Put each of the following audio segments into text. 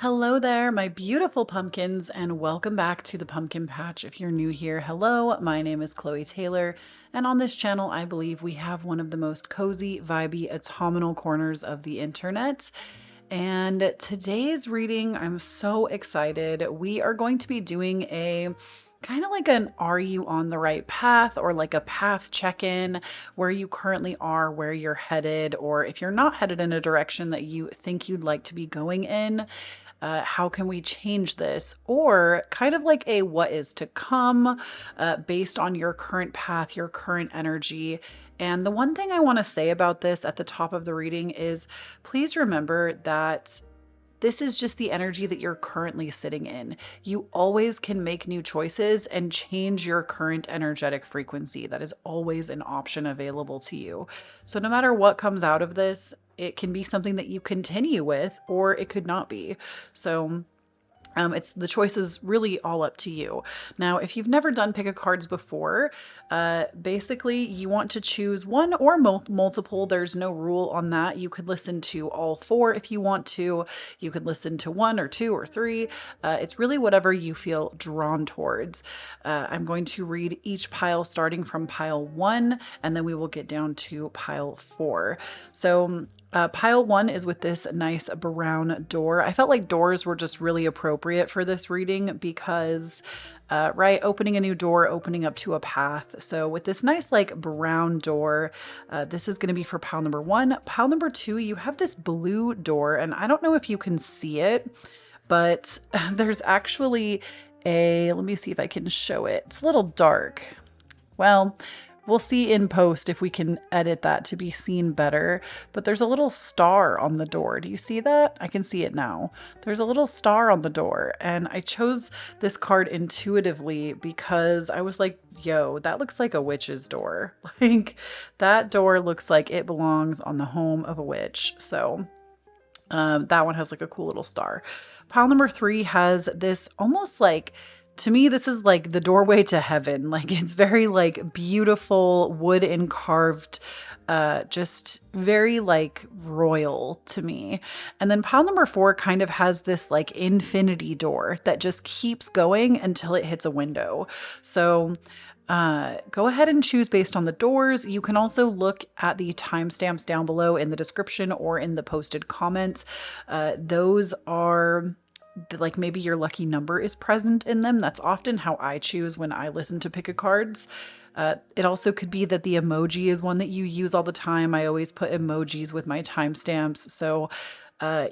Hello there, my beautiful pumpkins, and welcome back to the Pumpkin Patch. If you're new here, hello, my name is Kloee Taylor, and on this channel, I believe we have one of the most cozy, vibey, autumnal corners of the internet. And today's reading, I'm so excited. We are going to be doing a kind of like an are you on the right path, or like a path check-in, where you currently are, where you're headed, or if you're not headed in a direction that you think you'd like to be going in, how can we change this? Or kind of like a what is to come, based on your current path, your current energy. And the one thing I want to say about this at the top of the reading is please remember that this is just the energy that you're currently sitting in. You always can make new choices and change your current energetic frequency. That is always an option available to you. So no matter what comes out of this, it can be something that you continue with, or it could not be. So it's the choice is really all up to you. Now, if you've never done pick a cards before, basically you want to choose one or multiple. There's no rule on that. You could listen to all four if you want to. You could listen to one or two or three. It's really whatever you feel drawn towards. I'm going to read each pile starting from pile 1, and then we will get down to pile 4. So pile 1 is with this nice brown door. I felt like doors were just really appropriate for this reading because, right, opening a new door, opening up to a path. So with this nice like brown door, this is going to be for pile number 1. Pile number 2, you have this blue door, and I don't know if you can see it, but there's actually let me see if I can show it. It's a little dark. Well, we'll see in post if we can edit that to be seen better, but there's a little star on the door. Do you see that? I can see it now. There's a little star on the door, and I chose this card intuitively because I was like, yo, that looks like a witch's door. Like, that door looks like it belongs on the home of a witch. So that one has like a cool little star. Pile number 3 has this almost like, to me, this is like the doorway to heaven. Like, it's very like beautiful wood and carved, just very like royal to me. And then pile number 4 kind of has this like infinity door that just keeps going until it hits a window. So go ahead and choose based on the doors. You can also look at the timestamps down below in the description or in the posted comments. Those are like maybe your lucky number is present in them. That's often how I choose when I listen to pick a cards. It also could be that the emoji is one that you use all the time. I always put emojis with my timestamps. So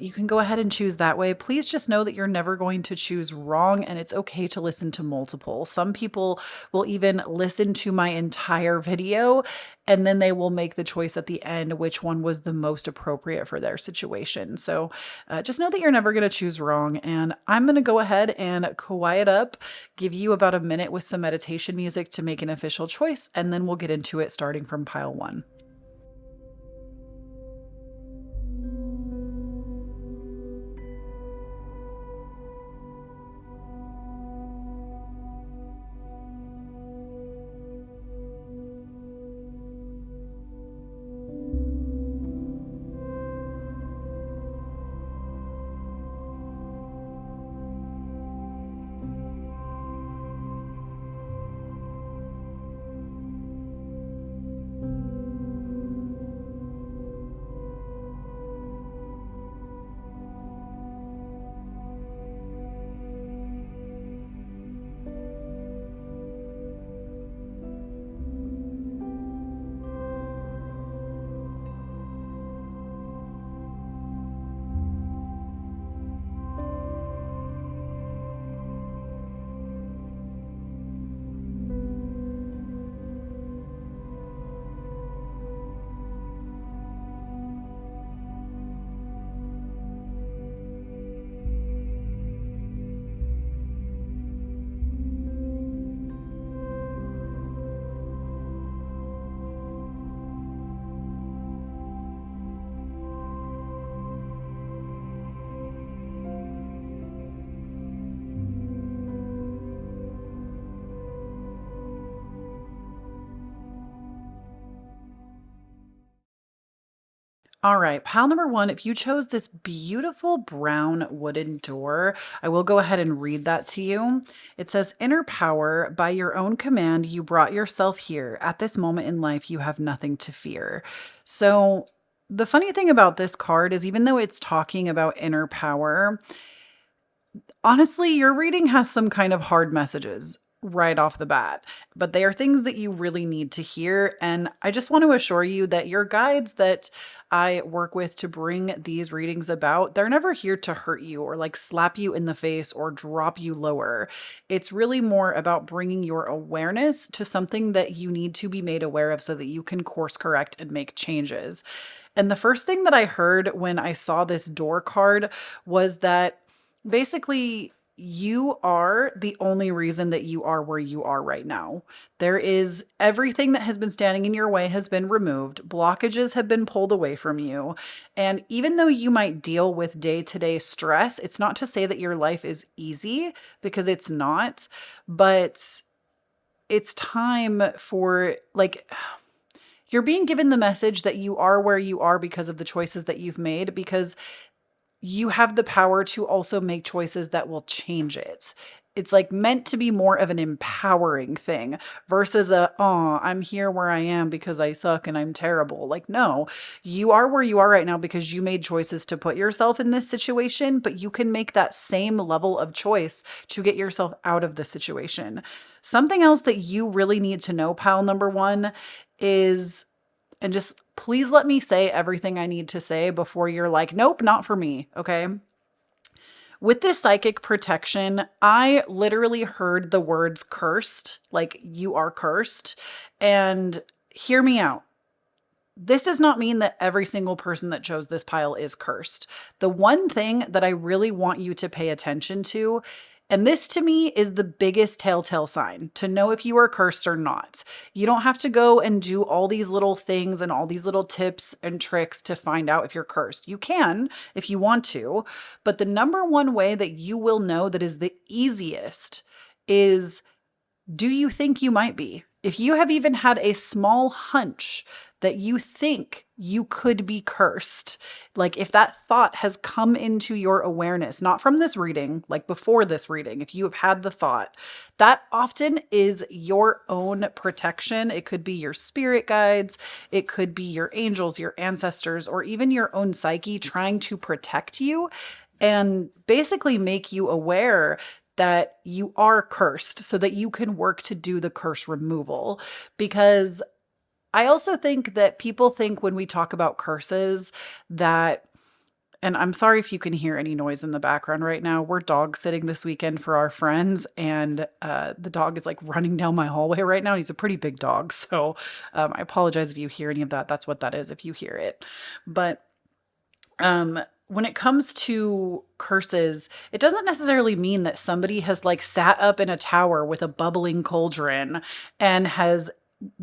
you can go ahead and choose that way. Please just know that you're never going to choose wrong, and it's okay to listen to multiple. Some people will even listen to my entire video and then they will make the choice at the end which one was the most appropriate for their situation. So just know that you're never going to choose wrong. And I'm going to go ahead and quiet up, give you about a minute with some meditation music to make an official choice, and then we'll get into it starting from pile 1. All right, pile number one, if you chose this beautiful brown wooden door, I will go ahead and read that to you. It says, Inner power, by your own command, you brought yourself here. At this moment in life, you have nothing to fear. So, the funny thing about this card is, even though it's talking about inner power, honestly, your reading has some kind of hard messages right off the bat, but they are things that you really need to hear. And I just want to assure you that your guides that I work with to bring these readings about, they're never here to hurt you or like slap you in the face or drop you lower. It's really more about bringing your awareness to something that you need to be made aware of so that you can course correct and make changes. And the first thing that I heard when I saw this door card was that basically, you are the only reason that you are where you are right now. There is everything that has been standing in your way has been removed, blockages have been pulled away from you. And even though you might deal with day to day stress, it's not to say that your life is easy because it's not, but it's time for like, you're being given the message that you are where you are because of the choices that you've made, because you have the power to also make choices that will change it. It's like meant to be more of an empowering thing versus oh, I'm here where I am because I suck and I'm terrible. Like, no, you are where you are right now because you made choices to put yourself in this situation, but you can make that same level of choice to get yourself out of the situation. Something else that you really need to know, pal number one, is, and just please let me say everything I need to say before you're like, nope, not for me. Okay. With this psychic protection, I literally heard the words cursed, like you are cursed. And hear me out. This does not mean that every single person that chose this pile is cursed. The one thing that I really want you to pay attention to, and this to me is the biggest telltale sign to know if you are cursed or not. You don't have to go and do all these little things and all these little tips and tricks to find out if you're cursed. You can if you want to, but the number one way that you will know that is the easiest is, do you think you might be? If you have even had a small hunch that you think you could be cursed, like if that thought has come into your awareness, not from this reading, like before this reading, if you have had the thought, that often is your own protection. It could be your spirit guides, it could be your angels, your ancestors, or even your own psyche trying to protect you and basically make you aware that you are cursed so that you can work to do the curse removal. Because I also think that people think when we talk about curses that, and I'm sorry if you can hear any noise in the background right now. We're dog sitting this weekend for our friends, and the dog is like running down my hallway right now. He's a pretty big dog. So I apologize if you hear any of that. That's what that is if you hear it. But when it comes to curses, it doesn't necessarily mean that somebody has like sat up in a tower with a bubbling cauldron and has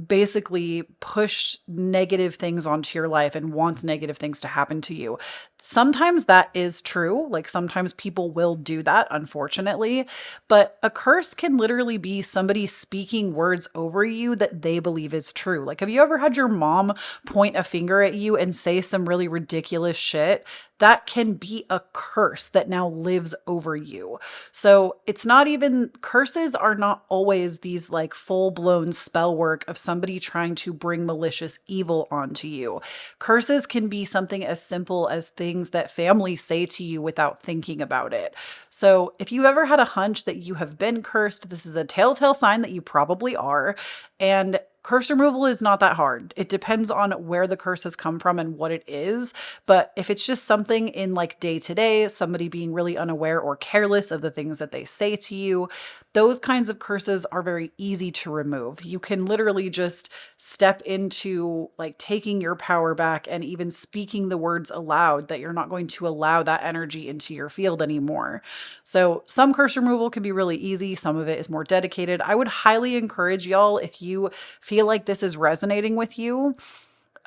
basically pushed negative things onto your life and wants negative things to happen to you. Sometimes that is true. Like sometimes people will do that, unfortunately. But a curse can literally be somebody speaking words over you that they believe is true. Like, have you ever had your mom point a finger at you and say some really ridiculous shit? That can be a curse that now lives over you. So it's not even, curses are not always these like full blown spell work of somebody trying to bring malicious evil onto you. Curses can be something as simple as things that family say to you without thinking about it. So if you ever had a hunch that you have been cursed, this is a telltale sign that you probably are. And curse removal is not that hard. It depends on where the curse has come from and what it is. But if it's just something in like day to day, somebody being really unaware or careless of the things that they say to you, those kinds of curses are very easy to remove. You can literally just step into like taking your power back and even speaking the words aloud that you're not going to allow that energy into your field anymore. So some curse removal can be really easy. Some of it is more dedicated. I would highly encourage y'all, if you feel like this is resonating with you,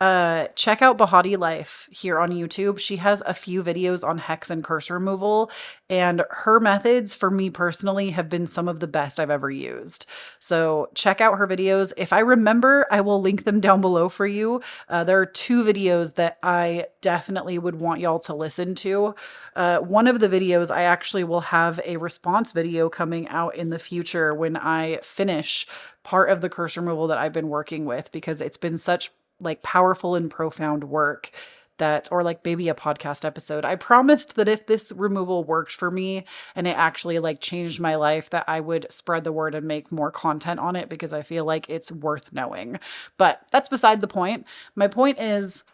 check out BehatiLife here on YouTube. She has a few videos on hex and curse removal, and her methods for me personally have been some of the best I've ever used. So check out her videos. If I remember, I will link them down below for you. There are two videos that I definitely would want y'all to listen to. One of the videos, I actually will have a response video coming out in the future when I finish part of the curse removal that I've been working with, because it's been such like powerful and profound work that, or like maybe a podcast episode. I promised that if this removal worked for me and it actually like changed my life, that I would spread the word and make more content on it, because I feel like it's worth knowing. But that's beside the point. My point is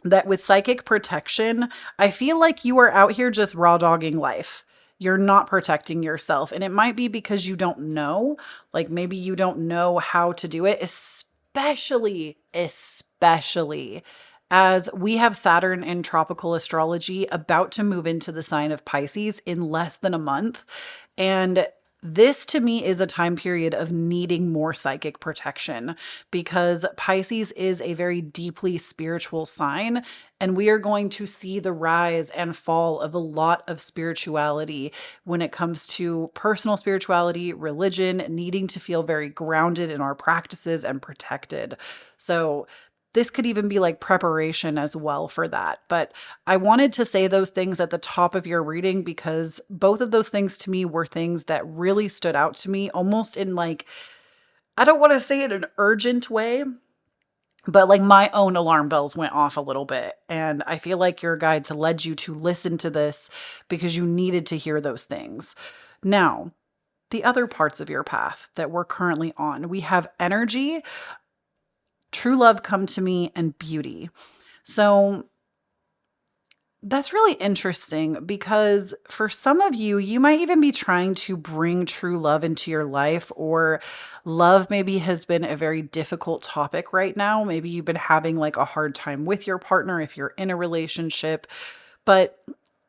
that with psychic protection, I feel like you are out here just raw dogging life. You're not protecting yourself. And it might be because you don't know, like maybe you don't know how to do it, especially as we have Saturn in tropical astrology about to move into the sign of Pisces in less than a month. And this to me is a time period of needing more psychic protection, because Pisces is a very deeply spiritual sign, and we are going to see the rise and fall of a lot of spirituality when it comes to personal spirituality, religion, needing to feel very grounded in our practices and protected. So this could even be like preparation as well for that. But I wanted to say those things at the top of your reading, because both of those things to me were things that really stood out to me, almost in like, I don't want to say it in an urgent way, but like my own alarm bells went off a little bit. And I feel like your guides led you to listen to this because you needed to hear those things. Now, the other parts of your path that we're currently on, we have energy, true love come to me, and beauty. So that's really interesting, because for some of you, you might even be trying to bring true love into your life, or love maybe has been a very difficult topic right now. Maybe you've been having like a hard time with your partner if you're in a relationship. But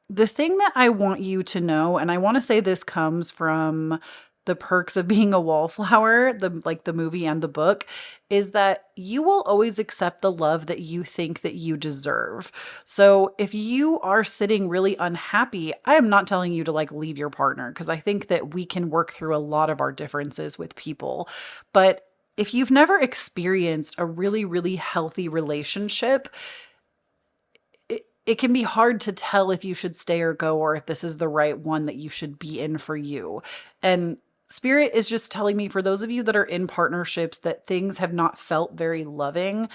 the thing that I want you to know, and I want to say this comes from The Perks of Being a Wallflower, the movie and the book, is that you will always accept the love that you think that you deserve. So if you are sitting really unhappy, I am not telling you to like leave your partner, because I think that we can work through a lot of our differences with people. But if you've never experienced a really, really healthy relationship, it can be hard to tell if you should stay or go, or if this is the right one that you should be in for you. And Spirit is just telling me, for those of you that are in partnerships that things have not felt very loving,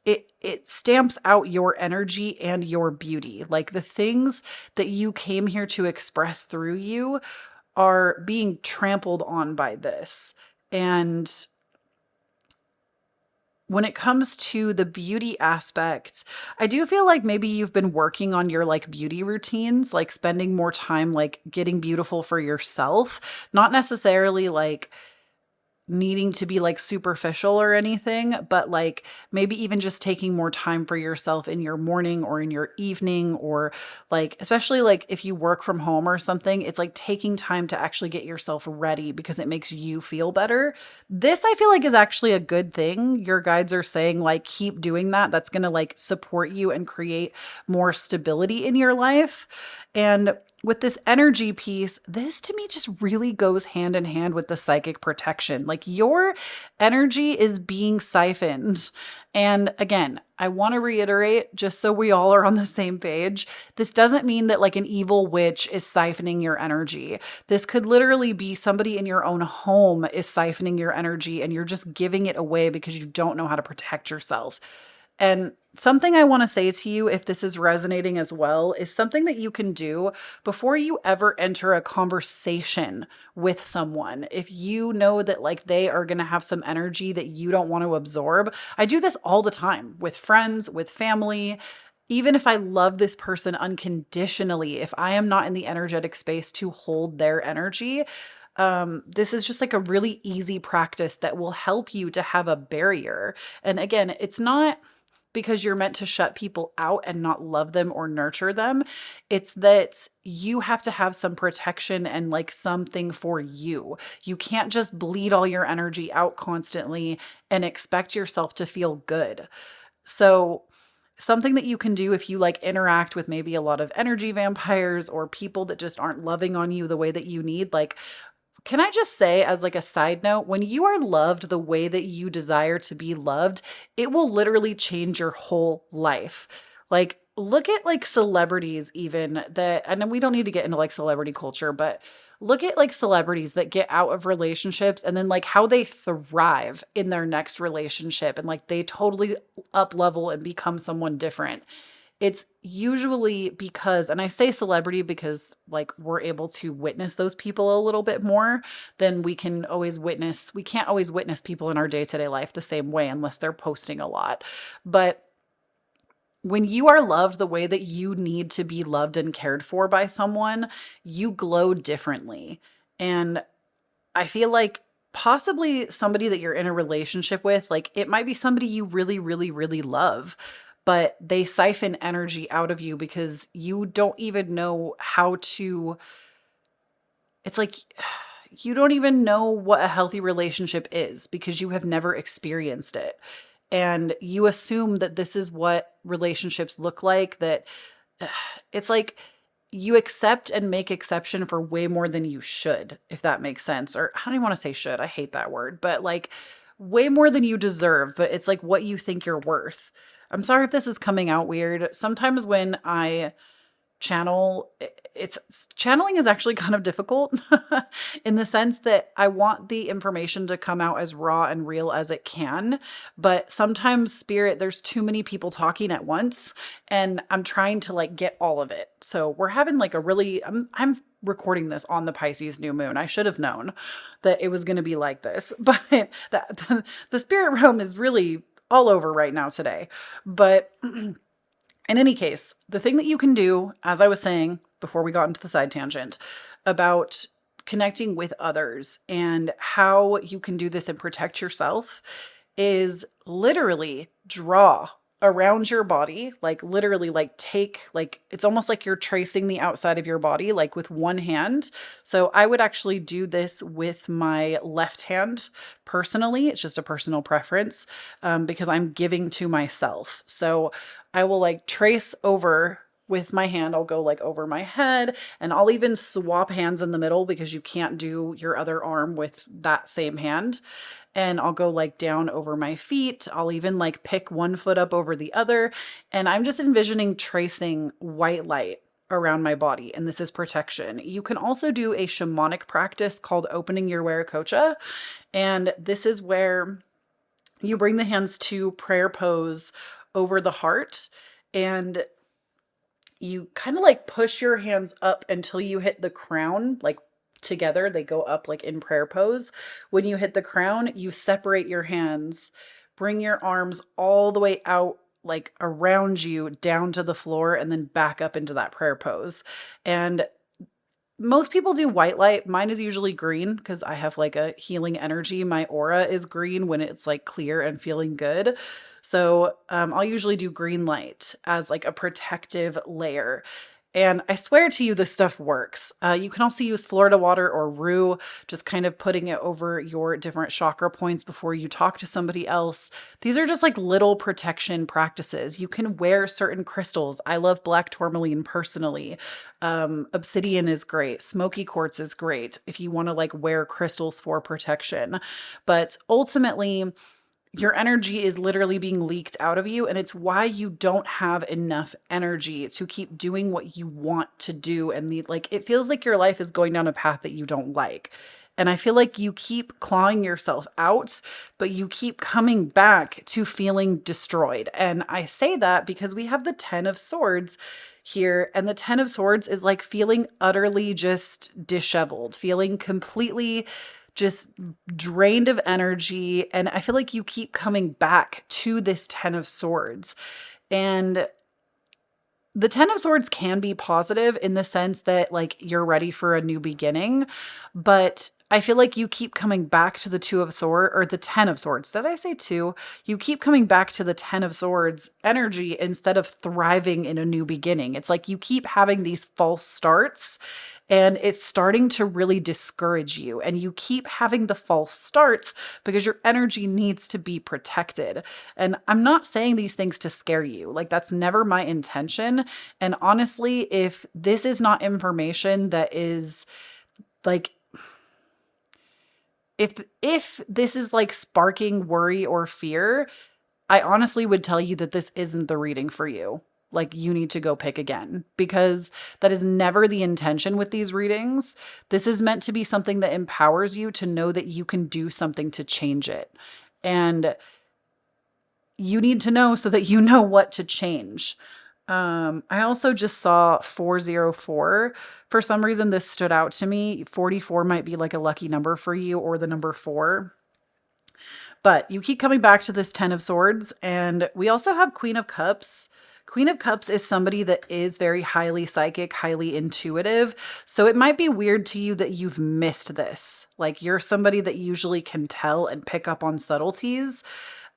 it stamps out your energy and your beauty. Like the things that you came here to express through you are being trampled on by this. And when it comes to the beauty aspect, I do feel like maybe you've been working on your like beauty routines, like spending more time like getting beautiful for yourself, not necessarily like needing to be like superficial or anything, but like maybe even just taking more time for yourself in your morning or in your evening, or like, especially like if you work from home or something, it's like taking time to actually get yourself ready because it makes you feel better. This I feel like is actually a good thing. Your guides are saying like, keep doing that. That's going to like support you and create more stability in your life. And with this energy piece, this to me just really goes hand in hand with the psychic protection. Like your energy is being siphoned. And again, I want to reiterate, just so we all are on the same page, this doesn't mean that like an evil witch is siphoning your energy. This could literally be somebody in your own home is siphoning your energy, and you're just giving it away because you don't know how to protect yourself. And something I want to say to you, if this is resonating as well, is something that you can do before you ever enter a conversation with someone. If you know that like they are going to have some energy that you don't want to absorb, I do this all the time with friends, with family. Even if I love this person unconditionally, if I am not in the energetic space to hold their energy, this is just like a really easy practice that will help you to have a barrier. And again, it's not because you're meant to shut people out and not love them or nurture them. It's that you have to have some protection and like something for you. You can't just bleed all your energy out constantly and expect yourself to feel good. So, something that you can do if you like interact with maybe a lot of energy vampires or people that just aren't loving on you the way that you need, like, can I just say, as like a side note, when you are loved the way that you desire to be loved, it will literally change your whole life. Like, look at like celebrities, even that, and then we don't need to get into like celebrity culture, but look at like celebrities that get out of relationships and then like how they thrive in their next relationship and like they totally up level and become someone different. It's usually because, and I say celebrity because like we're able to witness those people a little bit more than we can always witness. We can't always witness people in our day-to-day life the same way unless they're posting a lot. But when you are loved the way that you need to be loved and cared for by someone, you glow differently. And I feel like possibly somebody that you're in a relationship with, like it might be somebody you really, really, really love, but they siphon energy out of you because you don't even know how to. It's like you don't even know what a healthy relationship is because you have never experienced it. And you assume that this is what relationships look like, that it's like you accept and make exception for way more than you should, if that makes sense. Or I don't even want to say should. I hate that word, but like way more than you deserve, but it's like what you think you're worth. I'm sorry if this is coming out weird. Sometimes when I channel, it's channeling is actually kind of difficult in the sense that I want the information to come out as raw and real as it can, but sometimes spirit, there's too many people talking at once and I'm trying to like get all of it. So we're having like a really I'm recording this on the Pisces new moon. I should have known that it was going to be like this, but the spirit realm is really all over right now today. But in any case, the thing that you can do, as I was saying before we got into the side tangent, about connecting with others and how you can do this and protect yourself is literally draw around your body, like literally like take, like it's almost like you're tracing the outside of your body like with one hand. So I would actually do this with my left hand personally. It's just a personal preference, because I'm giving to myself. So I will like trace over with my hand. I'll go like over my head and I'll even swap hands in the middle because you can't do your other arm with that same hand. And I'll go like down over my feet. I'll even like pick one foot up over the other. And I'm just envisioning tracing white light around my body. And this is protection. You can also do a shamanic practice called opening your Viracocha. And this is where you bring the hands to prayer pose over the heart and you kind of like push your hands up until you hit the crown, like together. They go up like in prayer pose. When you hit the crown, you separate your hands, bring your arms all the way out, like around you down to the floor, and then back up into that prayer pose. And most people do white light. Mine is usually green because I have like a healing energy. My aura is green when it's like clear and feeling good. So I'll usually do green light as like a protective layer. And I swear to you, this stuff works. You can also use Florida water or rue, just kind of putting it over your different chakra points before you talk to somebody else. These are just like little protection practices. You can wear certain crystals. I love black tourmaline personally. Obsidian is great. Smoky quartz is great if you want to like wear crystals for protection. But ultimately, your energy is literally being leaked out of you, and it's why you don't have enough energy to keep doing what you want to do. And like it feels like your life is going down a path that you don't like. And I feel like you keep clawing yourself out, but you keep coming back to feeling destroyed. And I say that because we have the 10 of Swords here, and the 10 of Swords is like feeling utterly just disheveled, feeling completely just drained of energy. And I feel like you keep coming back to this 10 of Swords. And the 10 of Swords can be positive in the sense that like you're ready for a new beginning, but I feel like you keep coming back to the Two of Swords or the Ten of Swords. Did I say two? You keep coming back to the Ten of Swords energy instead of thriving in a new beginning. It's like you keep having these false starts and it's starting to really discourage you. And you keep having the false starts because your energy needs to be protected. And I'm not saying these things to scare you. Like, that's never my intention. And honestly, if this is not information that is like, if this is like sparking worry or fear, I honestly would tell you that this isn't the reading for you. Like, you need to go pick again, because that is never the intention with these readings. This is meant to be something that empowers you to know that you can do something to change it. And you need to know so that you know what to change. I also just saw 404. For some reason, this stood out to me. 44 might be like a lucky number for you, or the number 4. But you keep coming back to this 10 of Swords. And we also have Queen of Cups. Queen of Cups is somebody that is very highly psychic, highly intuitive. So it might be weird to you that you've missed this. Like, you're somebody that usually can tell and pick up on subtleties.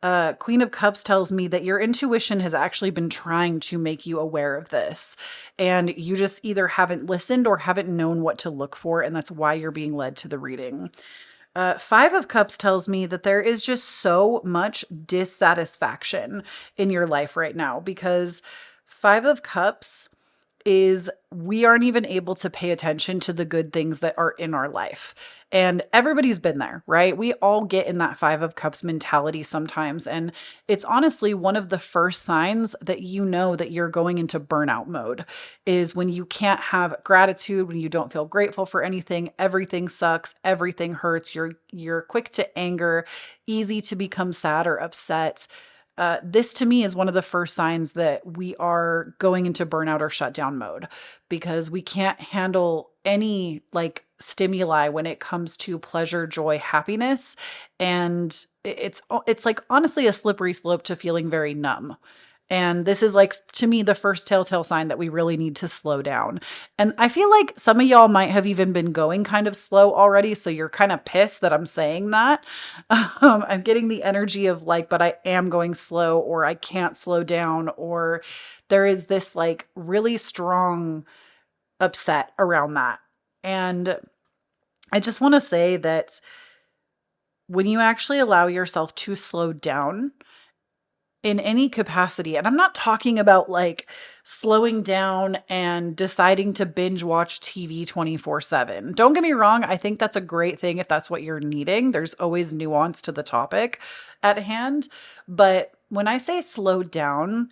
Queen of Cups tells me that your intuition has actually been trying to make you aware of this. And you just either haven't listened or haven't known what to look for. And that's why you're being led to the reading. Five of Cups tells me that there is just so much dissatisfaction in your life right now, because Five of Cups is we aren't even able to pay attention to the good things that are in our life. And everybody's been there, right? We all get in that Five of Cups mentality sometimes. And it's honestly one of the first signs that you know that you're going into burnout mode, is when you can't have gratitude, when you don't feel grateful for anything, everything sucks, everything hurts, you're quick to anger, easy to become sad or upset. This to me is one of the first signs that we are going into burnout or shutdown mode, because we can't handle any like stimuli when it comes to pleasure, joy, happiness. And it's like honestly a slippery slope to feeling very numb. And this is like, to me, the first telltale sign that we really need to slow down. And I feel like some of y'all might have even been going kind of slow already. So you're kind of pissed that I'm saying that. I'm getting the energy of like, but I am going slow, or I can't slow down, or there is this like really strong upset around that. And I just want to say that when you actually allow yourself to slow down, in any capacity. And I'm not talking about like slowing down and deciding to binge watch TV 24/7. Don't get me wrong. I think that's a great thing if that's what you're needing. There's always nuance to the topic at hand. But when I say slow down,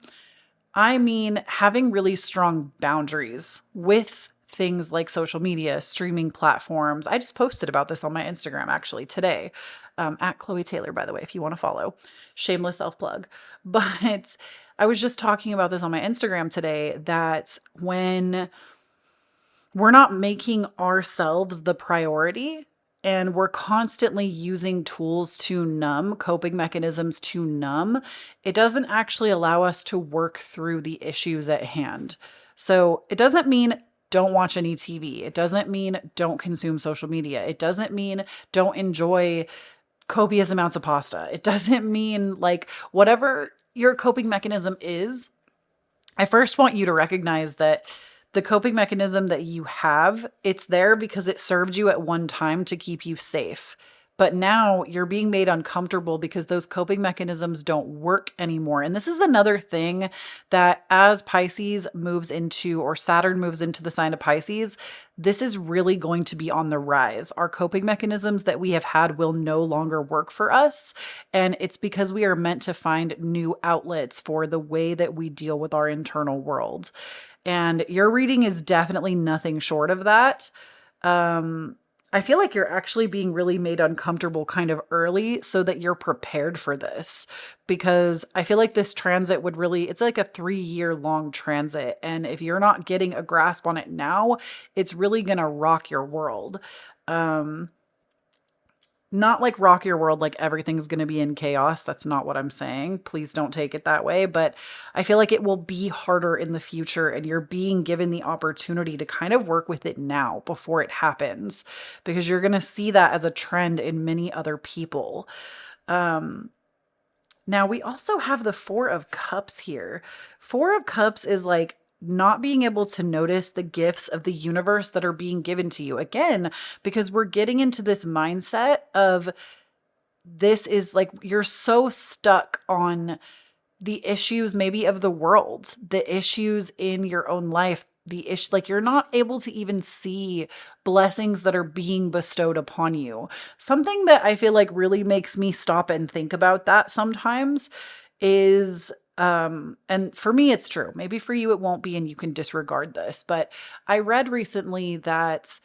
I mean having really strong boundaries with things like social media, streaming platforms. I just posted about this on my Instagram actually today, at Kloee Taylor, by the way, if you want to follow. Shameless self plug. But I was just talking about this on my Instagram today, that when we're not making ourselves the priority, and we're constantly using tools to numb, coping mechanisms to numb, it doesn't actually allow us to work through the issues at hand. So it doesn't mean don't watch any TV. It doesn't mean don't consume social media. It doesn't mean don't enjoy copious amounts of pasta. It doesn't mean like whatever your coping mechanism is. I first want you to recognize that the coping mechanism that you have, it's there because it served you at one time to keep you safe. But now you're being made uncomfortable because those coping mechanisms don't work anymore. And this is another thing that as Pisces moves into, or Saturn moves into the sign of Pisces, this is really going to be on the rise. Our coping mechanisms that we have had will no longer work for us. And it's because we are meant to find new outlets for the way that we deal with our internal world. And your reading is definitely nothing short of that. I feel like you're actually being really made uncomfortable kind of early so that you're prepared for this, because I feel like this transit would really, it's like a 3-year long transit. And if you're not getting a grasp on it now, it's really going to rock your world. Not like rock your world, like everything's going to be in chaos. That's not what I'm saying. Please don't take it that way. But I feel like it will be harder in the future, and you're being given the opportunity to kind of work with it now before it happens, because you're going to see that as a trend in many other people. Um, Now, we also have the Four of Cups here. Four of Cups is like not being able to notice the gifts of the universe that are being given to you. Again, because we're getting into this mindset of this is like you're so stuck on the issues maybe of the world, the issues in your own life, the issue like you're not able to even see blessings that are being bestowed upon you. Something that I feel like really makes me stop and think about that sometimes is and for me it's true. Maybe for you it won't be and you can disregard this, but I read recently that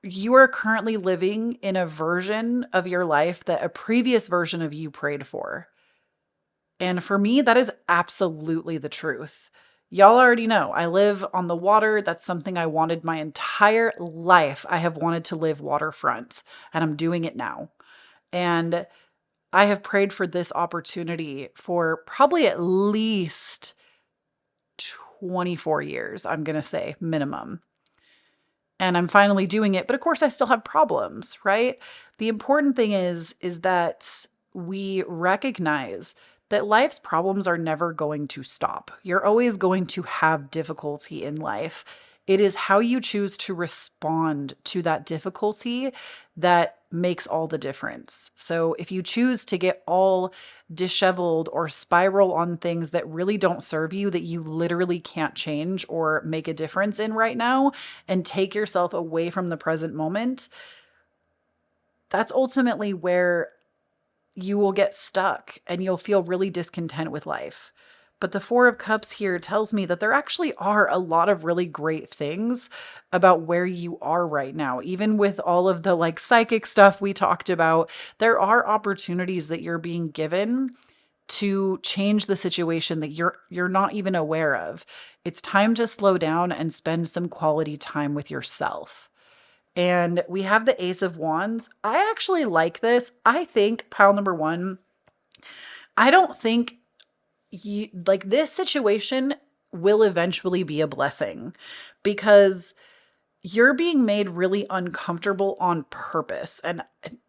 you are currently living in a version of your life that a previous version of you prayed for. And for me, that is absolutely the truth. Y'all already know I live on the water. That's something I wanted my entire life. I have wanted to live waterfront, and I'm doing it now. And I have prayed for this opportunity for probably at least 24 years, I'm going to say minimum. And I'm finally doing it, but of course I still have problems, right? The important thing is that we recognize that life's problems are never going to stop. You're always going to have difficulty in life. It is how you choose to respond to that difficulty that makes all the difference. So if you choose to get all disheveled or spiral on things that really don't serve you, that you literally can't change or make a difference in right now, and take yourself away from the present moment, that's ultimately where you will get stuck and you'll feel really discontent with life. But the Four of Cups here tells me that there actually are a lot of really great things about where you are right now. Even with all of the like psychic stuff we talked about, there are opportunities that you're being given to change the situation that you're not even aware of. It's time to slow down and spend some quality time with yourself. And we have the Ace of Wands. I actually like this. I think pile number one, I don't think you like this situation will eventually be a blessing because you're being made really uncomfortable on purpose. And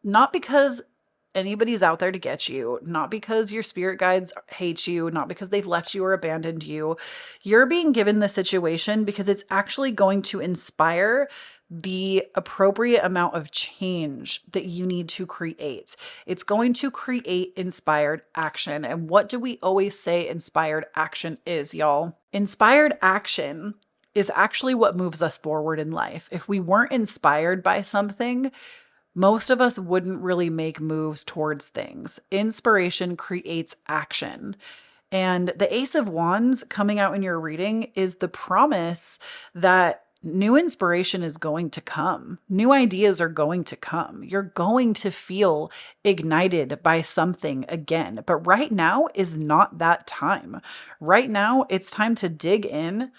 not because anybody's out there to get you, not because your spirit guides hate you, not because they've left you or abandoned you. You're being given the situation because it's actually going to inspire the appropriate amount of change that you need to create. It's going to create inspired action. And what do we always say inspired action is, y'all? Inspired action is actually what moves us forward in life. If we weren't inspired by something, most of us wouldn't really make moves towards things. Inspiration creates action. And the Ace of Wands coming out in your reading is the promise that new inspiration is going to come. New ideas are going to come. You're going to feel ignited by something again. But right now is not that time. Right now, it's time to dig in,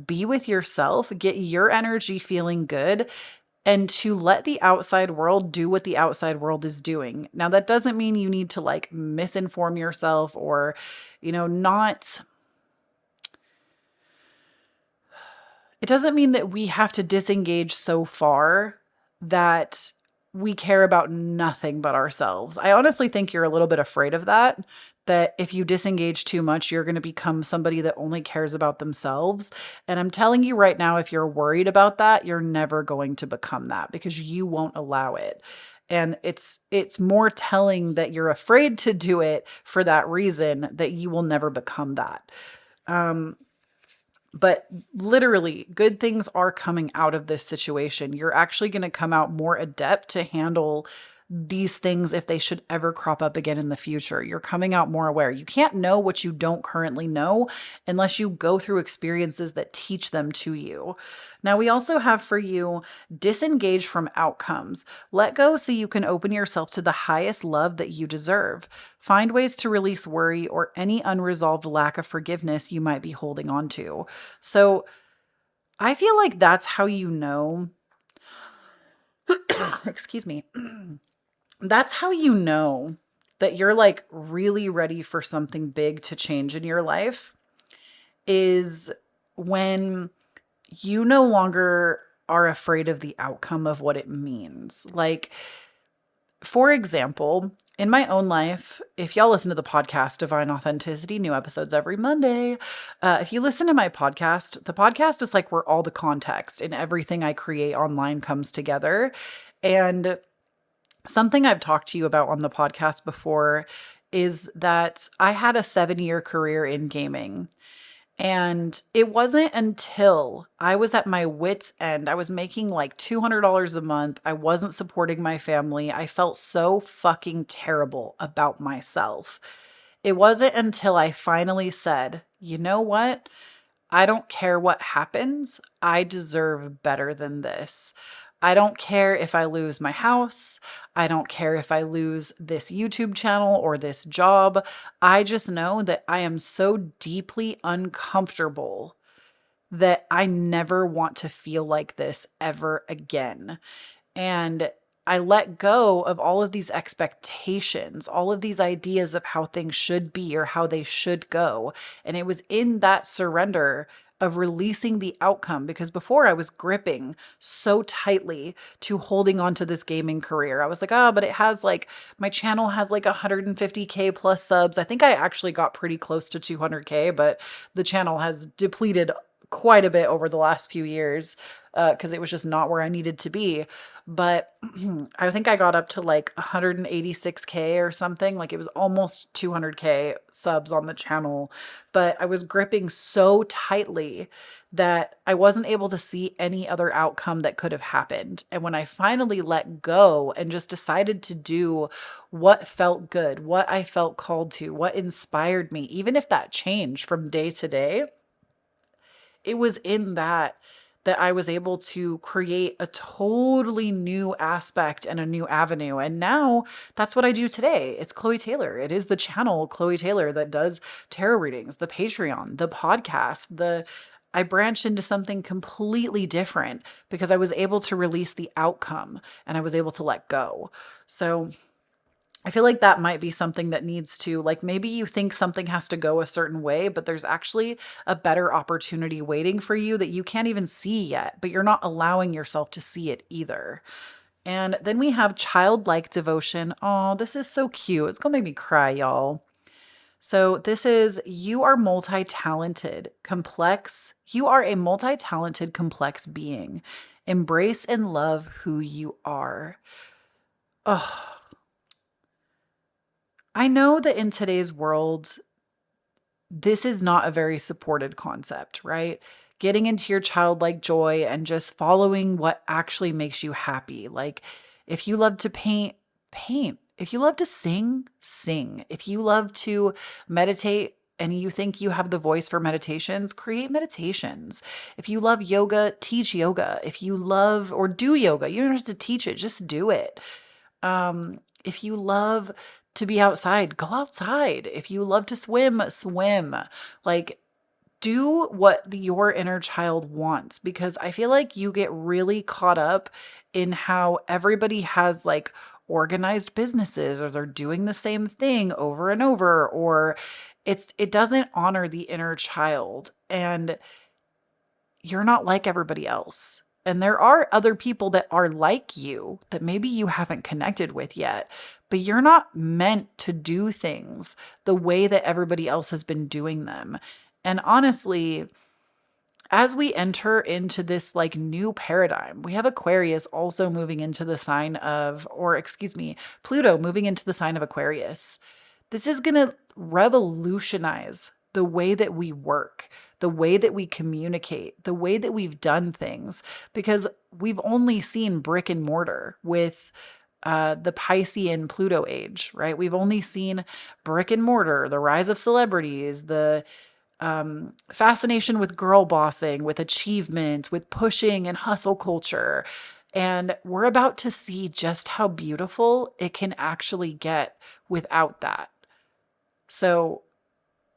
be with yourself, get your energy feeling good, and to let the outside world do what the outside world is doing. Now, that doesn't mean you need to like misinform yourself or, not. It doesn't mean that we have to disengage so far that we care about nothing but ourselves. I honestly think you're a little bit afraid of that, that if you disengage too much, you're going to become somebody that only cares about themselves. And I'm telling you right now, if you're worried about that, you're never going to become that because you won't allow it. And it's more telling that you're afraid to do it for that reason that you will never become that. But literally, good things are coming out of this situation. You're actually going to come out more adept to handle these things if they should ever crop up again in the future. You're coming out more aware. You can't know what you don't currently know unless you go through experiences that teach them to you. Now, we also have for you disengage from outcomes. Let go so you can open yourself to the highest love that you deserve. Find ways to release worry or any unresolved lack of forgiveness you might be holding on to. So I feel like that's how you know, excuse me, That's how you know that you're like really ready for something big to change in your life, is when you no longer are afraid of the outcome of what it means. Like, for example, in my own life, if y'all listen to the podcast Divine Authenticity, new episodes every Monday. If you listen to my podcast, the podcast is like where all the context and everything I create online comes together. And something I've talked to you about on the podcast before is that I had a 7-year career in gaming. And it wasn't until I was at my wits' end, I was making like $200 a month. I wasn't supporting my family. I felt so fucking terrible about myself. It wasn't until I finally said, you know what? I don't care what happens. I deserve better than this. I don't care if I lose my house. I don't care if I lose this YouTube channel or this job. I just know that I am so deeply uncomfortable that I never want to feel like this ever again. And I let go of all of these expectations, all of these ideas of how things should be or how they should go. And it was in that surrender of releasing the outcome, because before I was gripping so tightly to holding on to this gaming career. I was like, oh, but it has like, my channel has like 150K plus subs. I think I actually got pretty close to 200K, but the channel has depleted quite a bit over the last few years because it was just not where I needed to be. But I think I got up to like 186K or something. Like it was almost 200K subs on the channel. But I was gripping so tightly that I wasn't able to see any other outcome that could have happened. And when I finally let go and just decided to do what felt good, what I felt called to, what inspired me, even if that changed from day to day, it was in that I was able to create a totally new aspect and a new avenue. And now that's what I do today. It's Kloee Taylor. It is the channel Kloee Taylor that does tarot readings, the Patreon, the podcast, I branched into something completely different because I was able to release the outcome and I was able to let go. So I feel like that might be something that needs to, like, maybe you think something has to go a certain way, but there's actually a better opportunity waiting for you that you can't even see yet, but you're not allowing yourself to see it either. And then we have childlike devotion. Oh, this is so cute. It's gonna make me cry, y'all. So this is, you are multi-talented, complex. You are a multi-talented, complex being. Embrace and love who you are. Oh, I know that in today's world, this is not a very supported concept, right? Getting into your childlike joy and just following what actually makes you happy. Like, if you love to paint, paint. If you love to sing, sing. If you love to meditate and you think you have the voice for meditations, create meditations. If you love yoga, teach yoga. If you love or do yoga, you don't have to teach it, just do it. If you love to be outside, go outside. If you love to swim, swim. Like, do what your inner child wants, because I feel like you get really caught up in how everybody has like organized businesses or they're doing the same thing over and over, or it doesn't honor the inner child. And you're not like everybody else. And there are other people that are like you that maybe you haven't connected with yet, but you're not meant to do things the way that everybody else has been doing them. And honestly, as we enter into this like new paradigm, we have Aquarius also moving into the sign of, or excuse me, Pluto moving into the sign of Aquarius. This is going to revolutionize the way that we work, the way that we communicate, the way that we've done things, because we've only seen brick and mortar with the Piscean Pluto age, right? We've only seen brick and mortar, the rise of celebrities, the fascination with girl bossing, with achievement, with pushing and hustle culture. And we're about to see just how beautiful it can actually get without that. So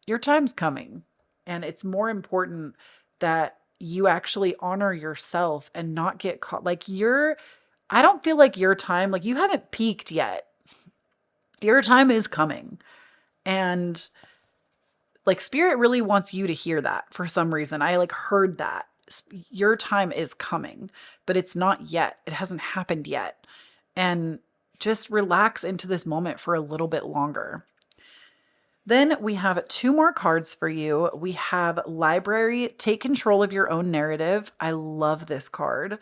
your time's coming, and it's more important that you actually honor yourself and not get caught. Like I don't feel like your time, like you haven't peaked yet. Your time is coming. And like spirit really wants you to hear that for some reason. I like heard that. Your time is coming, but it's not yet. It hasn't happened yet. And just relax into this moment for a little bit longer. Then we have two more cards for you. We have Library, Take Control of Your Own Narrative. I love this card.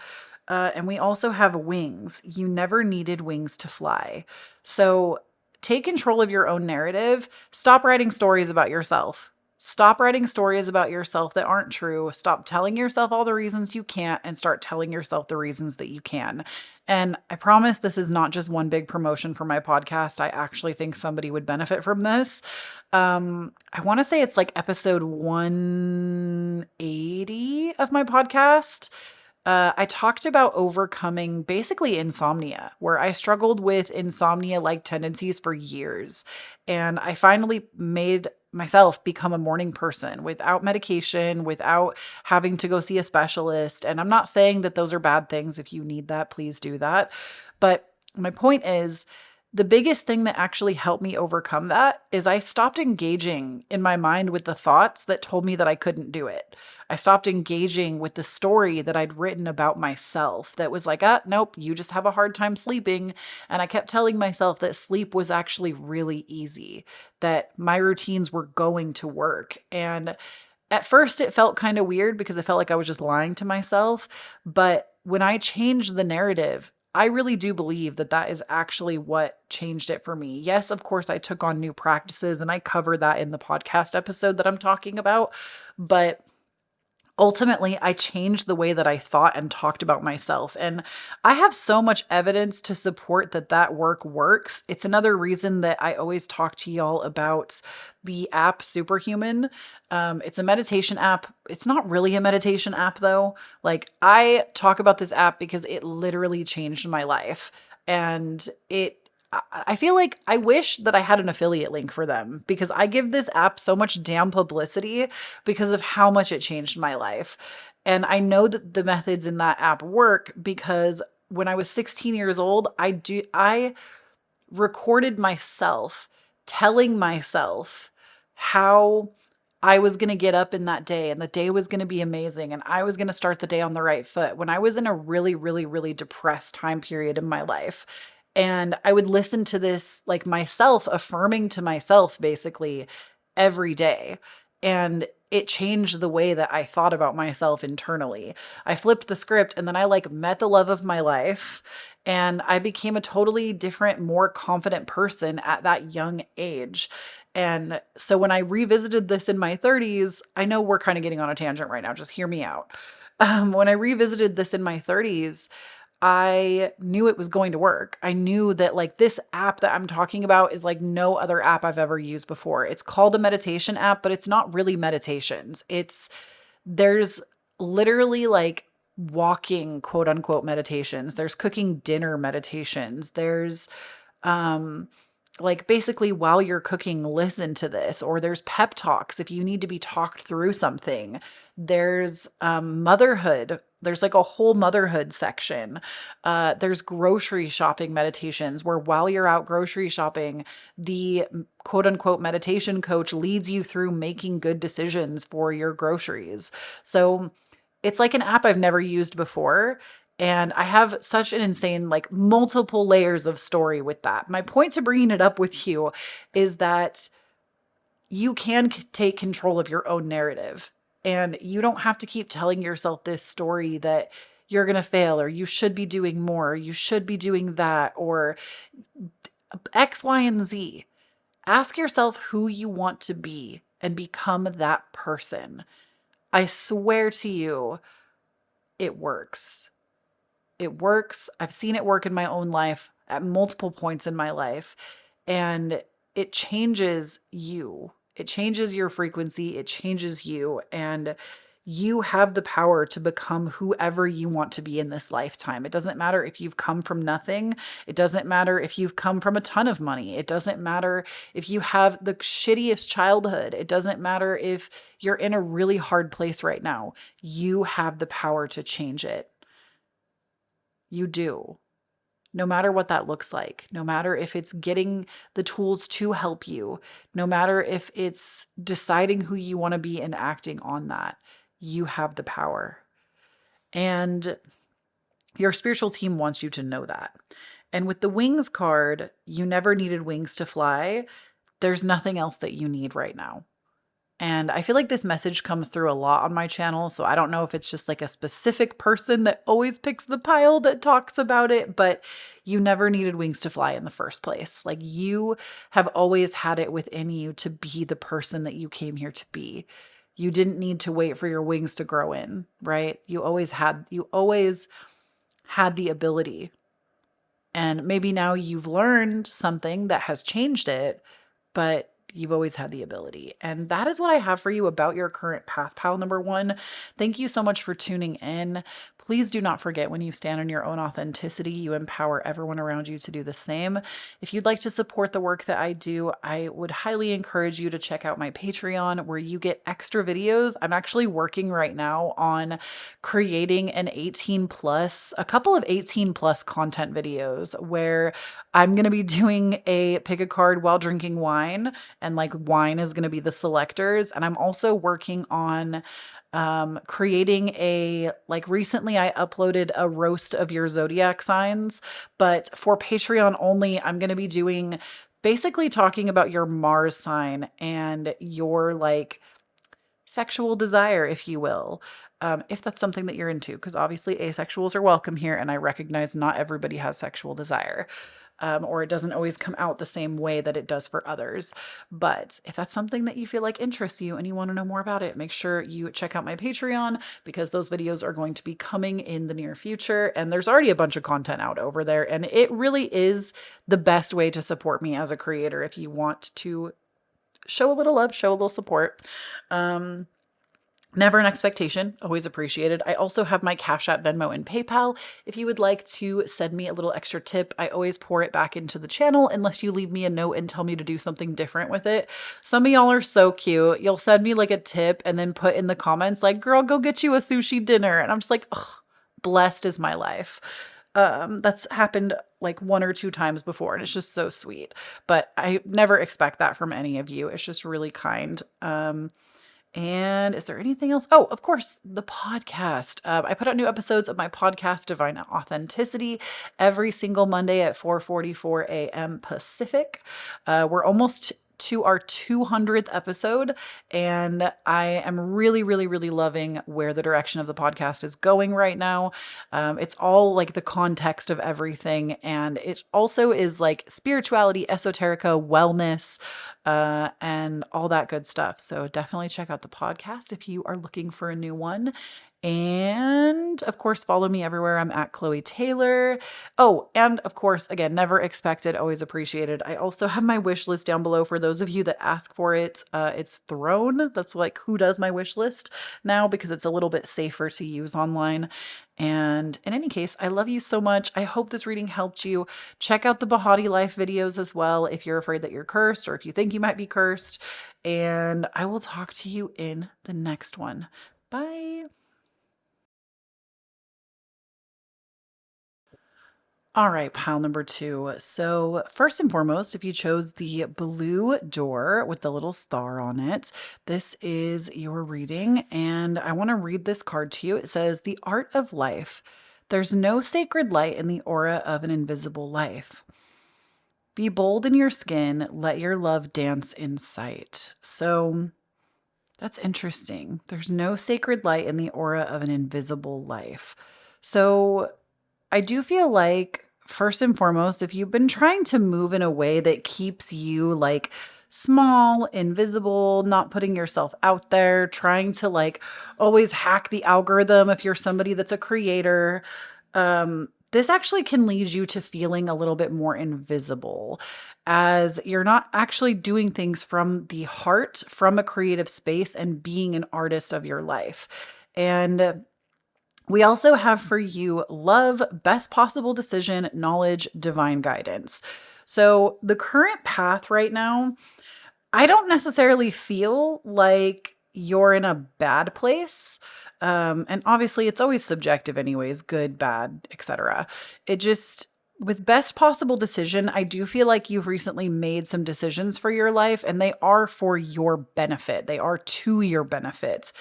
And we also have Wings. You never needed wings to fly. So take control of your own narrative. Stop writing stories about yourself. Stop writing stories about yourself that aren't true. Stop telling yourself all the reasons you can't and start telling yourself the reasons that you can. And I promise this is not just one big promotion for my podcast. I actually think somebody would benefit from this. I want to say it's like episode 180 of my podcast. I talked about overcoming basically insomnia, where I struggled with insomnia like tendencies for years. And I finally made myself become a morning person without medication, without having to go see a specialist. And I'm not saying that those are bad things. If you need that, please do that. But my point is, the biggest thing that actually helped me overcome that is I stopped engaging in my mind with the thoughts that told me that I couldn't do it. I stopped engaging with the story that I'd written about myself that was like, nope, you just have a hard time sleeping. And I kept telling myself that sleep was actually really easy, that my routines were going to work. And at first, it felt kind of weird because it felt like I was just lying to myself. But when I changed the narrative, I really do believe that that is actually what changed it for me. Yes, of course, I took on new practices and I cover that in the podcast episode that I'm talking about. But ultimately, I changed the way that I thought and talked about myself. And I have so much evidence to support that that work works. It's another reason that I always talk to y'all about the app Superhuman. It's a meditation app. It's not really a meditation app, though. Like, I talk about this app because it literally changed my life. And I feel like I wish that I had an affiliate link for them because I give this app so much damn publicity because of how much it changed my life. And I know that the methods in that app work because when I was 16 years old, I recorded myself telling myself how I was going to get up in that day and the day was going to be amazing and I was going to start the day on the right foot when I was in a really, really, really depressed time period in my life. And I would listen to this, like myself affirming to myself basically every day. And it changed the way that I thought about myself internally. I flipped the script and then I like met the love of my life and I became a totally different, more confident person at that young age. And so when I revisited this in my 30s, I know we're kind of getting on a tangent right now, just hear me out. When I revisited this in my 30s, I knew it was going to work. I knew that like this app that I'm talking about is like no other app I've ever used before. It's called a meditation app, but it's not really meditations. There's literally like walking quote unquote meditations. There's cooking dinner meditations. There's um like basically while you're cooking, listen to this, or there's pep talks if you need to be talked through something. There's motherhood. There's like a whole motherhood section. There's grocery shopping meditations where while you're out grocery shopping, the quote unquote meditation coach leads you through making good decisions for your groceries. So it's like an app I've never used before. And I have such an insane, like multiple layers of story with that. My point to bringing it up with you is that you can take control of your own narrative. And you don't have to keep telling yourself this story that you're going to fail or you should be doing more, or you should be doing that, or X, Y, and Z. Ask yourself who you want to be and become that person. I swear to you, it works. It works. I've seen it work in my own life at multiple points in my life. And it changes you. It changes your frequency. It changes you. And you have the power to become whoever you want to be in this lifetime. It doesn't matter if you've come from nothing. It doesn't matter if you've come from a ton of money. It doesn't matter if you have the shittiest childhood. It doesn't matter if you're in a really hard place right now. You have the power to change it. You do. no matter what that looks like, no matter if it's getting the tools to help you, no matter if it's deciding who you want to be and acting on that, you have the power. And your spiritual team wants you to know that. And with the wings card, you never needed wings to fly. There's nothing else that you need right now. And I feel like this message comes through a lot on my channel. So I don't know if it's just like a specific person that always picks the pile that talks about it, but you never needed wings to fly in the first place. Like you have always had it within you to be the person that you came here to be. You didn't need to wait for your wings to grow in, right? You always had the ability. And maybe now you've learned something that has changed it, but you've always had the ability. And that is what I have for you about your current path, pal number one. Thank you so much for tuning in. Please do not forget, when you stand in your own authenticity, you empower everyone around you to do the same. If you'd like to support the work that I do, I would highly encourage you to check out my Patreon, where you get extra videos. I'm actually working right now on creating a couple of 18 plus content videos where I'm going to be doing a pick a card while drinking wine, and like wine is going to be the selectors. And I'm also working on creating recently I uploaded a roast of your zodiac signs, but for Patreon only, I'm going to be doing basically talking about your Mars sign and your like sexual desire, if you will. If that's something that you're into, because obviously asexuals are welcome here, and I recognize not everybody has sexual desire. Or it doesn't always come out the same way that it does for others. But if that's something that you feel like interests you and you want to know more about it, make sure you check out my Patreon, because those videos are going to be coming in the near future. And there's already a bunch of content out over there. And it really is the best way to support me as a creator if you want to show a little love, show a little support. Never an expectation, always appreciated. I also have my Cashapp, Venmo, and PayPal. If you would like to send me a little extra tip, I always pour it back into the channel unless you leave me a note and tell me to do something different with it. Some of y'all are so cute. You'll send me like a tip and then put in the comments like, girl, go get you a sushi dinner. And I'm just like, ugh, blessed is my life. That's happened like one or two times before, and it's just so sweet. But I never expect that from any of you. It's just really kind. And is there anything else? Oh, of course, the podcast. I put out new episodes of my podcast, Divine Authenticity, every single Monday at 4:44 a.m. Pacific. We're almost to our 200th episode, and I am really, really, really loving where the direction of the podcast is going right now. It's all like the context of everything, and it also is like spirituality, esoterica, wellness, and all that good stuff. So definitely check out the podcast if you are looking for a new one. And of course, follow me everywhere. I'm at Kloee Taylor. Oh, and of course, again, never expected, always appreciated. I also have my wish list down below for those of you that ask for it. It's Throne. That's like who does my wish list now, because it's a little bit safer to use online. And in any case, I love you so much. I hope this reading helped you. Check out the BehatiLife videos as well if you're afraid that you're cursed or if you think you might be cursed. And I will talk to you in the next one. Bye. All right, pile number two. So, first and foremost, if you chose the blue door with the little star on it, this is your reading. And I want to read this card to you. It says, "The art of life. There's no sacred light in the aura of an invisible life. Be bold in your skin. Let your love dance in sight." So, that's interesting. There's no sacred light in the aura of an invisible life. So, I do feel like, first and foremost, if you've been trying to move in a way that keeps you like small, invisible, not putting yourself out there, trying to like always hack the algorithm if you're somebody that's a creator, this actually can lead you to feeling a little bit more invisible, as you're not actually doing things from the heart, from a creative space, and being an artist of your life. And we also have for you love, best possible decision, knowledge, divine guidance. So, the current path right now, I don't necessarily feel like you're in a bad place. And obviously, it's always subjective, anyways, good, bad, etc. It just, with best possible decision, I do feel like you've recently made some decisions for your life and they are for your benefit. They are to your benefit.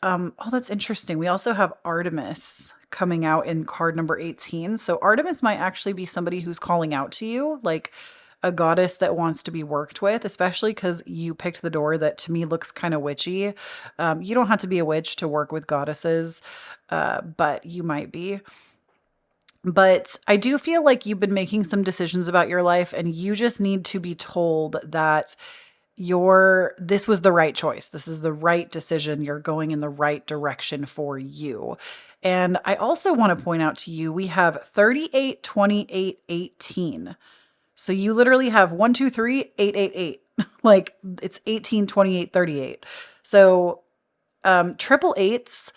Oh, that's interesting. We also have Artemis coming out in card number 18. So Artemis might actually be somebody who's calling out to you, like a goddess that wants to be worked with, especially because you picked the door that to me looks kind of witchy. You don't have to be a witch to work with goddesses, but you might be. But I do feel like you've been making some decisions about your life and you just need to be told that this was the right choice. This is the right decision. You're going in the right direction for you. And I also want to point out to you, we have 38, 28, 18. So you literally have 1, 2, 3, 8, 8, 8. Like it's 18, 28, 38. So triple eights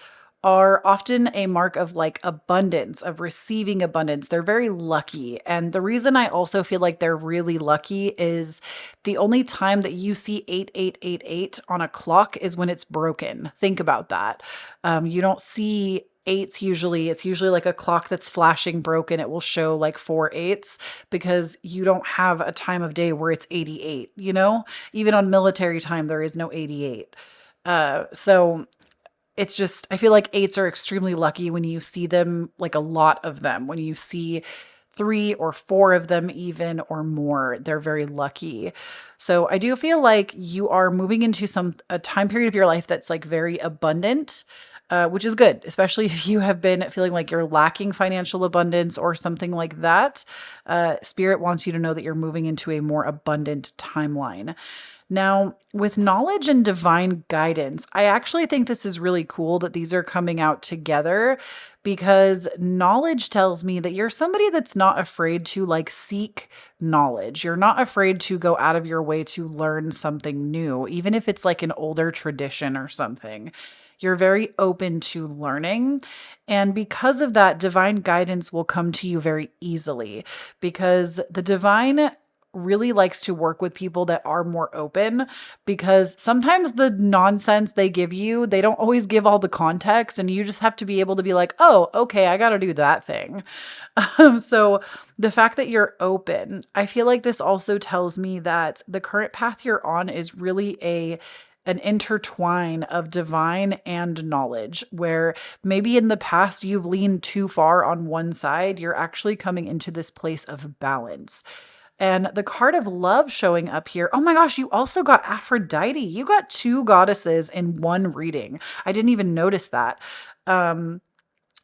are often a mark of like abundance, of receiving abundance. They're very lucky. And the reason I also feel like they're really lucky is the only time that you see 8888 on a clock is when it's broken. Think about that. You don't see eights usually. It's usually like a clock that's flashing broken. It will show like 4 8s because you don't have a time of day where it's 88, you know? Even on military time, there is no 88. So it's just, I feel like eights are extremely lucky when you see them, like a lot of them. When you see 3 or 4 of them, even or more, they're very lucky. So I do feel like you are moving into a time period of your life that's like very abundant. Which is good, especially if you have been feeling like you're lacking financial abundance or something like that. Spirit wants you to know that you're moving into a more abundant timeline. Now, with knowledge and divine guidance, I actually think this is really cool that these are coming out together because knowledge tells me that you're somebody that's not afraid to like seek knowledge. You're not afraid to go out of your way to learn something new, even if it's like an older tradition or something. You're very open to learning. And because of that, divine guidance will come to you very easily because the divine really likes to work with people that are more open because sometimes the nonsense they give you, they don't always give all the context and you just have to be able to be like, "Oh, okay, I got to do that thing." So the fact that you're open, I feel like this also tells me that the current path you're on is really an intertwine of divine and knowledge, where maybe in the past you've leaned too far on one side, you're actually coming into this place of balance. And the card of love showing up here. Oh my gosh, you also got Aphrodite. You got 2 goddesses in one reading. I didn't even notice that.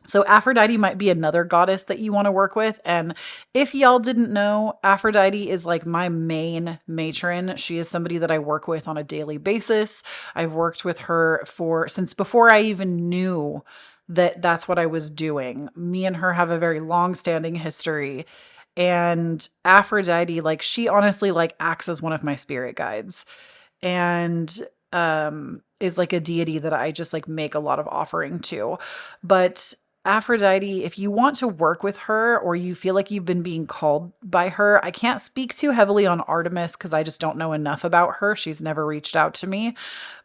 So Aphrodite might be another goddess that you want to work with. And if y'all didn't know, Aphrodite is like my main matron. She is somebody that I work with on a daily basis. I've worked with her since before I even knew that that's what I was doing. Me and her have a very long-standing history. And Aphrodite, like she honestly like acts as one of my spirit guides. And is like a deity that I just like make a lot of offering to. But Aphrodite, if you want to work with her or you feel like you've been being called by her, I can't speak too heavily on Artemis because I just don't know enough about her. She's never reached out to me.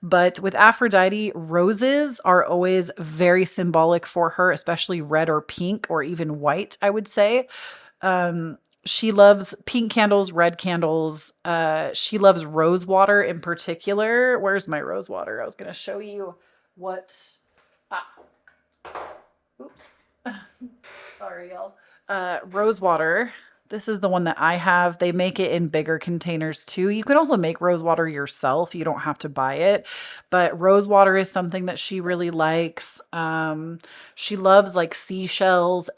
But with Aphrodite, roses are always very symbolic for her, especially red or pink or even white, I would say. She loves pink candles, red candles. She loves rose water in particular. Where's my rose water? I was going to show you what. Ah, oops. Sorry, y'all. Rose water. This is the one that I have. They make it in bigger containers too. You can also make rose water yourself. You don't have to buy it. But rose water is something that she really likes. She loves like seashells.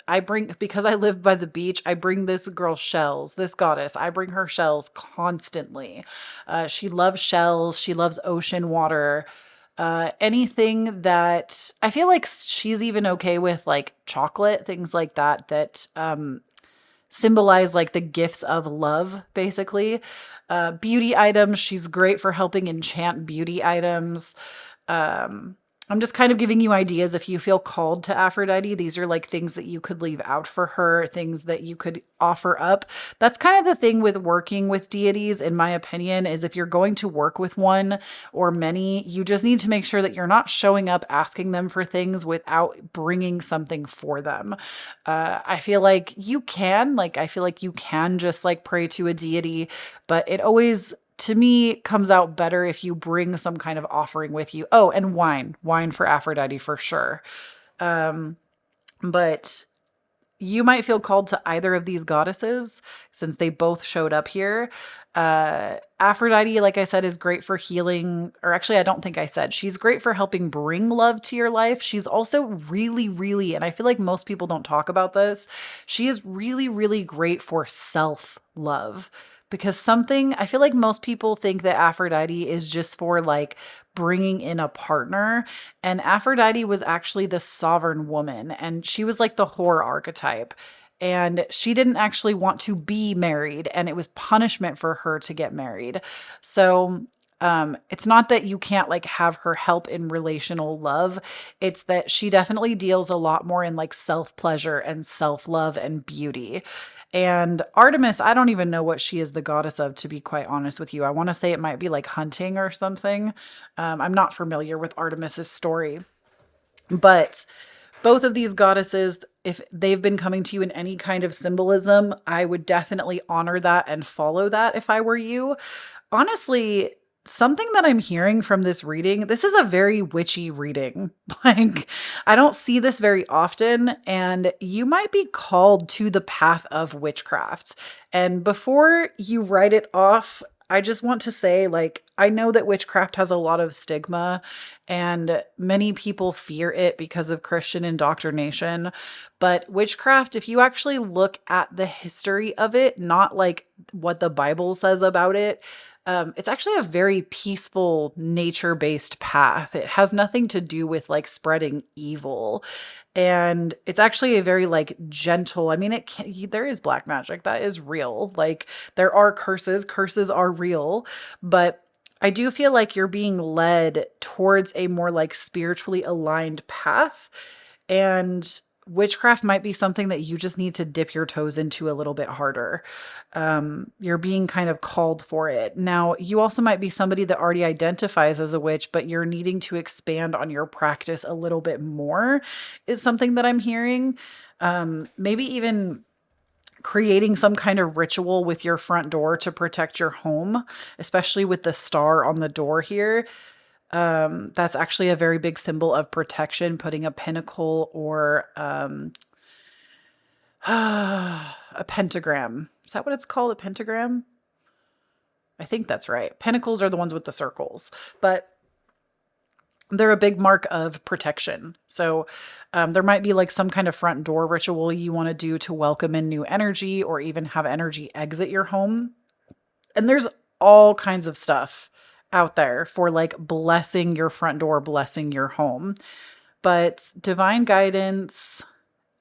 Because I live by the beach, I bring this girl shells, this goddess. I bring her shells constantly. She loves shells. She loves ocean water. Anything that I feel like she's even okay with, like chocolate, things like that, symbolize like the gifts of love, basically. Beauty items, she's great for helping enchant beauty items. I'm just kind of giving you ideas if you feel called to Aphrodite. These are like things that you could leave out for her, things that you could offer up. That's kind of the thing with working with deities, in my opinion, is if you're going to work with one or many, you just need to make sure that you're not showing up asking them for things without bringing something for them. I feel like you can, like, I feel like you can just like pray to a deity, but it always to me comes out better if you bring some kind of offering with you. Oh, and wine for Aphrodite for sure. Um, but you might feel called to either of these goddesses since they both showed up here. Aphrodite, like I said, is great for healing, or actually, I don't think I said she's great for helping bring love to your life. She's also really, really, and I feel like most people don't talk about this, she is really, really great for self love. Because something, I feel like most people think that Aphrodite is just for like bringing in a partner. And Aphrodite was actually the sovereign woman, and she was like the whore archetype. And she didn't actually want to be married, and it was punishment for her to get married. So, it's not that you can't like have her help in relational love. It's that she definitely deals a lot more in like self pleasure and self love and beauty. And Artemis, I don't even know what she is the goddess of, to be quite honest with you. I want to say it might be like hunting or something. I'm not familiar with Artemis's story, but both of these goddesses, if they've been coming to you in any kind of symbolism, I would definitely honor that and follow that if I were you. Honestly, something that I'm hearing from this reading, this is a very witchy reading. Like, I don't see this very often, and you might be called to the path of witchcraft. And before you write it off, I just want to say, like, I know that witchcraft has a lot of stigma and many people fear it because of Christian indoctrination. But witchcraft, if you actually look at the history of it, not like what the Bible says about it, it's actually a very peaceful, nature based path. It has nothing to do with like spreading evil. And it's actually a very like gentle, I mean, there is black magic that is real. Like there are curses are real, but I do feel like you're being led towards a more like spiritually aligned path. And witchcraft might be something that you just need to dip your toes into a little bit harder. You're being kind of called for it. Now, you also might be somebody that already identifies as a witch, but you're needing to expand on your practice a little bit more, is something that I'm hearing. Maybe even creating some kind of ritual with your front door to protect your home, especially with the star on the door here. That's actually a very big symbol of protection, putting a pinnacle or a pentagram. Is that what it's called? A pentagram? I think that's right. Pentacles are the ones with the circles, but they're a big mark of protection. So there might be like some kind of front door ritual you want to do to welcome in new energy or even have energy exit your home. And there's all kinds of stuff out there for like blessing your front door, blessing your home. But divine guidance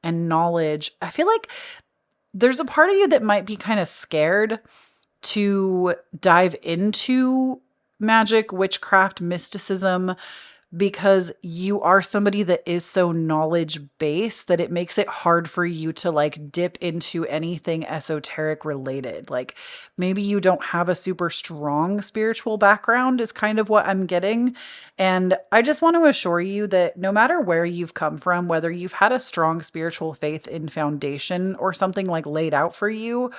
and knowledge, I feel like there's a part of you that might be kind of scared to dive into magic, witchcraft, mysticism, because you are somebody that is so knowledge based that it makes it hard for you to like dip into anything esoteric related. Like maybe you don't have a super strong spiritual background, is kind of what I'm getting. And I just want to assure you that no matter where you've come from, whether you've had a strong spiritual faith in foundation or something like laid out for you,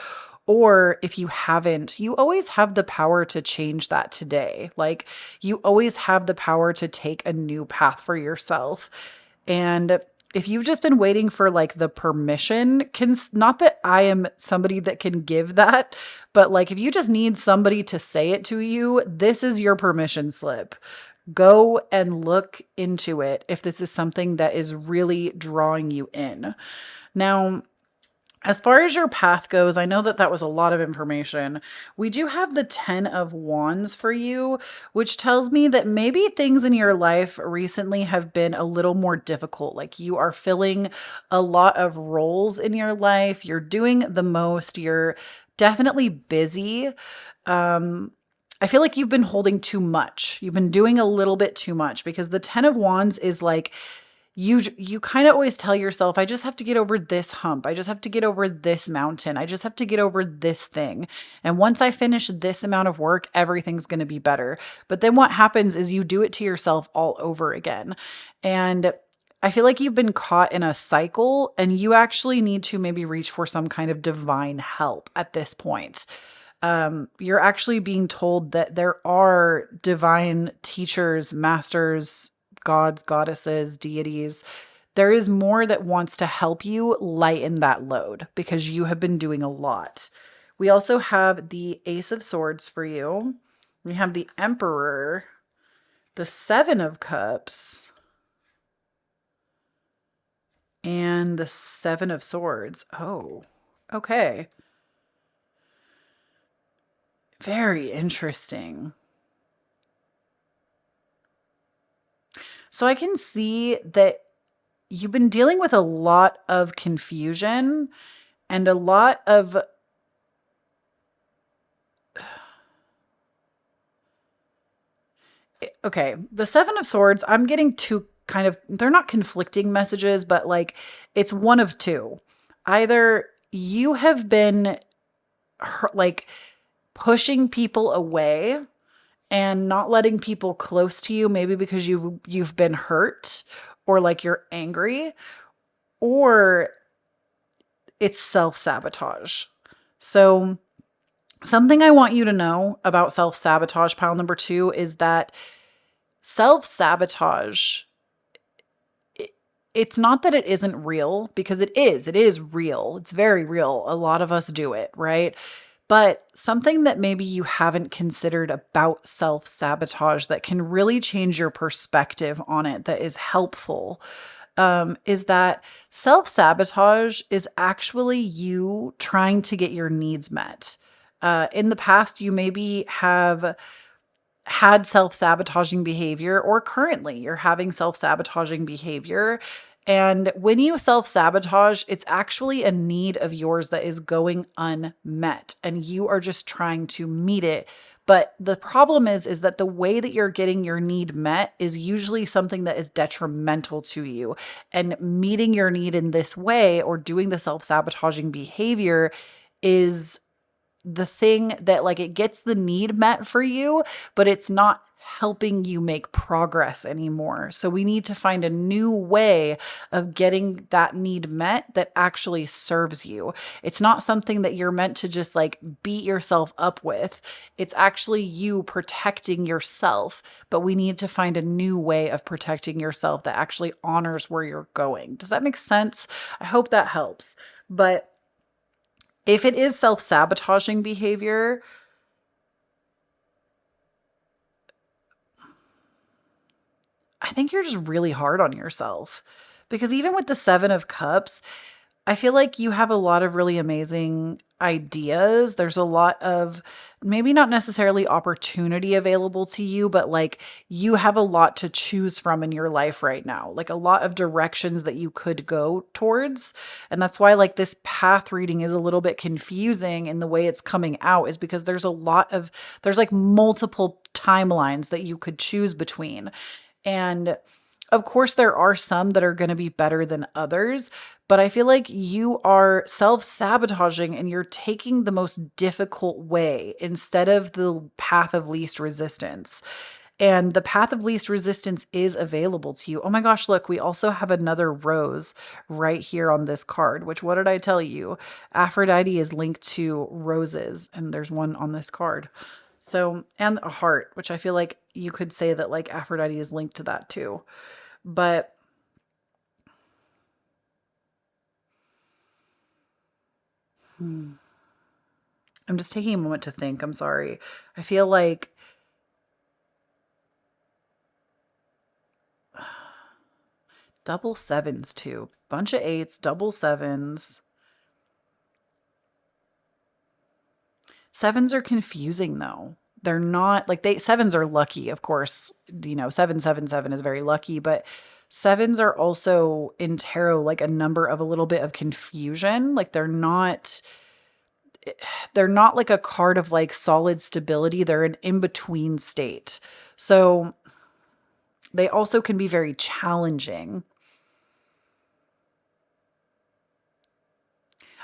or if you haven't, you always have the power to change that today. Like you always have the power to take a new path for yourself. And if you've just been waiting for like the permission, not that I am somebody that can give that, but like if you just need somebody to say it to you, this is your permission slip. Go and look into it if this is something that is really drawing you in. Now, as far as your path goes, I know that that was a lot of information. We do have the 10 of Wands for you, which tells me that maybe things in your life recently have been a little more difficult. Like you are filling a lot of roles in your life. You're doing the most. You're definitely busy. Um, I feel like you've been holding too much. You've been doing a little bit too much, because the 10 of Wands is like, you kind of always tell yourself, I just have to get over this hump. I just have to get over this mountain. I just have to get over this thing. And once I finish this amount of work, everything's going to be better. But then what happens is you do it to yourself all over again. And I feel like you've been caught in a cycle, and you actually need to maybe reach for some kind of divine help at this point. You're actually being told that there are divine teachers, masters, gods, goddesses, deities. There is more that wants to help you lighten that load, because you have been doing a lot. We also have the Ace of Swords for you. We have the Emperor, the Seven of Cups, and the Seven of Swords. Oh, okay. Very interesting. So I can see that you've been dealing with a lot of confusion and a lot of, okay, the Seven of Swords, I'm getting two kind of, they're not conflicting messages, but like it's one of two. Either you have been like pushing people away and not letting people close to you, maybe because you've been hurt, or like you're angry, or it's self-sabotage. So something I want you to know about self-sabotage, pile number 2, is that self-sabotage, it's not that it isn't real, because it is real. It's very real. A lot of us do it, right? But something that maybe you haven't considered about self-sabotage that can really change your perspective on it, that is helpful, is that self-sabotage is actually you trying to get your needs met. In the past, you maybe have had self-sabotaging behavior, or currently you're having self-sabotaging behavior. And when you self-sabotage, it's actually a need of yours that is going unmet, and you are just trying to meet it. But the problem is that the way that you're getting your need met is usually something that is detrimental to you. And meeting your need in this way, or doing the self-sabotaging behavior, is the thing that, like, it gets the need met for you, but it's not helping you make progress anymore. So we need to find a new way of getting that need met that actually serves you. It's not something that you're meant to just like beat yourself up with. It's actually you protecting yourself, but we need to find a new way of protecting yourself that actually honors where you're going. Does that make sense? I hope that helps. But if it is self-sabotaging behavior, I think you're just really hard on yourself, because even with the Seven of Cups, I feel like you have a lot of really amazing ideas. There's a lot of, maybe not necessarily opportunity available to you, but like you have a lot to choose from in your life right now, like a lot of directions that you could go towards. And that's why like this path reading is a little bit confusing in the way it's coming out, is because there's like multiple timelines that you could choose between. And of course, there are some that are going to be better than others, but I feel like you are self-sabotaging and you're taking the most difficult way instead of the path of least resistance. And the path of least resistance is available to you. Oh my gosh, look, we also have another rose right here on this card, which, what did I tell you? Aphrodite is linked to roses, and there's one on this card. So, and a heart, which I feel like you could say that like Aphrodite is linked to that too. But I'm just taking a moment to think. I'm sorry. I feel like double sevens too. Bunch of eights, double sevens. Sevens are confusing though. They're not like, sevens are lucky, of course. 777 is very lucky, but sevens are also in tarot like a number of a little bit of confusion. Like they're not, they're not like a card of like solid stability. They're an in-between state. So they also can be very challenging.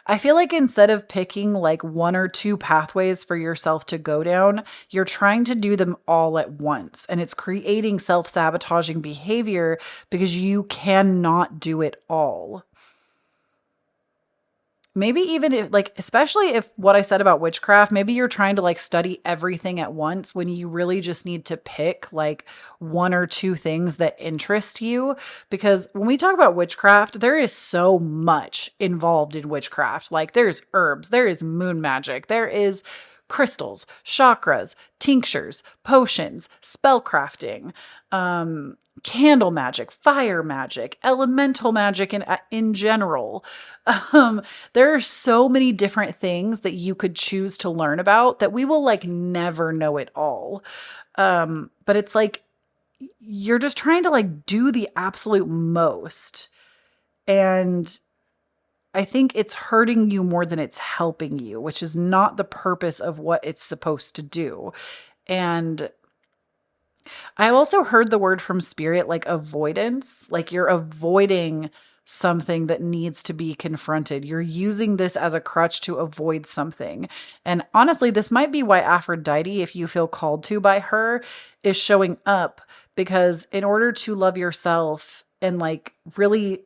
I feel like instead of picking like one or two pathways for yourself to go down, you're trying to do them all at once. And it's creating self sabotaging behavior because you cannot do it all. Maybe even if, like, especially if what I said about witchcraft, maybe you're trying to like study everything at once when you really just need to pick like one or two things that interest you. Because when we talk about witchcraft, there is so much involved in witchcraft. Like, there's herbs, there is moon magic, there is crystals, chakras, tinctures, potions, spell crafting, candle magic, fire magic, elemental magic in general. Um, there are so many different things that you could choose to learn about that we will like never know it all. But it's like you're just trying to like do the absolute most. And I think it's hurting you more than it's helping you, which is not the purpose of what it's supposed to do. And I also heard the word from spirit like avoidance, like you're avoiding something that needs to be confronted. You're using this as a crutch to avoid something. And honestly, this might be why Aphrodite, if you feel called to by her, is showing up, because in order to love yourself and like really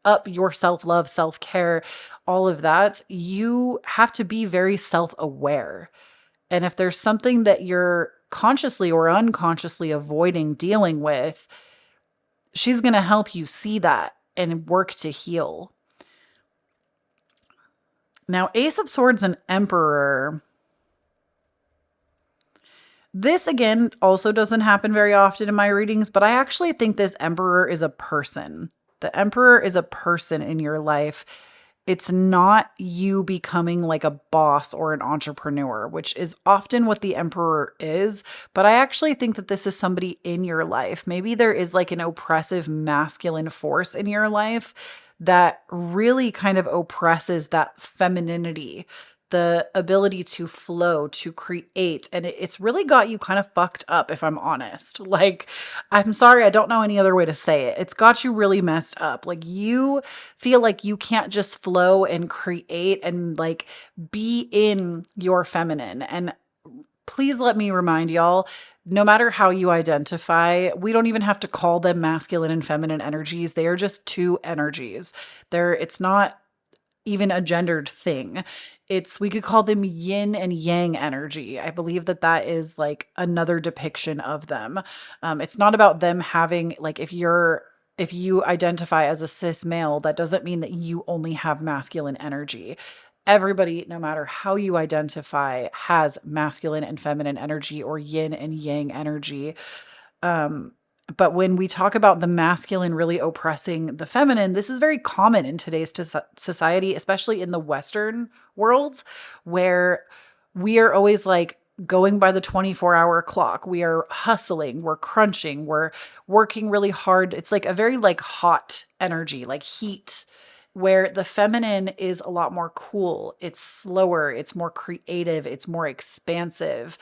up your self love, self care, all of that, you have to be very self aware. And if there's something that you're consciously or unconsciously avoiding dealing with, she's going to help you see that and work to heal. Now, Ace of Swords and Emperor. This again also doesn't happen very often in my readings, but I actually think this Emperor is a person. The Emperor is a person in your life. It's not you becoming like a boss or an entrepreneur, which is often what the Emperor is. But I actually think that this is somebody in your life. Maybe there is like an oppressive masculine force in your life that really kind of oppresses that femininity, the ability to flow, to create. And it's really got you kind of fucked up, if I'm honest. Like, I'm sorry, I don't know any other way to say it. It's got you really messed up. Like, you feel like you can't just flow and create and like be in your feminine. And please let me remind y'all, no matter how you identify, we don't even have to call them masculine and feminine energies. They are just two energies. It's not even a gendered thing. We could call them yin and yang energy. I believe that that is like another depiction of them. It's not about them having like, if you identify as a cis male, that doesn't mean that you only have masculine energy. Everybody, no matter how you identify, has masculine and feminine energy or yin and yang energy. But when we talk about the masculine really oppressing the feminine, this is very common in today's society, especially in the Western worlds, where we are always like going by the 24-hour clock. We are hustling, we're crunching, we're working really hard. It's like a very like hot energy, like heat, where the feminine is a lot more cool. It's slower, it's more creative, it's more expansive.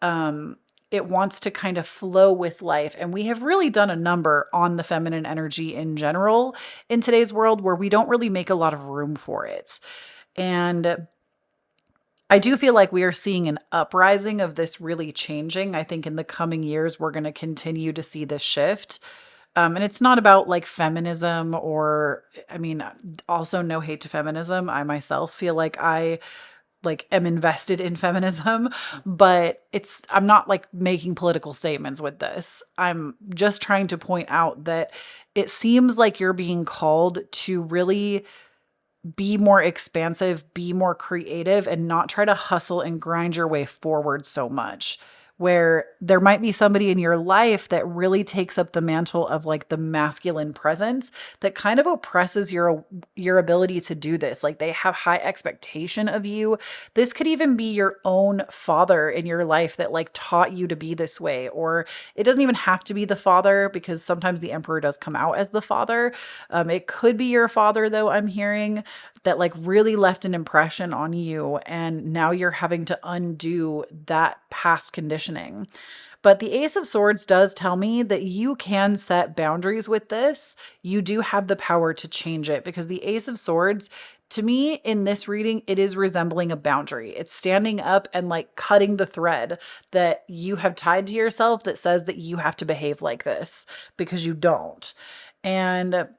Um, it wants to kind of flow with life. And we have really done a number on the feminine energy in general in today's world where we don't really make a lot of room for it. And I do feel like we are seeing an uprising of this really changing. I think in the coming years, we're going to continue to see this shift. And it's not about like feminism or, I mean, also no hate to feminism. I myself feel like I like am invested in feminism, but I'm not like making political statements with this. I'm just trying to point out that it seems like you're being called to really be more expansive, be more creative, and not try to hustle and grind your way forward so much. Where there might be somebody in your life that really takes up the mantle of like the masculine presence that kind of oppresses your ability to do this. Like they have high expectation of you. This could even be your own father in your life that like taught you to be this way. Or it doesn't even have to be the father, because sometimes the emperor does come out as the father. It could be your father though, I'm hearing. that like really left an impression on you, and now you're having to undo that past conditioning. But the Ace of Swords does tell me that you can set boundaries with this. You do have the power to change it, because the Ace of Swords, to me, in this reading, it is resembling a boundary. It's standing up and like cutting the thread that you have tied to yourself that says that you have to behave like this, because you don't. And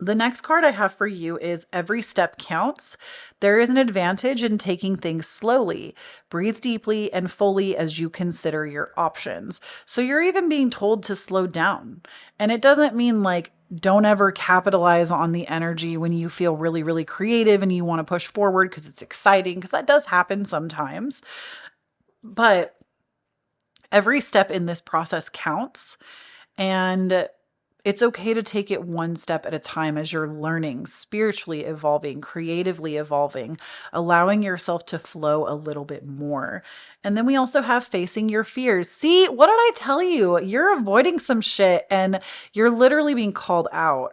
the next card I have for you is Every Step Counts. There is an advantage in taking things slowly. Breathe deeply and fully as you consider your options. So you're even being told to slow down. And it doesn't mean like don't ever capitalize on the energy when you feel really, really creative and you want to push forward because it's exciting, because that does happen sometimes. But every step in this process counts. And it's okay to take it one step at a time as you're learning, spiritually evolving, creatively evolving, allowing yourself to flow a little bit more. And then we also have facing your fears. See, what did I tell you? You're avoiding some shit and you're literally being called out.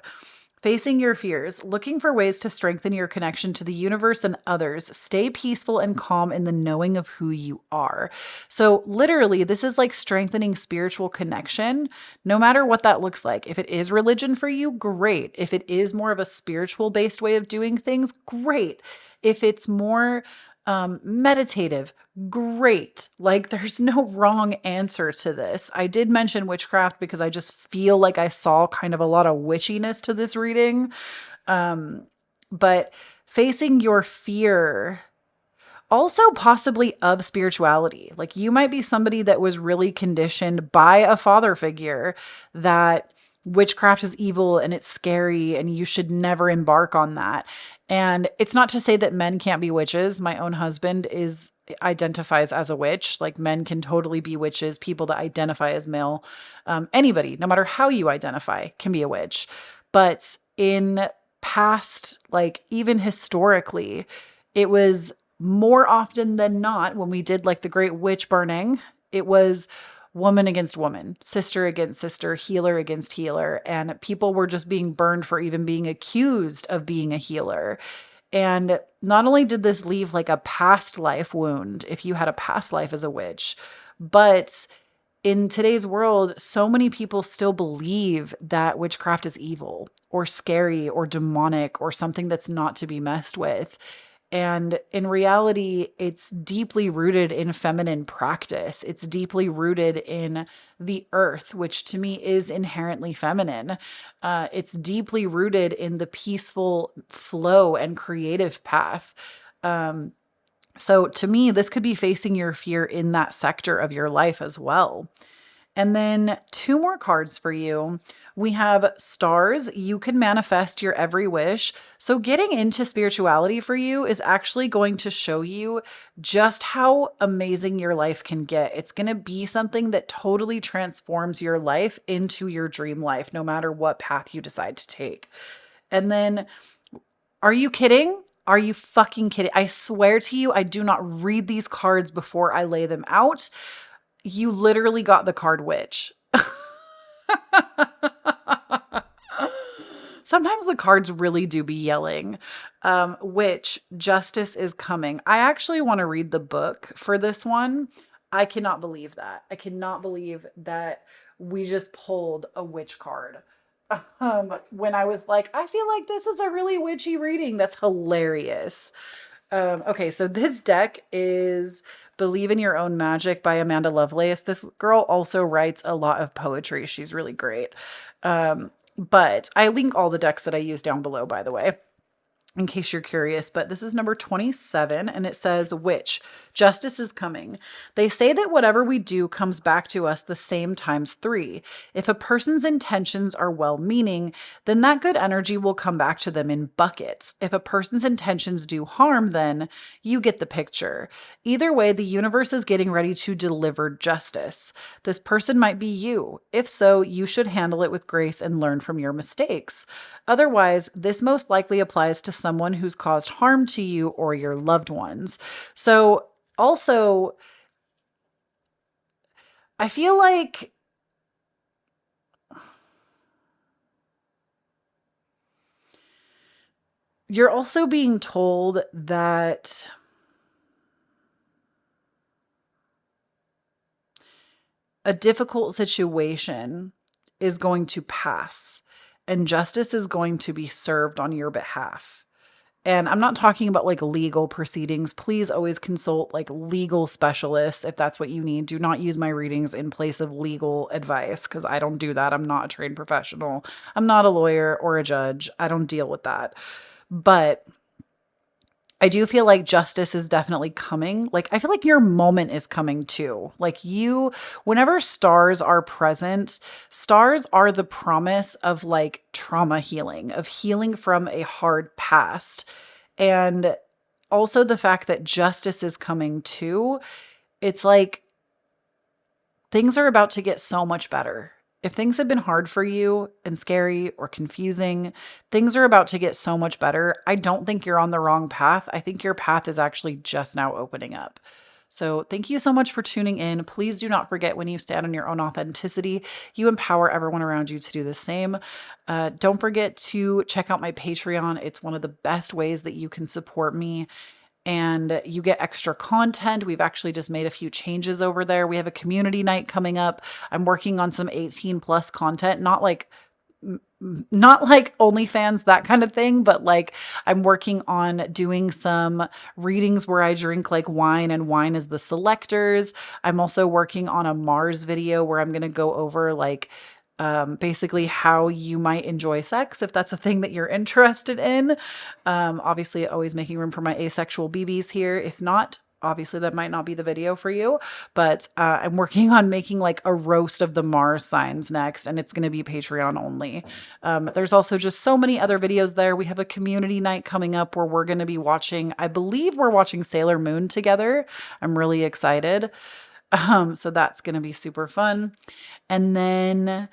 Facing your fears, looking for ways to strengthen your connection to the universe and others. Stay peaceful and calm in the knowing of who you are. So, literally, this is like strengthening spiritual connection, no matter what that looks like. If it is religion for you, great. If it is more of a spiritual based way of doing things, great. If it's more meditative, great. Like, there's no wrong answer to this. I did mention witchcraft because I just feel like I saw kind of a lot of witchiness to this reading. But facing your fear, also possibly of spirituality. Like, you might be somebody that was really conditioned by a father figure that witchcraft is evil and it's scary and you should never embark on that. And it's not to say that men can't be witches. My own husband identifies as a witch. Like, men can totally be witches. People that identify as male, anybody, no matter how you identify, can be a witch. But in past, like even historically, it was more often than not, when we did like the Great Witch Burning, it was woman against woman, sister against sister, healer against healer. And people were just being burned for even being accused of being a healer. And not only did this leave like a past life wound, if you had a past life as a witch, but in today's world, so many people still believe that witchcraft is evil or scary or demonic or something that's not to be messed with. And in reality, it's deeply rooted in feminine practice. It's deeply rooted in the earth, which to me is inherently feminine. It's deeply rooted in the peaceful flow and creative path. So to me, this could be facing your fear in that sector of your life as well. And then two more cards for you. We have stars. You can manifest your every wish. So getting into spirituality for you is actually going to show you just how amazing your life can get. It's going to be something that totally transforms your life into your dream life, no matter what path you decide to take. And then, are you kidding? Are you fucking kidding? I swear to you, I do not read these cards before I lay them out. You literally got the card witch. Sometimes the cards really do be yelling. Witch, justice is coming. I actually want to read the book for this one. I cannot believe that. I cannot believe that we just pulled a witch card. When I was like, I feel like this is a really witchy reading. That's hilarious. Okay, so this deck is Believe in Your Own Magic by Amanda Lovelace. This girl also writes a lot of poetry. She's really great. But I link all the decks that I use down below, by the way, in case you're curious. But this is number 27, and it says, Witch, justice is coming. They say that whatever we do comes back to us the same times three. If a person's intentions are well-meaning, then that good energy will come back to them in buckets. If a person's intentions do harm, then you get the picture. Either way, the universe is getting ready to deliver justice. This person might be you. If so, you should handle it with grace and learn from your mistakes. Otherwise, this most likely applies to someone who's caused harm to you or your loved ones. So, also, I feel like You're also being told that a difficult situation is going to pass and justice is going to be served on your behalf. And I'm not talking about like legal proceedings. Please always consult like legal specialists if that's what you need. Do not use my readings in place of legal advice because I don't do that. I'm not a trained professional. I'm not a lawyer or a judge. I don't deal with that. But I do feel like justice is definitely coming. Like, I feel like your moment is coming too. Like, whenever stars are present, stars are the promise of like trauma healing, of healing from a hard past. And also the fact that justice is coming too. It's like things are about to get so much better. If things have been hard for you and scary or confusing, things are about to get so much better. I don't think you're on the wrong path. I think your path is actually just now opening up. So, thank you so much for tuning in. Please do not forget when you stand on your own authenticity, you empower everyone around you to do the same. Don't forget to check out my Patreon. It's one of the best ways that you can support me and you get extra content. We've actually just made a few changes over there. We have a community night coming up. I'm working on some 18 plus content, not like OnlyFans, that kind of thing, but like I'm working on doing some readings where I drink like wine and wine is the selectors. I'm also working on a Mars video where I'm going to go over like basically how you might enjoy sex if that's a thing that you're interested in. Obviously, always making room for my asexual BBs here. If not, obviously that might not be the video for you, but I'm working on making like a roast of the Mars signs next, and it's going to be Patreon only. There's also just so many other videos there. We have a community night coming up where we're going to be watching, I believe we're watching Sailor Moon together. I'm really excited. So that's going to be super fun. And then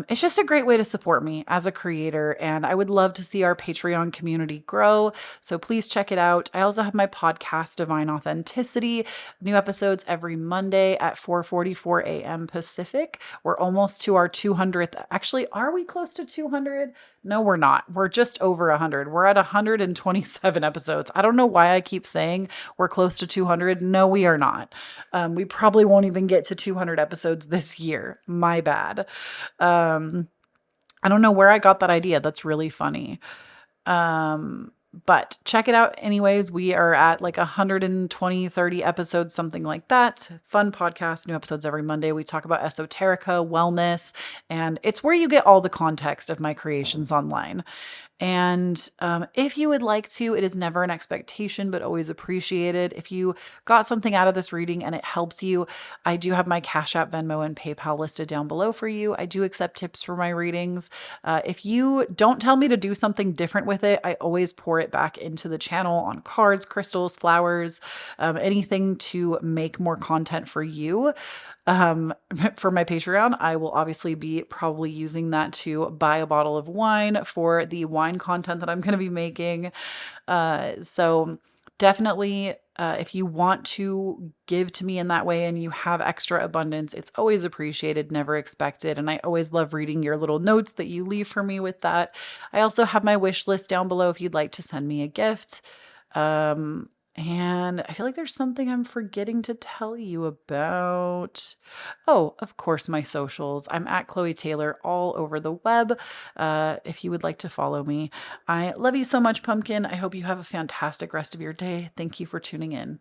it's just a great way to support me as a creator. And I would love to see our Patreon community grow. So please check it out. I also have my podcast, Divine Authenticity, new episodes every Monday at 4:44 a.m. Pacific. We're almost to our 200th. Actually, are we close to 200? No, we're not. We're just over 100. We're at 127 episodes. I don't know why I keep saying we're close to 200. No, we are not. We probably won't even get to 200 episodes this year. My bad. I don't know where I got that idea. That's really funny. But check it out anyways. We are at like 120, 30 episodes, something like that. Fun podcast, new episodes every Monday. We talk about esoterica, wellness, and it's where you get all the context of my creations online. And if you would like to, it is never an expectation, but always appreciated. If you got something out of this reading and it helps you, I do have my Cashapp, Venmo, and PayPal listed down below for you. I do accept tips for my readings. If you don't tell me to do something different with it, I always pour it back into the channel on cards, crystals, flowers, anything to make more content for you. For my Patreon, I will obviously be probably using that to buy a bottle of wine for the wine content that I'm going to be making. So definitely, if you want to give to me in that way and you have extra abundance, it's always appreciated, never expected. And I always love reading your little notes that you leave for me with that. I also have my wish list down below if you'd like to send me a gift. And I feel like there's something I'm forgetting to tell you about. Oh, of course, my socials. I'm at Kloee Taylor all over the web. If you would like to follow me. I love you so much, Pumpkin. I hope you have a fantastic rest of your day. Thank you for tuning in.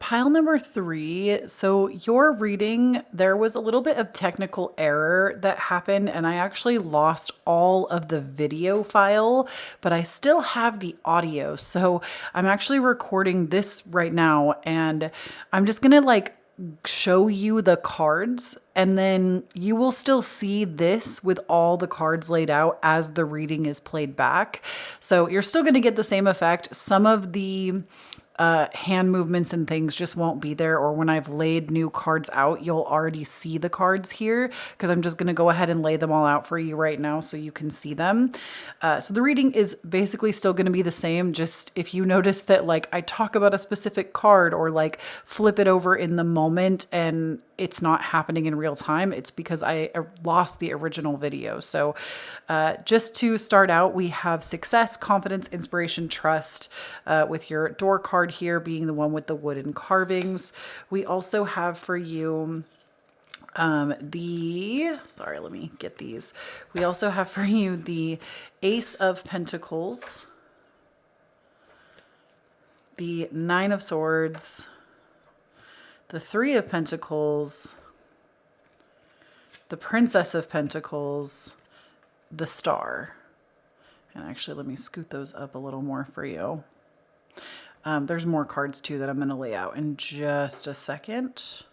Pile number 3. So your reading, there was a little bit of technical error that happened and I actually lost all of the video file, but I still have the audio. So I'm actually recording this right now and I'm just going to like show you the cards and then you will still see this with all the cards laid out as the reading is played back. So you're still going to get the same effect. Some of the hand movements and things just won't be there, or when I've laid new cards out, you'll already see the cards here because I'm just going to go ahead and lay them all out for you right now so you can see them. So the reading is basically still going to be the same. Just if you notice that like I talk about a specific card or like flip it over in the moment and it's not happening in real time, it's because I lost the original video. So just to start out, we have success, confidence, inspiration, trust, with your door card here being the one with the wooden carvings. We also have for you sorry, let me get these. We also have for you the Ace of Pentacles, the Nine of Swords, the Three of Pentacles, the Princess of Pentacles, the Star. And actually, let me scoot those up a little more for you. There's more cards too that I'm going to lay out in just a second.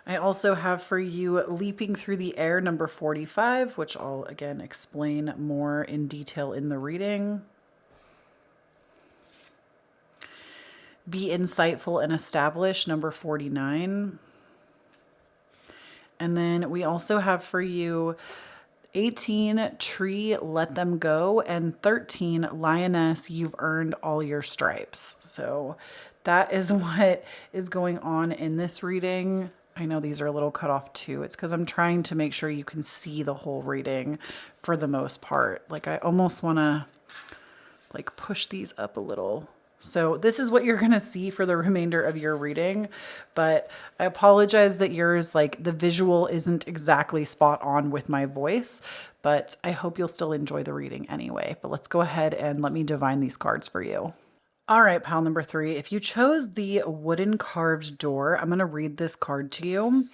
I also have for you Leaping Through the Air, number 45, which I'll again explain more in detail in the reading. Be Insightful and Established, number 49. And then we also have for you 18, Tree, Let Them Go, and 13, Lioness, You've Earned All Your Stripes. So that is what is going on in this reading. I know these are a little cut off too. It's because I'm trying to make sure you can see the whole reading for the most part. Like I almost want to like push these up a little. So this is what you're going to see for the remainder of your reading, but I apologize that yours, like the visual isn't exactly spot on with my voice, but I hope you'll still enjoy the reading anyway. But let's go ahead and let me divine these cards for you. All right, pile number 3, if you chose the wooden carved door, I'm going to read this card to you.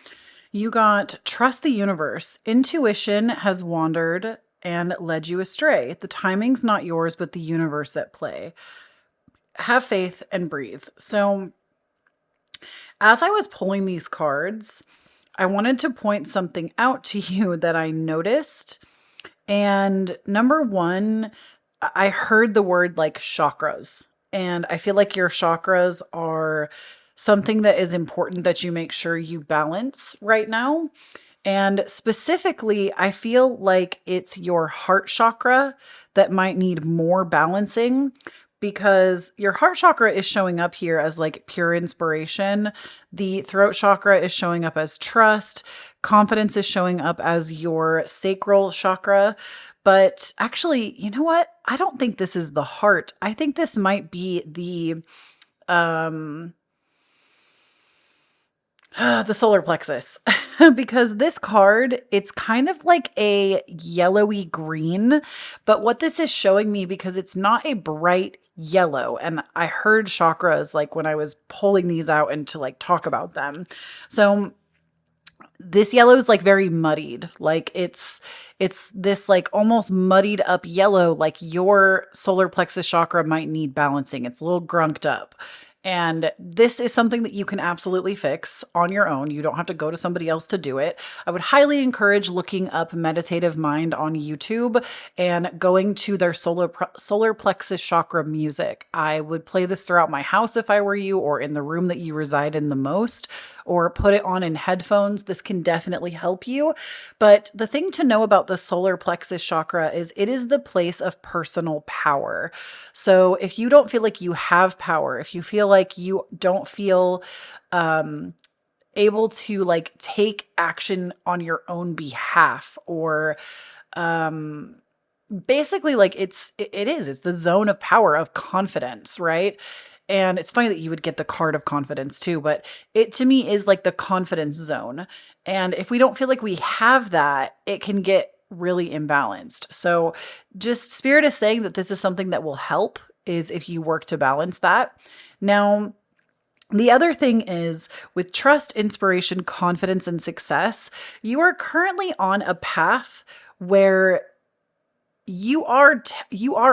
You got Trust the Universe. Intuition has wandered and led you astray. The timing's not yours, but the universe at play. Have faith and breathe. So as I was pulling these cards, I wanted to point something out to you that I noticed. And number one, I heard the word like chakras. And I feel like your chakras are something that is important that you make sure you balance right now. And specifically, I feel like it's your heart chakra that might need more balancing, because your heart chakra is showing up here as like pure inspiration. The throat chakra is showing up as trust. Confidence is showing up as your sacral chakra. But actually, you know what? I don't think this is the heart. I think this might be the solar plexus. Because this card, it's kind of like a yellowy green, but what this is showing me, because it's not a bright yellow, and I heard chakras like when I was pulling these out and to like talk about them. So this yellow is like very muddied. Like it's this like almost muddied up yellow, like your solar plexus chakra might need balancing. It's a little grunked up. And this is something that you can absolutely fix on your own. You don't have to go to somebody else to do it. I would highly encourage looking up Meditative Mind on YouTube and going to their solar plexus chakra music. I would play this throughout my house if I were you, or in the room that you reside in the most, or put it on in headphones. This can definitely help you. But the thing to know about the solar plexus chakra is it is the place of personal power. So if you don't feel like you have power, if you feel like you don't feel able to like take action on your own behalf, or basically like it's the zone of power of confidence, right? And it's funny that you would get the card of confidence too, but it to me is like the confidence zone. And if we don't feel like we have that, it can get really imbalanced. So just Spirit is saying that this is something that will help, is if you work to balance that. Now, the other thing is with trust, inspiration, confidence, and success, you are currently on a path where you are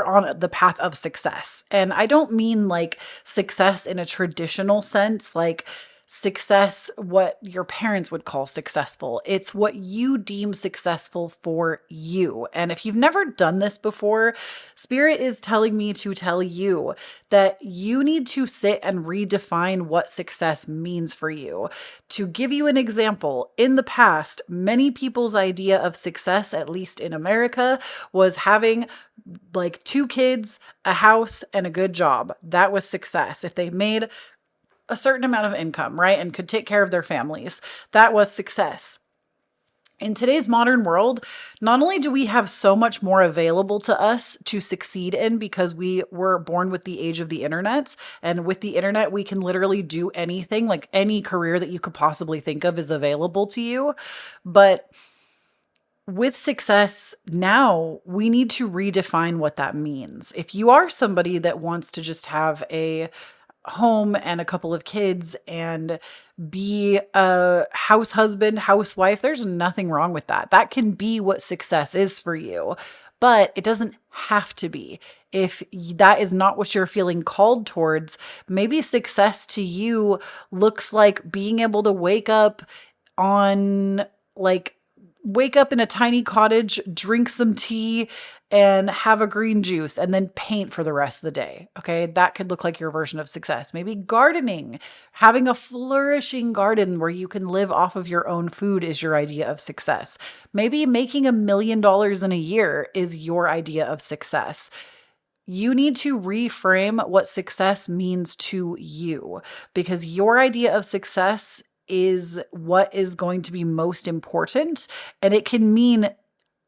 on the path of success. And I don't mean like success in a traditional sense, like success what your parents would call successful. It's what you deem successful for you. And if you've never done this before, Spirit is telling me to tell you that you need to sit and redefine what success means for you. To give you an example, in the past, many people's idea of success, at least in America, was having like 2 kids, a house, and a good job. That was success. If they made a certain amount of income, right, and could take care of their families, that was success. In today's modern world, not only do we have so much more available to us to succeed in because we were born with the age of the internet, and with the internet, we can literally do anything, like any career that you could possibly think of is available to you. But with success now, we need to redefine what that means. If you are somebody that wants to just have a home and a couple of kids and be a house husband, housewife, there's nothing wrong with that. That can be what success is for you, but it doesn't have to be. If that is not what you're feeling called towards, maybe success to you looks like being able to on like wake up in a tiny cottage, drink some tea, and have a green juice, and then paint for the rest of the day. Okay. That could look like your version of success. Maybe gardening, having a flourishing garden where you can live off of your own food is your idea of success. Maybe making $1 million in a year is your idea of success. You need to reframe what success means to you, because your idea of success is what is going to be most important. And it can mean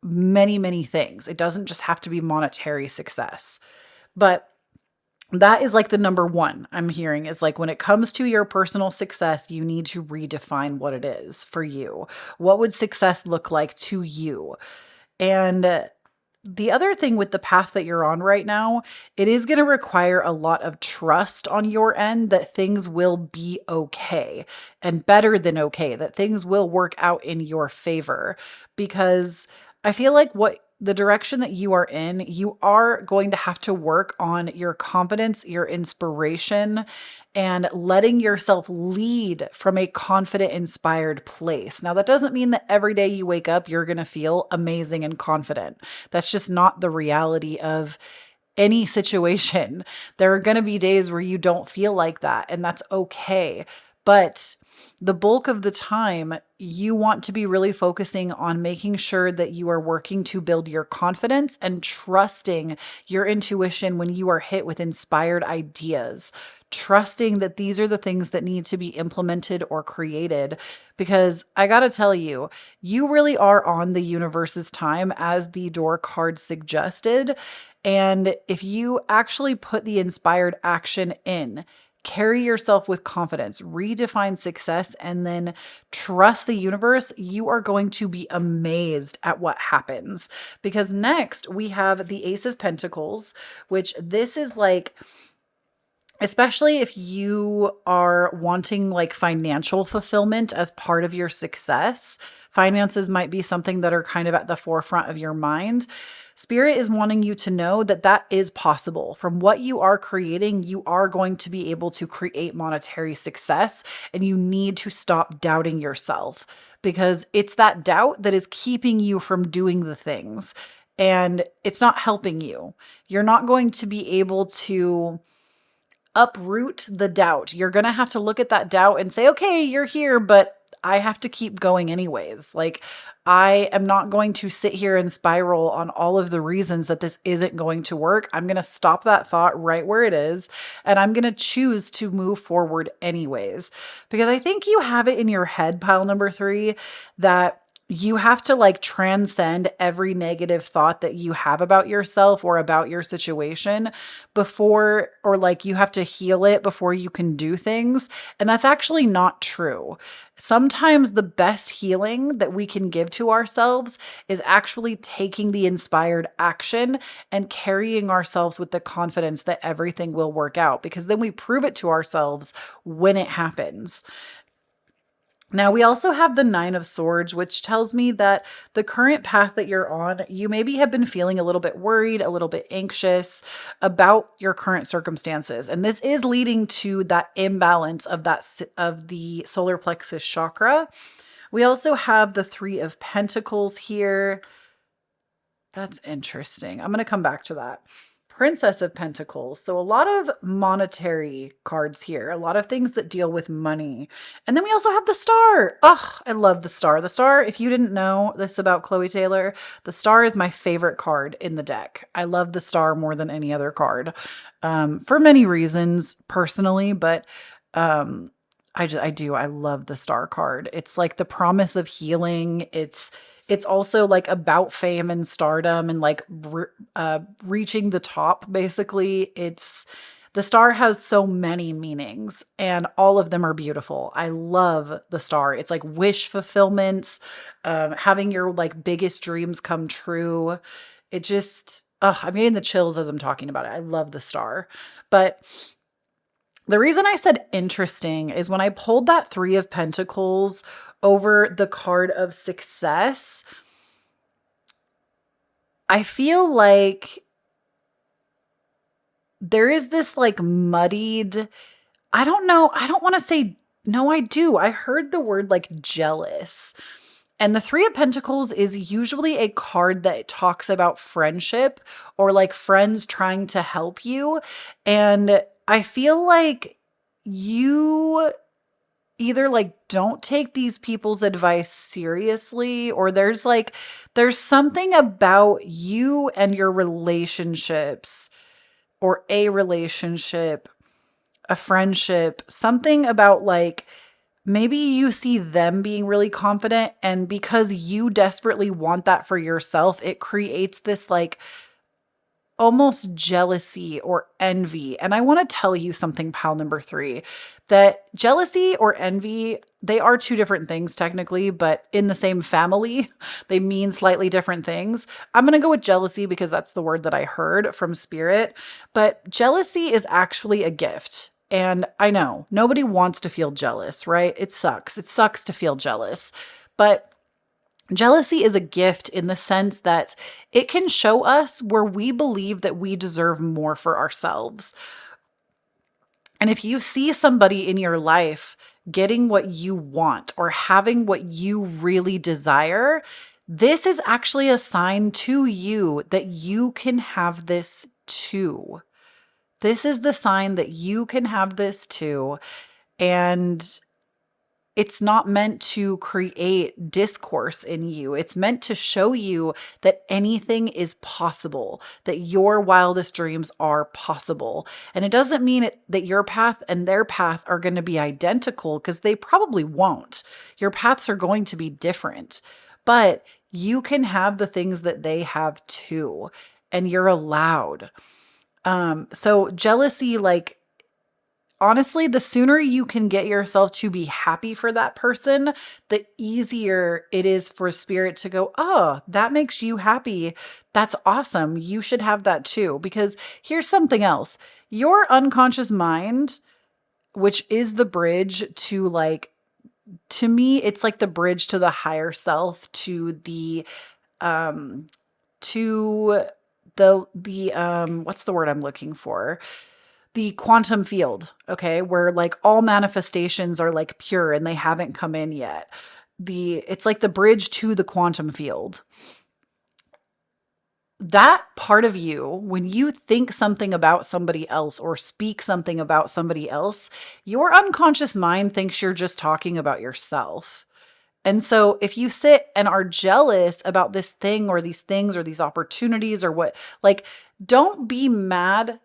many, many things. It doesn't just have to be monetary success. But that is like the number one I'm hearing is like when it comes to your personal success, you need to redefine what it is for you. What would success look like to you? And the other thing with the path that you're on right now, it is going to require a lot of trust on your end that things will be okay and better than okay, that things will work out in your favor. Because I feel like what the direction that you are in, you are going to have to work on your confidence, your inspiration, and letting yourself lead from a confident, inspired place. Now, that doesn't mean that every day you wake up, you're going to feel amazing and confident. That's just not the reality of any situation. There are going to be days where you don't feel like that, and that's okay. But the bulk of the time, you want to be really focusing on making sure that you are working to build your confidence and trusting your intuition when you are hit with inspired ideas. Trusting that these are the things that need to be implemented or created. Because I got to tell you, you really are on the universe's time as the door card suggested. And if you actually put the inspired action in, carry yourself with confidence, redefine success, and then trust the universe, you are going to be amazed at what happens. Because next we have the Ace of Pentacles, which this is like, especially if you are wanting like financial fulfillment as part of your success, finances might be something that are kind of at the forefront of your mind. Spirit is wanting you to know that that is possible. From what you are creating, you are going to be able to create monetary success, and you need to stop doubting yourself, because it's that doubt that is keeping you from doing the things, and it's not helping you. You're not going to be able to uproot the doubt. You're going to have to look at that doubt and say, okay, you're here, but I have to keep going anyways. Like, I am not going to sit here and spiral on all of the reasons that this isn't going to work. I'm going to stop that thought right where it is, and I'm going to choose to move forward anyways. Because I think you have it in your head, pile number 3, that you have to like transcend every negative thought that you have about yourself or about your situation before, or like you have to heal it before you can do things. And that's actually not true. Sometimes the best healing that we can give to ourselves is actually taking the inspired action and carrying ourselves with the confidence that everything will work out, because then we prove it to ourselves when it happens. Now, we also have the Nine of Swords, which tells me that the current path that you're on, you maybe have been feeling a little bit worried, a little bit anxious about your current circumstances. And this is leading to that imbalance of of the solar plexus chakra. We also have the Three of Pentacles here. That's interesting. I'm going to come back to that. Princess of Pentacles. So a lot of monetary cards here, a lot of things that deal with money. And then we also have the Star. Oh, I love the Star. The Star, if you didn't know this about Kloee Taylor, the Star is my favorite card in the deck. I love the Star more than any other card, for many reasons personally, but I do. I love the Star card. It's like the promise of healing. It's also like about fame and stardom and like reaching the top. Basically, it's the Star has so many meanings and all of them are beautiful. I love the Star. It's like wish fulfillment, having your like biggest dreams come true. It just, I'm getting the chills as I'm talking about it. I love the Star, but the reason I said interesting is when I pulled that Three of Pentacles over the card of success, I feel like there is this like muddied, I don't know, I don't want to say, no, I do. I heard the word like jealous. And the Three of Pentacles is usually a card that talks about friendship or like friends trying to help you. And I feel like you either like don't take these people's advice seriously, or there's something about you and your relationships, or a relationship, a friendship, something about like maybe you see them being really confident, and because you desperately want that for yourself, it creates this like almost jealousy or envy. And I want to tell you something, pal number three, that jealousy or envy, they are two different things technically, but in the same family, they mean slightly different things. I'm going to go with jealousy because that's the word that I heard from spirit. But jealousy is actually a gift. And I know nobody wants to feel jealous, right? It sucks. It sucks to feel jealous. But jealousy is a gift in the sense that it can show us where we believe that we deserve more for ourselves. And if you see somebody in your life getting what you want or having what you really desire, this is actually a sign to you that you can have this too. This is the sign that you can have this too. And it's not meant to create discourse in you. It's meant to show you that anything is possible, that your wildest dreams are possible. And it doesn't mean that your path and their path are going to be identical, because they probably won't. Your paths are going to be different, but you can have the things that they have too, and you're allowed. So jealousy, like, honestly, the sooner you can get yourself to be happy for that person, the easier it is for spirit to go, oh, that makes you happy. That's awesome. You should have that too. Because here's something else. Your unconscious mind, which is the bridge to like, to me, it's like the bridge to the higher self, um, to what's the word I'm looking for? The quantum field, okay, where like all manifestations are like pure and they haven't come in yet. It's like the bridge to the quantum field. That part of you, when you think something about somebody else or speak something about somebody else, your unconscious mind thinks you're just talking about yourself. And so if you sit and are jealous about this thing or these things or these opportunities or what, like, don't be mad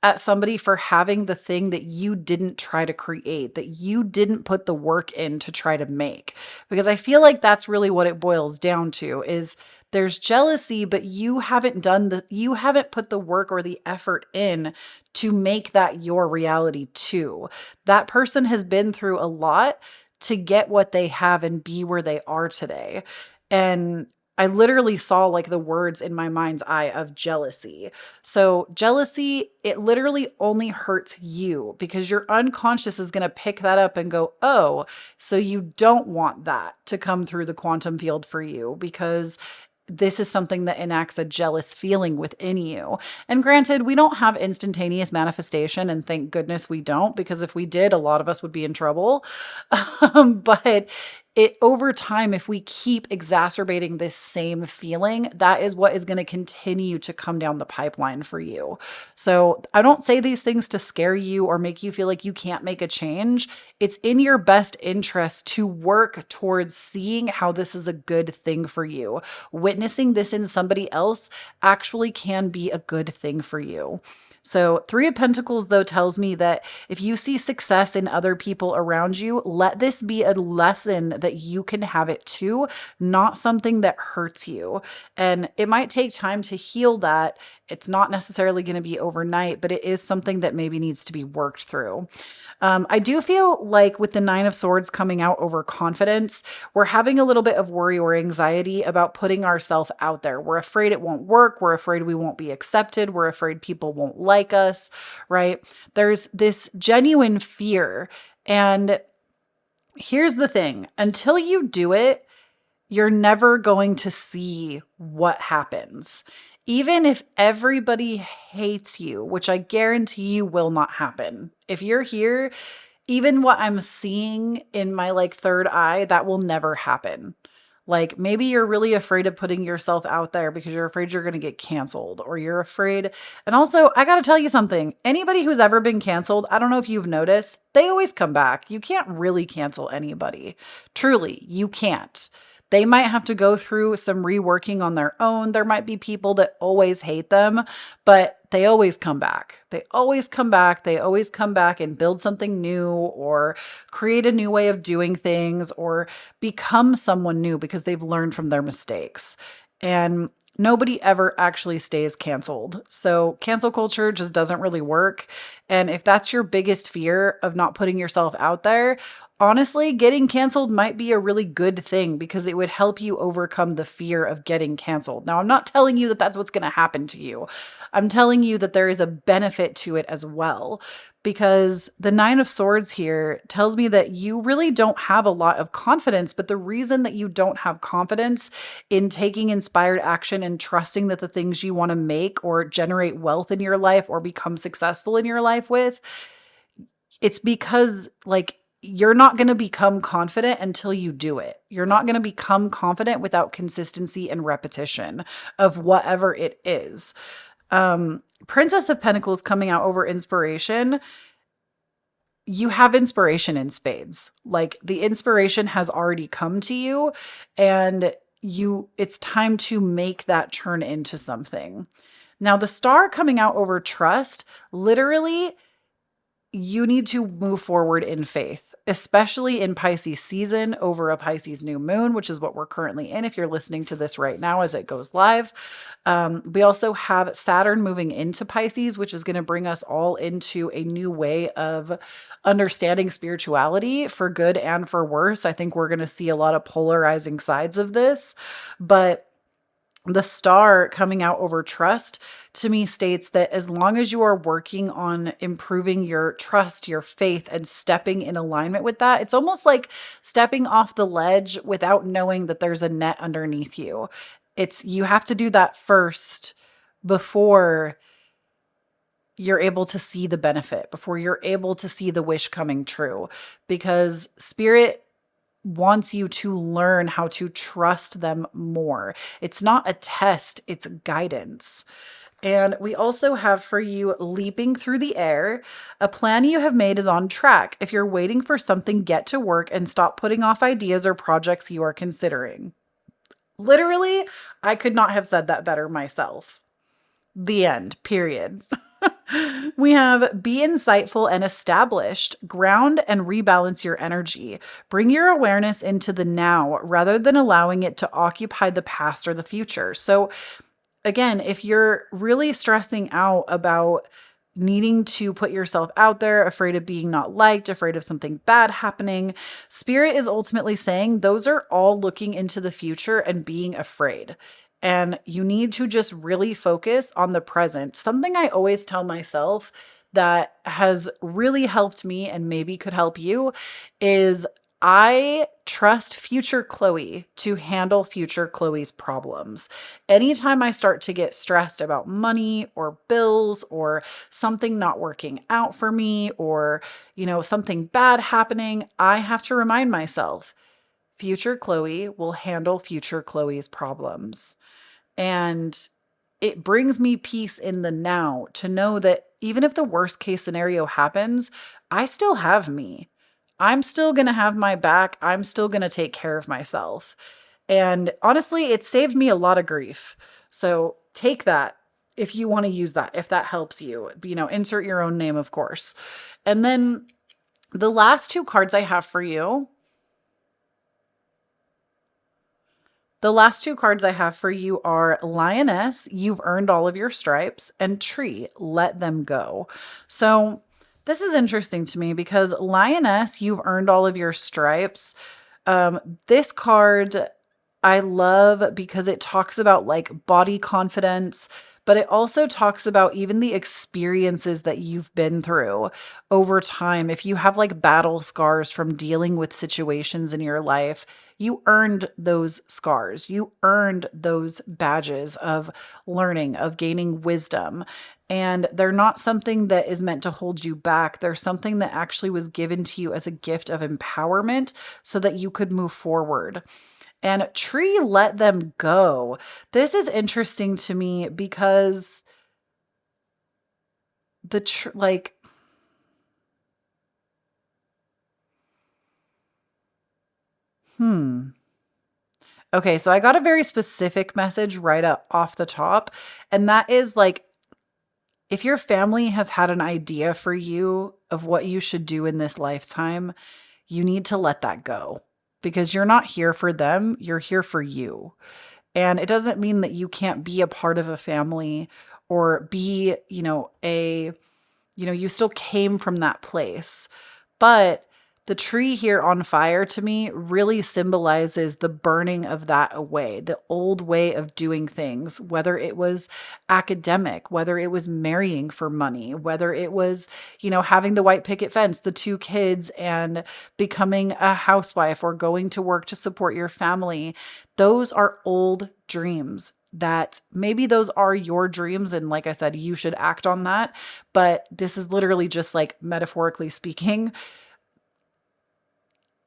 at somebody for having the thing that you didn't try to create, that you didn't put the work in to try to make. Because I feel like that's really what it boils down to, is there's jealousy, but you haven't you haven't put the work or the effort in to make that your reality too. That person has been through a lot to get what they have and be where they are today. And I literally saw like the words in my mind's eye of jealousy. So jealousy, it literally only hurts you because your unconscious is going to pick that up and go, oh, so you don't want that to come through the quantum field for you because this is something that enacts a jealous feeling within you. And granted, we don't have instantaneous manifestation, and thank goodness we don't, because if we did, a lot of us would be in trouble. But it over time, if we keep exacerbating this same feeling, that is what is going to continue to come down the pipeline for you. So I don't say these things to scare you or make you feel like you can't make a change. It's in your best interest to work towards seeing how this is a good thing for you. Witnessing this in somebody else actually can be a good thing for you. So, Three of Pentacles, though, tells me that if you see success in other people around you, let this be a lesson that you can have it too, not something that hurts you. And it might take time to heal that. It's not necessarily going to be overnight, but it is something that maybe needs to be worked through. I do feel like with the Nine of Swords coming out over confidence, we're having a little bit of worry or anxiety about putting ourselves out there. We're afraid it won't work. We're afraid we won't be accepted. We're afraid people won't like us, right? There's this genuine fear. And here's the thing, until you do it, you're never going to see what happens. Even if everybody hates you, which I guarantee you will not happen. If you're here, even what I'm seeing in my like third eye, that will never happen. Like maybe you're really afraid of putting yourself out there because you're afraid you're going to get canceled, or you're afraid. And also, I got to tell you something. Anybody who's ever been canceled, I don't know if you've noticed, they always come back. You can't really cancel anybody. Truly, you can't. They might have to go through some reworking on their own. There might be people that always hate them, but they always come back. They always come back. They always come back and build something new or create a new way of doing things or become someone new because they've learned from their mistakes. And nobody ever actually stays canceled. So cancel culture just doesn't really work. And if that's your biggest fear of not putting yourself out there, honestly, getting canceled might be a really good thing because it would help you overcome the fear of getting canceled. Now, I'm not telling you that that's what's going to happen to you. I'm telling you that there is a benefit to it as well, because the Nine of Swords here tells me that you really don't have a lot of confidence. But the reason that you don't have confidence in taking inspired action and trusting that the things you want to make or generate wealth in your life or become successful in your life with, it's because like, you're not going to become confident until you do it. You're not going to become confident without consistency and repetition of whatever it is. Princess of Pentacles coming out over inspiration. You have inspiration in spades. Like the inspiration has already come to you, and it's time to make that turn into something. Now, the star coming out over trust, literally, you need to move forward in faith, especially in Pisces season over a Pisces new moon, which is what we're currently in. If you're listening to this right now as it goes live, we also have Saturn moving into Pisces, which is going to bring us all into a new way of understanding spirituality for good and for worse. I think we're going to see a lot of polarizing sides of this, but the star coming out over trust to me states that as long as you are working on improving your trust, your faith, and stepping in alignment with that, it's almost like stepping off the ledge without knowing that there's a net underneath you. You have to do that first before you're able to see the benefit, before you're able to see the wish coming true, because spirit wants you to learn how to trust them more. It's not a test, it's guidance. And we also have for you leaping through the air. A plan you have made is on track. If you're waiting for something, get to work and stop putting off ideas or projects you are considering. Literally, I could not have said that better myself. The end, period. We have be insightful and established, ground and rebalance your energy. Bring your awareness into the now rather than allowing it to occupy the past or the future. So again, if you're really stressing out about needing to put yourself out there, afraid of being not liked, afraid of something bad happening. Spirit is ultimately saying those are all looking into the future and being afraid. And you need to just really focus on the present. Something I always tell myself that has really helped me and maybe could help you is I trust future Kloee to handle future Kloe's problems. Anytime I start to get stressed about money or bills or something not working out for me or, something bad happening, I have to remind myself, future Kloee will handle future Kloe's problems. And it brings me peace in the now to know that even if the worst case scenario happens, I still have me. I'm still going to have my back. I'm still going to take care of myself. And honestly, it saved me a lot of grief. So take that if you want to use that, if that helps you, insert your own name, of course. And then the last two cards I have for you. The last two cards I have for you are Lioness, you've earned all of your stripes, and Tree, let them go. So this is interesting to me because Lioness, you've earned all of your stripes. This card I love because it talks about like body confidence, but it also talks about even the experiences that you've been through over time. If you have like battle scars from dealing with situations in your life, you earned those scars. You earned those badges of learning, of gaining wisdom. And they're not something that is meant to hold you back. They're something that actually was given to you as a gift of empowerment so that you could move forward. And Tree, let them go. This is interesting to me because like, Okay, so I got a very specific message right up off the top, and that is like, if your family has had an idea for you of what you should do in this lifetime, you need to let that go because you're not here for them, you're here for you. And it doesn't mean that you can't be a part of a family or be, you still came from that place. But the tree here on fire to me really symbolizes the burning of that away, the old way of doing things, whether it was academic, whether it was marrying for money, whether it was, having the white picket fence, the two kids, and becoming a housewife or going to work to support your family. Those are old dreams that maybe those are your dreams. And like I said, you should act on that. But this is literally just like metaphorically speaking.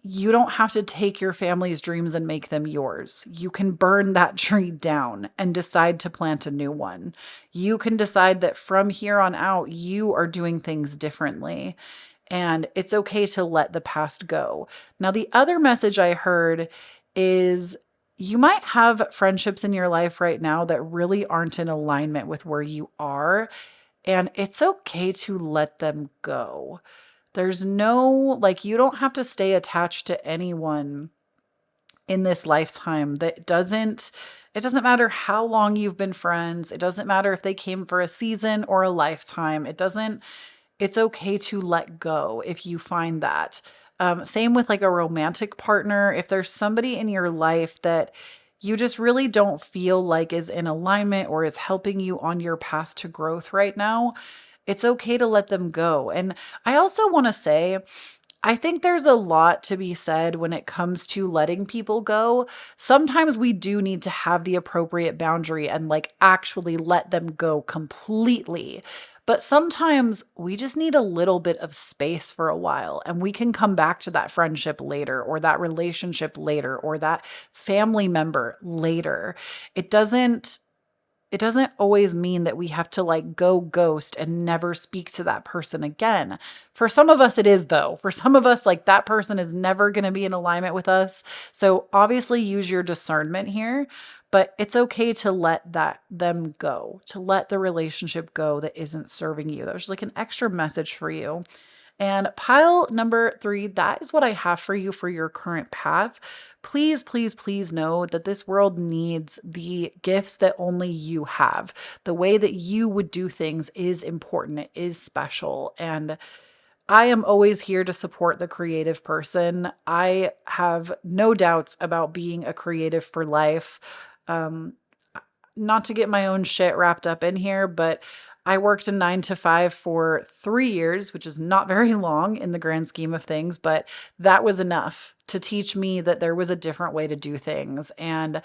You don't have to take your family's dreams and make them yours. You can burn that tree down and decide to plant a new one. You can decide that from here on out, you are doing things differently. And it's okay to let the past go. Now, the other message I heard is you might have friendships in your life right now that really aren't in alignment with where you are. And it's okay to let them go. There's no, like, you don't have to stay attached to anyone in this lifetime it doesn't matter how long you've been friends. It doesn't matter if they came for a season or a lifetime. It's okay to let go if you find that. Same with like a romantic partner. If there's somebody in your life that you just really don't feel like is in alignment or is helping you on your path to growth right now, it's okay to let them go. And I also want to say, I think there's a lot to be said when it comes to letting people go. Sometimes we do need to have the appropriate boundary and like actually let them go completely. But sometimes we just need a little bit of space for a while and we can come back to that friendship later or that relationship later or that family member later. It doesn't always mean that we have to like go ghost and never speak to that person again. For some of us, it is though. For some of us, like that person is never going to be in alignment with us. So obviously use your discernment here, but it's okay to let them go, to let the relationship go that isn't serving you. There's like an extra message for you. And pile number 3, that is what I have for you for your current path. Please, please, please know that this world needs the gifts that only you have. The way that you would do things is important, it is special. And I am always here to support the creative person. I have no doubts about being a creative for life. Um, Not to get my own shit wrapped up in here, but I worked a 9 to 5 for 3 years, which is not very long in the grand scheme of things, but that was enough to teach me that there was a different way to do things. And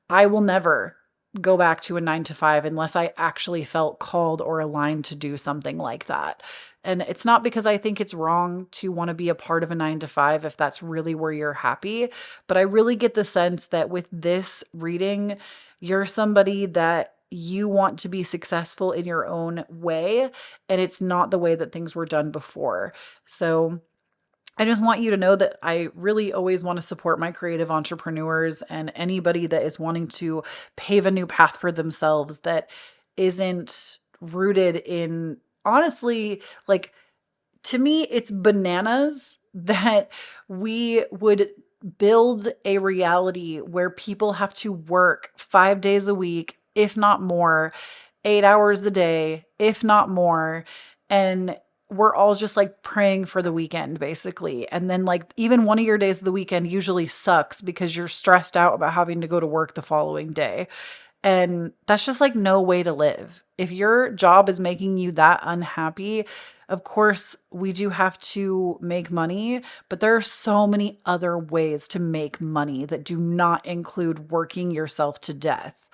I will never go back to a 9 to 5 unless I actually felt called or aligned to do something like that. And it's not because I think it's wrong to want to be a part of a 9 to 5 if that's really where you're happy. But I really get the sense that with this reading, you're somebody that you want to be successful in your own way. And it's not the way that things were done before. So I just want you to know that I really always want to support my creative entrepreneurs and anybody that is wanting to pave a new path for themselves that isn't rooted in, honestly, like, to me, it's bananas that we would build a reality where people have to work 5 days a week, if not more, 8 hours a day, if not more. And we're all just like praying for the weekend, basically. And then, like, even one of your days of the weekend usually sucks because you're stressed out about having to go to work the following day. And that's just like no way to live. If your job is making you that unhappy, of course, we do have to make money, but there are so many other ways to make money that do not include working yourself to death.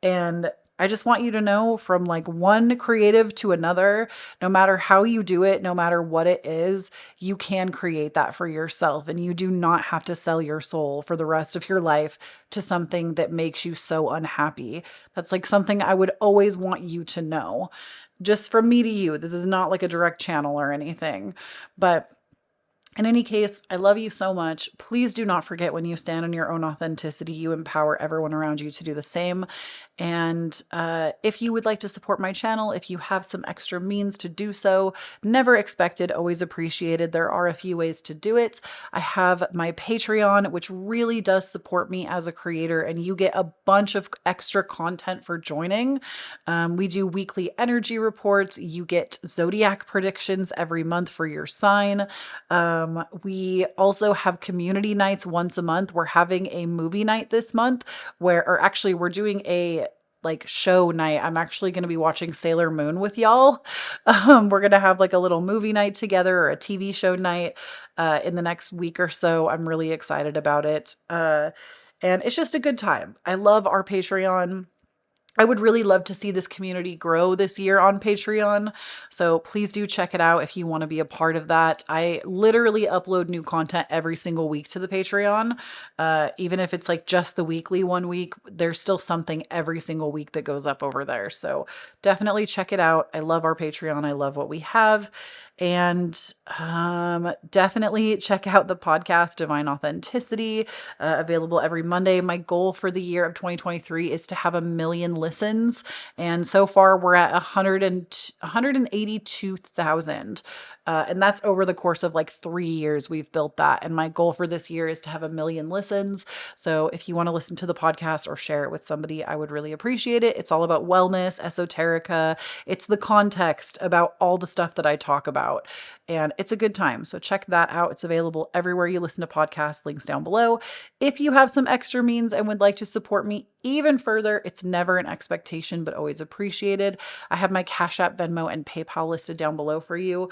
And I just want you to know, from like one creative to another, no matter how you do it, no matter what it is, you can create that for yourself. And you do not have to sell your soul for the rest of your life to something that makes you so unhappy. That's like something I would always want you to know. Just from me to you. This is not like a direct channel or anything. But in any case, I love you so much. Please do not forget, when you stand in your own authenticity, you empower everyone around you to do the same. And if you would like to support my channel, if you have some extra means to do so, never expected, always appreciated. There are a few ways to do it. I have my Patreon, which really does support me as a creator, and you get a bunch of extra content for joining. We do weekly energy reports. You get zodiac predictions every month for your sign. We also have community nights once a month. We're having a movie night this month or actually we're doing a like show night. I'm actually going to be watching Sailor Moon with y'all. We're going to have like a little movie night together, or a TV show night, in the next week or so. I'm really excited about it. And it's just a good time. I love our Patreon. I would really love to see this community grow this year on Patreon. So please do check it out if you want to be a part of that. I literally upload new content every single week to the Patreon. Even if it's like just the weekly one week, there's still something every single week that goes up over there. So definitely check it out. I love our Patreon. I love what we have. And definitely check out the podcast Divine Authenticity, available every Monday. My goal for the year of 2023 is to have 1 million listens. And so far we're at 182,000. And that's over the course of like 3 years we've built that. And my goal for this year is to have 1 million listens. So if you want to listen to the podcast or share it with somebody, I would really appreciate it. It's all about wellness, esoterica. It's the context about all the stuff that I talk about. And it's a good time. So check that out. It's available everywhere you listen to podcasts, links down below. If you have some extra means and would like to support me even further, it's never an expectation, but always appreciated. I have my Cashapp, Venmo, and PayPal listed down below for you.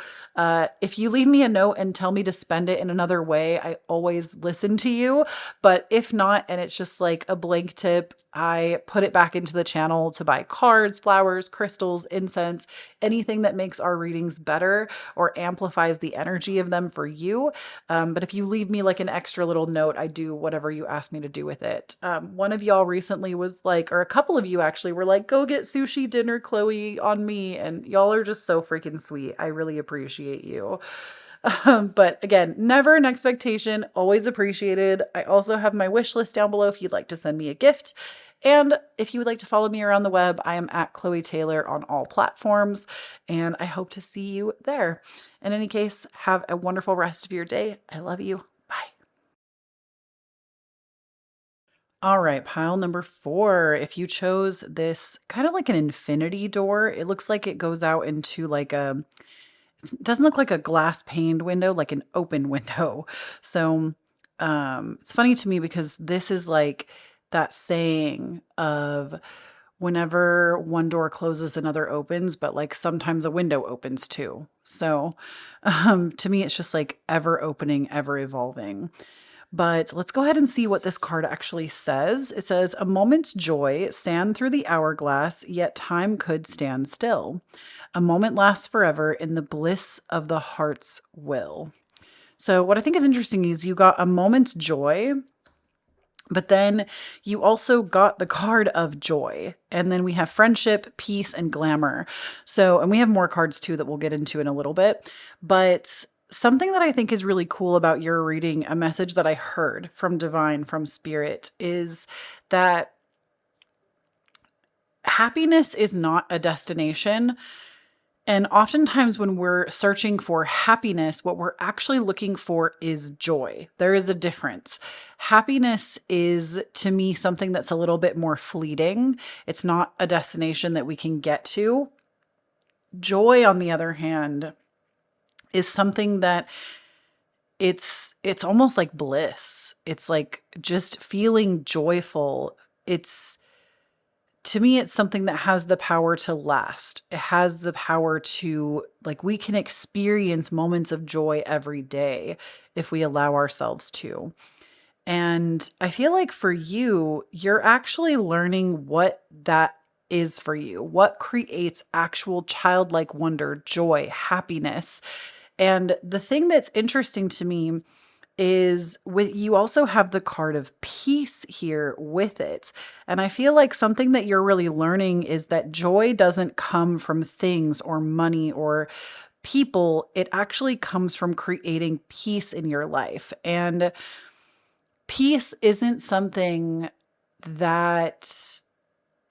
If you leave me a note and tell me to spend it in another way, I always listen to you. But if not, and it's just like a blank tip, I put it back into the channel to buy cards, flowers, crystals, incense, anything that makes our readings better or amplifies the energy of them for you. But if you leave me like an extra little note, I do whatever you ask me to do with it. One of y'all recently was like, or a couple of you actually were like, go get sushi dinner, Kloee, on me. And y'all are just so freaking sweet. I really appreciate you. But again, never an expectation, always appreciated. I also have my wish list down below if you'd like to send me a gift. And if you would like to follow me around the web, I am at Kloee Taylor on all platforms, and I hope to see you there. In any case, have a wonderful rest of your day. I love you. Bye. All right, pile number 4. If you chose this kind of like an infinity door, it looks like it goes out into like it doesn't look like a glass paned window, like an open window. So it's funny to me because this is like that saying of whenever one door closes, another opens, but like sometimes a window opens too. So to me, it's just like ever opening, ever evolving. But let's go ahead and see what this card actually says. It says, a moment's joy, sand through the hourglass, yet time could stand still. A moment lasts forever in the bliss of the heart's will. So, what I think is interesting is you got a moment's joy, but then you also got the card of joy. And then we have friendship, peace, and glamour. So, and we have more cards too that we'll get into in a little bit. But something that I think is really cool about your reading, a message that I heard from Divine, from Spirit, is that happiness is not a destination. And oftentimes, when we're searching for happiness, what we're actually looking for is joy. There is a difference. Happiness is, to me, something that's a little bit more fleeting. It's not a destination that we can get to. Joy, on the other hand, is something that it's almost like bliss. It's like just feeling joyful. It's To me, it's something that has the power to last. It has the power to, like, we can experience moments of joy every day if we allow ourselves to. And I feel like for you, you're actually learning what that is for you, what creates actual childlike wonder, joy, happiness. And the thing that's interesting to me is with you also have the card of peace here with it. And I feel like something that you're really learning is that joy doesn't come from things or money or people. It actually comes from creating peace in your life. And peace isn't something that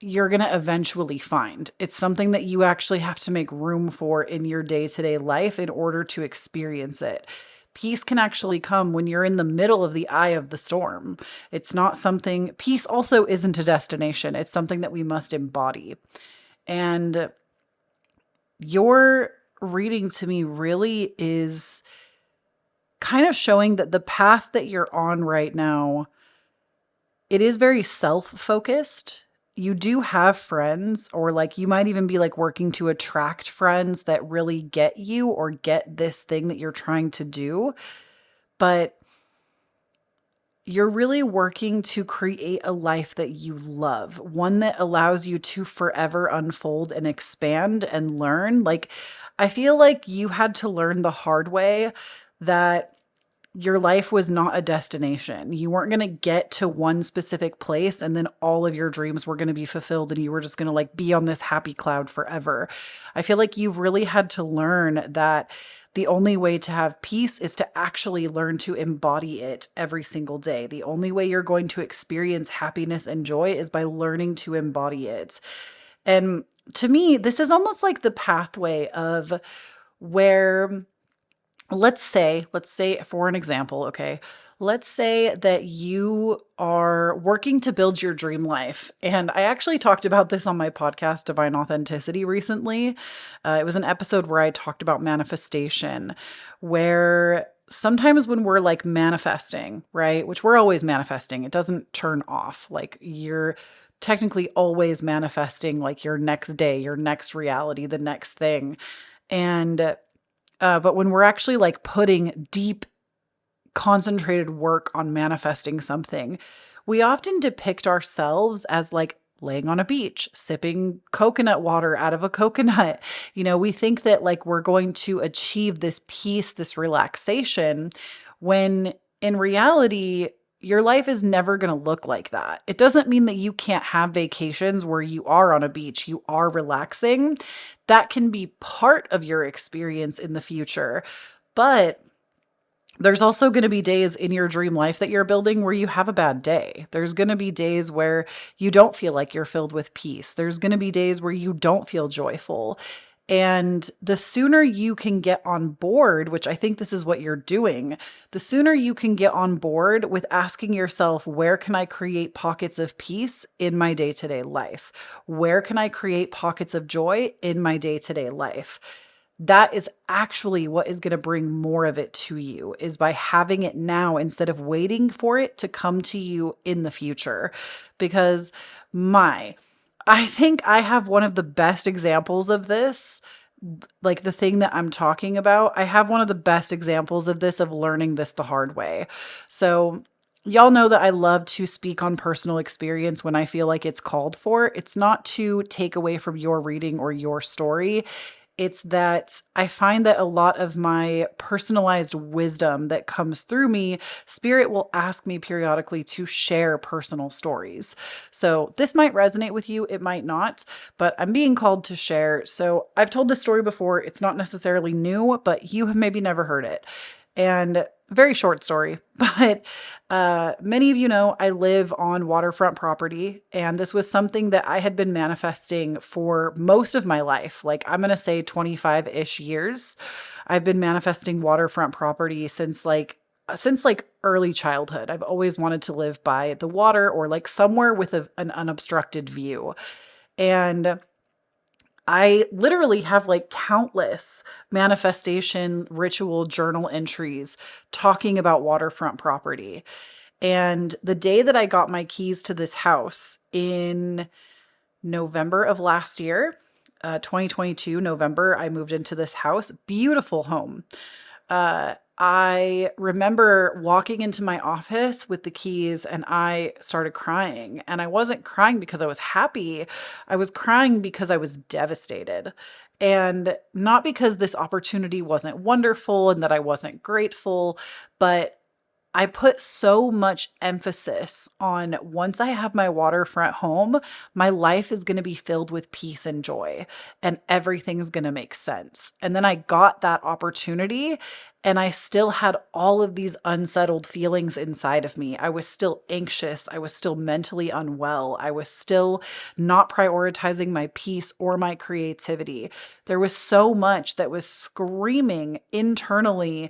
you're going to eventually find. It's something that you actually have to make room for in your day-to-day life in order to experience it. Peace can actually come when you're in the middle of the eye of the storm. It's not something, peace also isn't a destination. It's something that we must embody. And your reading to me really is kind of showing that the path that you're on right now, it is very self-focused. You do have friends, or like you might even be like working to attract friends that really get you or get this thing that you're trying to do. But you're really working to create a life that you love, one that allows you to forever unfold and expand and learn. Like, I feel like you had to learn the hard way that your life was not a destination. You weren't going to get to one specific place and then all of your dreams were going to be fulfilled and you were just going to like be on this happy cloud forever. I feel like you've really had to learn that the only way to have peace is to actually learn to embody it every single day. The only way you're going to experience happiness and joy is by learning to embody it. And to me, this is almost like the pathway of where, let's say for an example, okay, let's say that you are working to build your dream life. And I actually talked about this on my podcast, Divine Authenticity, recently. It was an episode where I talked about manifestation, where sometimes when we're like manifesting, right, which we're always manifesting, it doesn't turn off. Like you're technically always manifesting like your next day, your next reality, the next thing. And but when we're actually like putting deep, concentrated work on manifesting something, we often depict ourselves as like laying on a beach, sipping coconut water out of a coconut. You know, we think that like we're going to achieve this peace, this relaxation, when in reality, your life is never going to look like that. It doesn't mean that you can't have vacations where you are on a beach, you are relaxing. That can be part of your experience in the future. But there's also going to be days in your dream life that you're building where you have a bad day. There's going to be days where you don't feel like you're filled with peace. There's going to be days where you don't feel joyful. And the sooner you can get on board, which I think this is what you're doing, the sooner you can get on board with asking yourself, where can I create pockets of peace in my day to day life? Where can I create pockets of joy in my day to day life? That is actually what is going to bring more of it to you, is by having it now instead of waiting for it to come to you in the future. Because I think I have one of the best examples of this. Like the thing that I'm talking about, I have one of the best examples of this, of learning this the hard way. So, y'all know that I love to speak on personal experience when I feel like it's called for. It's not to take away from your reading or your story. It's that I find that a lot of my personalized wisdom that comes through me, Spirit will ask me periodically to share personal stories. So this might resonate with you, it might not, but I'm being called to share. So I've told this story before. It's not necessarily new, but you have maybe never heard it. And very short story, but many of you know I live on waterfront property, and this was something that I had been manifesting for most of my life. Like, I'm going to say 25-ish years. I've been manifesting waterfront property since early childhood. I've always wanted to live by the water, or like somewhere with an unobstructed view. And I literally have like countless manifestation ritual journal entries talking about waterfront property. And the day that I got my keys to this house in November of last year, 2022, November, I moved into this house. Beautiful home. I remember walking into my office with the keys, and I started crying. And I wasn't crying because I was happy. I was crying because I was devastated. And not because this opportunity wasn't wonderful and that I wasn't grateful, but I put so much emphasis on, once I have my waterfront home, my life is going to be filled with peace and joy, and everything's going to make sense. And then I got that opportunity, and I still had all of these unsettled feelings inside of me. I was still anxious. I was still mentally unwell. I was still not prioritizing my peace or my creativity. There was so much that was screaming internally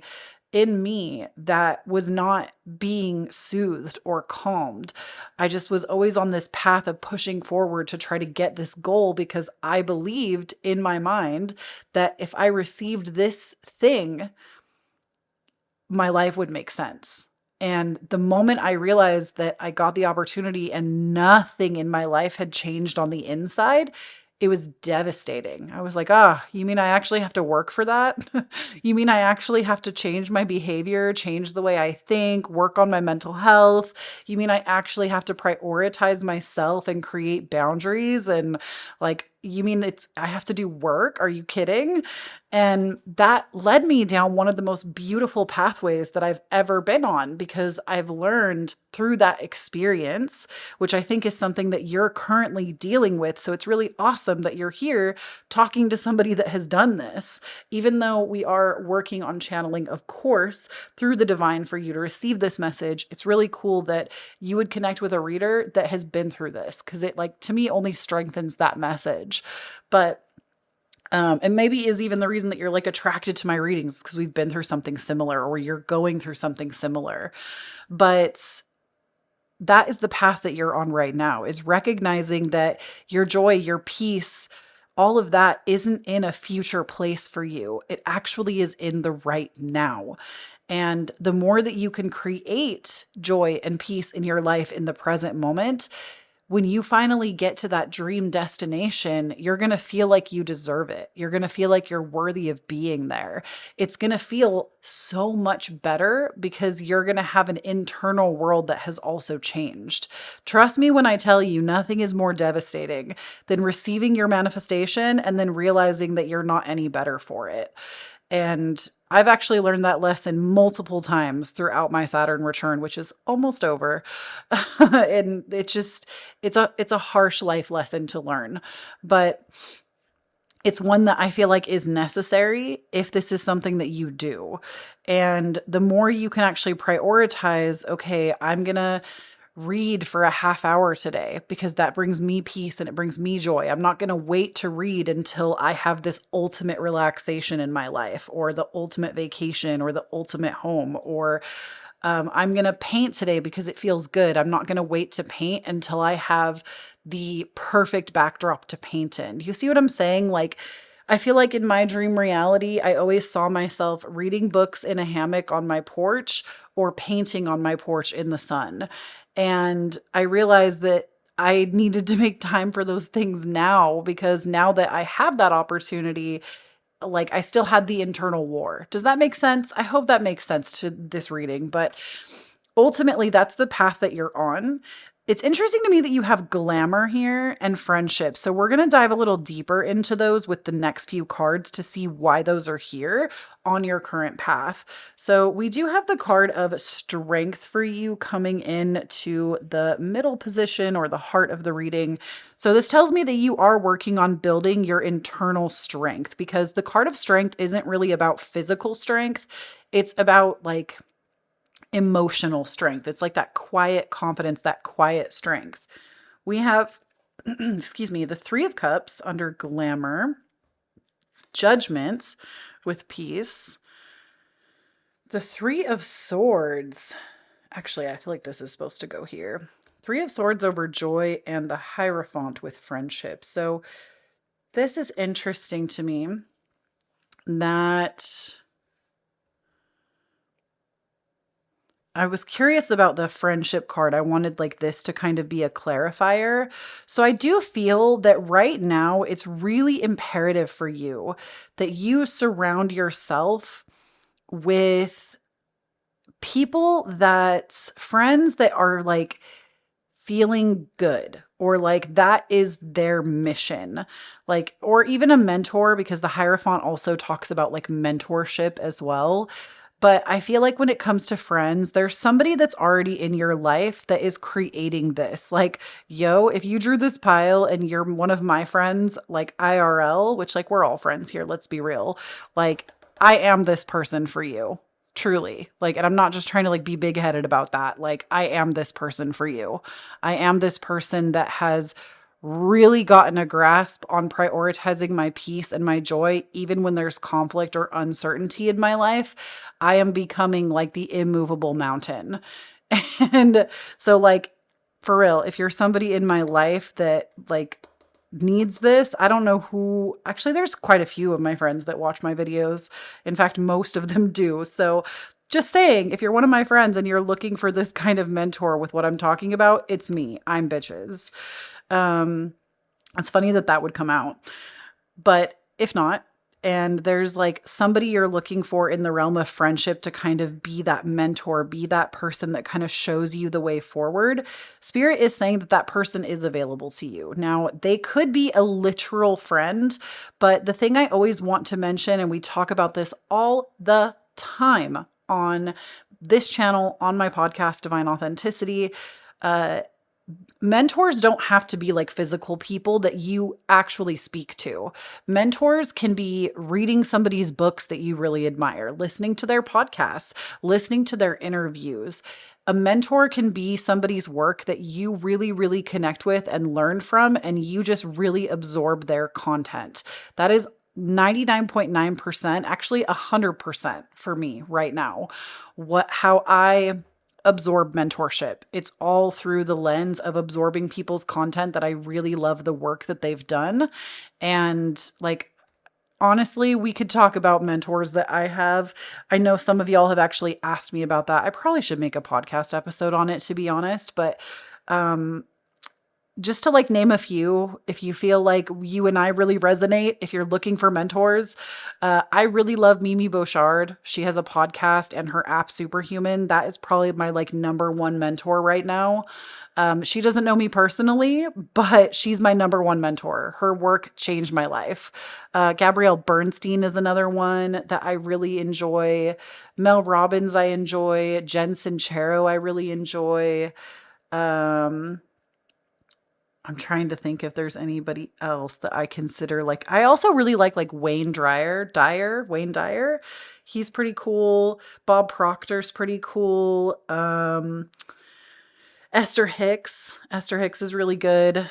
in me that was not being soothed or calmed. I just was always on this path of pushing forward to try to get this goal, because I believed in my mind that if I received this thing, my life would make sense. And the moment I realized that I got the opportunity and nothing in my life had changed on the inside, it was devastating. I was like, you mean I actually have to work for that? You mean I actually have to change my behavior, change the way I think, work on my mental health? You mean I actually have to prioritize myself and create boundaries? And like, you mean I have to do work? Are you kidding? And that led me down one of the most beautiful pathways that I've ever been on, because I've learned through that experience, which I think is something that you're currently dealing with. So it's really awesome that you're here talking to somebody that has done this, even though we are working on channeling, of course, through the divine for you to receive this message. It's really cool that you would connect with a reader that has been through this, because it, like, to me, only strengthens that message. But and maybe is even the reason that you're like attracted to my readings, because we've been through something similar, or you're going through something similar. But that is the path that you're on right now, is recognizing that your joy, your peace, all of that isn't in a future place for you. It actually is in the right now. And the more that you can create joy and peace in your life in the present moment, when you finally get to that dream destination, you're going to feel like you deserve it. You're going to feel like you're worthy of being there. It's going to feel so much better, because you're going to have an internal world that has also changed. Trust me when I tell you, nothing is more devastating than receiving your manifestation and then realizing that you're not any better for it. And I've actually learned that lesson multiple times throughout my Saturn return, which is almost over. And it's a harsh life lesson to learn. But it's one that I feel like is necessary if this is something that you do. And the more you can actually prioritize, okay, I'm going to read for a half hour today because that brings me peace and it brings me joy. I'm not going to wait to read until I have this ultimate relaxation in my life, or the ultimate vacation, or the ultimate home, or I'm going to paint today because it feels good. I'm not going to wait to paint until I have the perfect backdrop to paint in. Do you see what I'm saying? Like, I feel like in my dream reality, I always saw myself reading books in a hammock on my porch or painting on my porch in the sun. And I realized that I needed to make time for those things now, because now that I have that opportunity, like I still had the internal war. Does that make sense? I hope that makes sense to this reading, but ultimately that's the path that you're on. It's interesting to me that you have glamour here and friendship. So we're going to dive a little deeper into those with the next few cards to see why those are here on your current path. So we do have the card of strength for you coming in to the middle position, or the heart of the reading. So this tells me that you are working on building your internal strength, because the card of strength isn't really about physical strength. It's about like emotional strength. It's like that quiet confidence, that quiet strength. We have, excuse me, the Three of Cups under glamour, Judgment with peace, the Three of Swords. Actually, I feel like this is supposed to go here. Three of Swords over joy, and the Hierophant with friendship. So this is interesting to me that I was curious about the friendship card. I wanted like this to kind of be a clarifier. So I do feel that right now it's really imperative for you that you surround yourself with friends that are like feeling good, or like that is their mission. Like, or even a mentor, because the Hierophant also talks about like mentorship as well. But I feel like when it comes to friends, there's somebody that's already in your life that is creating this. Like, yo, if you drew this pile and you're one of my friends, like IRL, which like we're all friends here, let's be real. Like, I am this person for you. Truly. Like, and I'm not just trying to like be big headed about that. Like, I am this person for you. I am this person that has really gotten a grasp on prioritizing my peace and my joy, even when there's conflict or uncertainty in my life. I am becoming like the immovable mountain. And so, like, for real, if you're somebody in my life that like needs this, I don't know who, actually, there's quite a few of my friends that watch my videos. In fact, most of them do. So, just saying, if you're one of my friends and you're looking for this kind of mentor with what I'm talking about, it's me. I'm bitches. Um, it's funny that that would come out, but if not, and there's like somebody you're looking for in the realm of friendship to kind of be that mentor, be that person that kind of shows you the way forward, Spirit is saying that that person is available to you. Now, they could be a literal friend, but the thing I always want to mention, and we talk about this all the time on this channel, on my podcast, Divine Authenticity, uh, mentors don't have to be like physical people that you actually speak to. Mentors can be reading somebody's books that you really admire, listening to their podcasts, listening to their interviews. A mentor can be somebody's work that you really, really connect with and learn from, and you just really absorb their content. That is 99.9%, actually 100% for me right now. How I absorb mentorship. It's all through the lens of absorbing people's content that I really love the work that they've done. And like, honestly, we could talk about mentors that I have. I know some of y'all have actually asked me about that. I probably should make a podcast episode on it, to be honest, but um just to like name a few, if you feel like you and I really resonate, if you're looking for mentors, I really love Mimi Beauchard. She has a podcast and her app Superhuman. That is probably my like number one mentor right now. She doesn't know me personally, but she's my number one mentor. Her work changed my life. Gabrielle Bernstein is another one that I really enjoy. Mel Robbins, I enjoy. Jen Sincero, I really enjoy. Um, I'm trying to think if there's anybody else that I consider like I also really like Wayne Dyer. He's pretty cool. Bob Proctor's pretty cool. Esther Hicks. Esther Hicks is really good.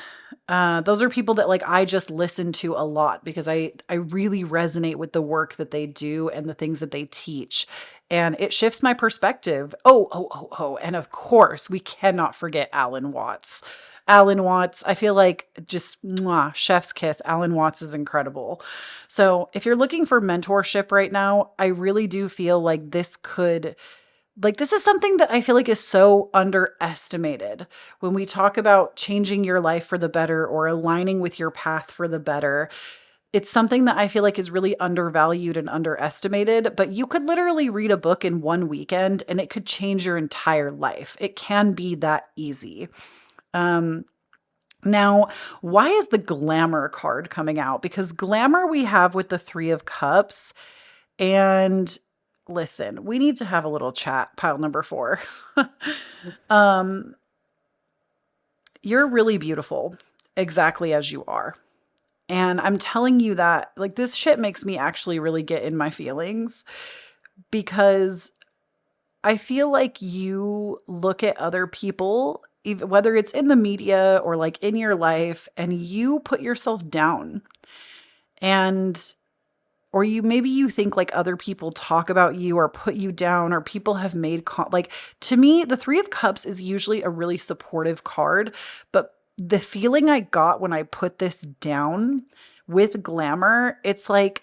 Those are people that like I just listen to a lot because I really resonate with the work that they do and the things that they teach. And it shifts my perspective. Oh. And of course, we cannot forget Alan Watts. Alan Watts, I feel like just mwah, chef's kiss. Alan Watts is incredible. So if you're looking for mentorship right now, I really do feel like this is something that I feel like is so underestimated when we talk about changing your life for the better or aligning with your path for the better. It's something that I feel like is really undervalued and underestimated, but you could literally read a book in one weekend and it could change your entire life. It can be that easy. Now, why is the glamour card coming out? Because glamour we have with the Three of Cups. And listen, we need to have a little chat, pile number 4. um, you're really beautiful exactly as you are. And I'm telling you that, like, this shit makes me actually really get in my feelings because I feel like you look at other people, even whether it's in the media or like in your life, and you put yourself down. And or maybe you think like other people talk about you or put you down or people have made like to me the 3 of Cups is usually a really supportive card, but the feeling I got when I put this down with glamour, it's like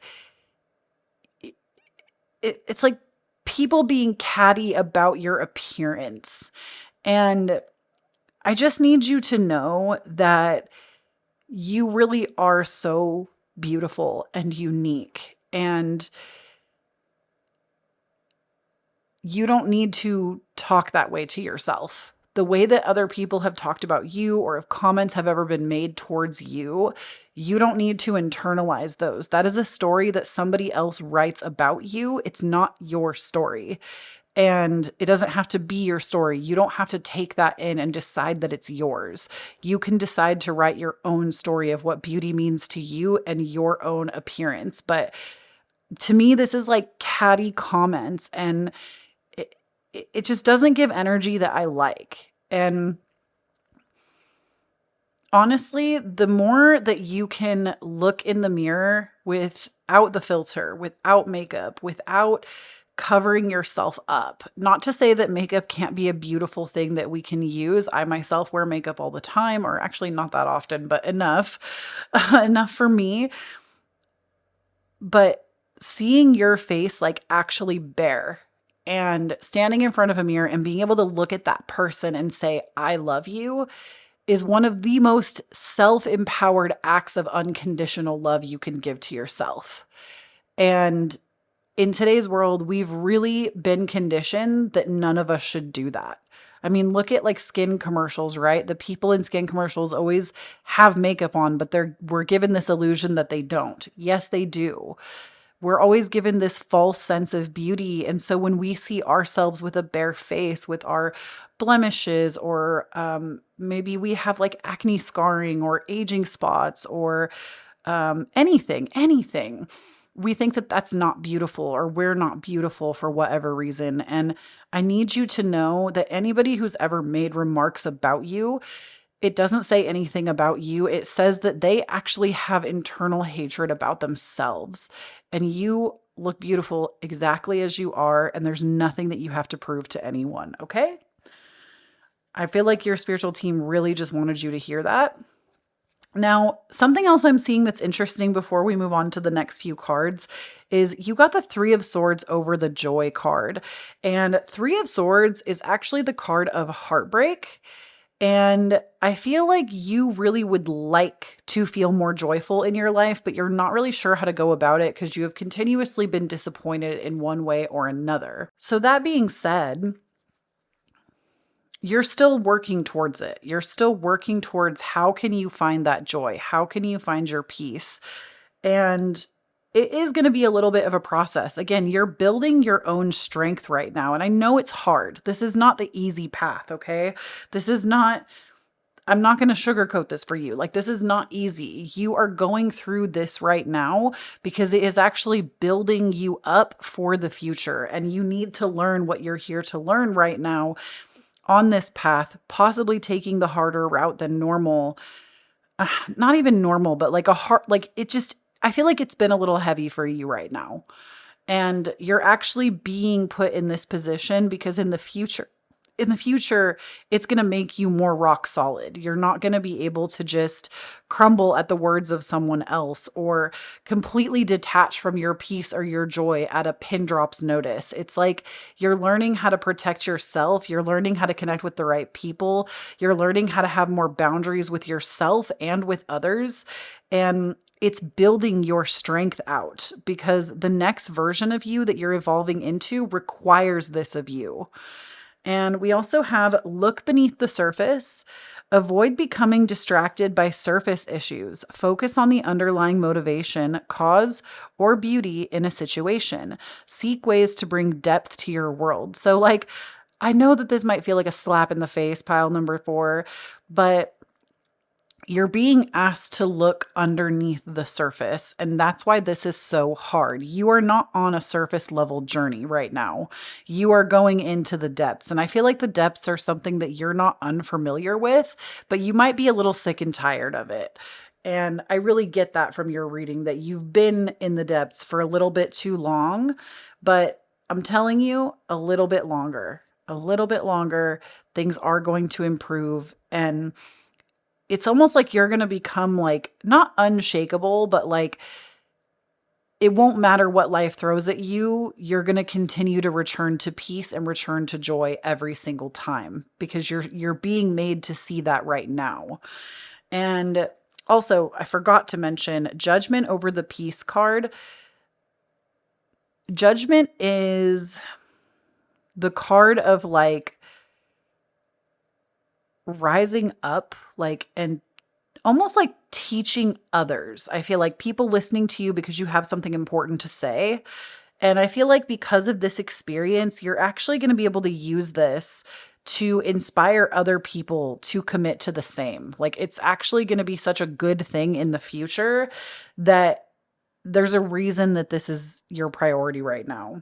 it's like people being catty about your appearance. And I just need you to know that you really are so beautiful and unique. And you don't need to talk that way to yourself. The way that other people have talked about you or if comments have ever been made towards you, you don't need to internalize those. That is a story that somebody else writes about you. It's not your story. And it doesn't have to be your story. You don't have to take that in and decide that it's yours. You can decide to write your own story of what beauty means to you and your own appearance. But to me, this is like catty comments and it just doesn't give energy that I like. And honestly, the more that you can look in the mirror without the filter, without makeup, without covering yourself up. Not to say that makeup can't be a beautiful thing that we can use. I myself wear makeup all the time, or actually not that often, but enough, enough for me. But seeing your face like actually bare and standing in front of a mirror and being able to look at that person and say, I love you, is one of the most self-empowered acts of unconditional love you can give to yourself. And in today's world, we've really been conditioned that none of us should do that. I mean, look at like skin commercials, right? The people in skin commercials always have makeup on, but we're given this illusion that they don't. Yes, they do. We're always given this false sense of beauty. And so when we see ourselves with a bare face, with our blemishes, or maybe we have like acne scarring or aging spots or anything, we think that that's not beautiful or we're not beautiful for whatever reason. And I need you to know that anybody who's ever made remarks about you, it doesn't say anything about you. It says that they actually have internal hatred about themselves. And you look beautiful exactly as you are. And there's nothing that you have to prove to anyone. Okay? I feel like your spiritual team really just wanted you to hear that. Now, something else I'm seeing that's interesting before we move on to the next few cards is you got the 3 of Swords over the Joy card. And 3 of Swords is actually the card of heartbreak. And I feel like you really would like to feel more joyful in your life, but you're not really sure how to go about it because you have continuously been disappointed in one way or another. So that being said, you're still working towards it. You're still working towards how can you find that joy? How can you find your peace? And it is going to be a little bit of a process. Again, you're building your own strength right now. And I know it's hard. This is not the easy path, okay? This is not, I'm not going to sugarcoat this for you. Like, this is not easy. You are going through this right now because it is actually building you up for the future. And you need to learn what you're here to learn right now on this path, possibly taking the harder route than normal. Not even normal, but like a hard, like it just, I feel like it's been a little heavy for you right now. And you're actually being put in this position because in the future, it's going to make you more rock solid. You're not going to be able to just crumble at the words of someone else or completely detach from your peace or your joy at a pin drop's notice. It's like you're learning how to protect yourself. You're learning how to connect with the right people. You're learning how to have more boundaries with yourself and with others. And it's building your strength out because the next version of you that you're evolving into requires this of you. And we also have look beneath the surface, avoid becoming distracted by surface issues, focus on the underlying motivation, cause, or beauty in a situation. Seek ways to bring depth to your world. So, like, I know that this might feel like a slap in the face, pile number 4, but you're being asked to look underneath the surface. And that's why this is so hard. You are not on a surface level journey right now. You are going into the depths. And I feel like the depths are something that you're not unfamiliar with, but you might be a little sick and tired of it. And I really get that from your reading that you've been in the depths for a little bit too long. But I'm telling you, a little bit longer, things are going to improve. And it's almost like you're going to become like not unshakable, but like it won't matter what life throws at you. You're going to continue to return to peace and return to joy every single time because you're being made to see that right now. And also, I forgot to mention judgment over the peace card. Judgment is the card of like rising up, like, and almost like teaching others. I feel like people listening to you because you have something important to say. And I feel like because of this experience, you're actually going to be able to use this to inspire other people to commit to the same. Like, it's actually going to be such a good thing in the future that there's a reason that this is your priority right now.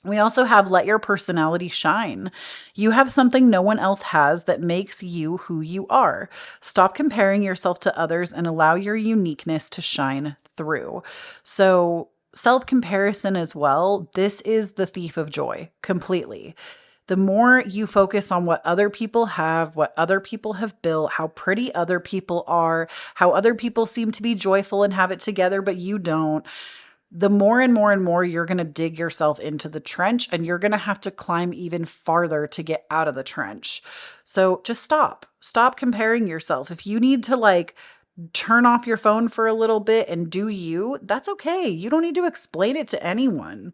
We also have let your personality shine. You have something no one else has that makes you who you are. Stop comparing yourself to others and allow your uniqueness to shine through. So, self comparison as well, this is the thief of joy completely. The more you focus on what other people have, what other people have built, how pretty other people are, how other people seem to be joyful and have it together, but you don't, the more and more and more you're going to dig yourself into the trench and you're going to have to climb even farther to get out of the trench. So just stop comparing yourself. If you need to like turn off your phone for a little bit and do you, that's okay. You don't need to explain it to anyone.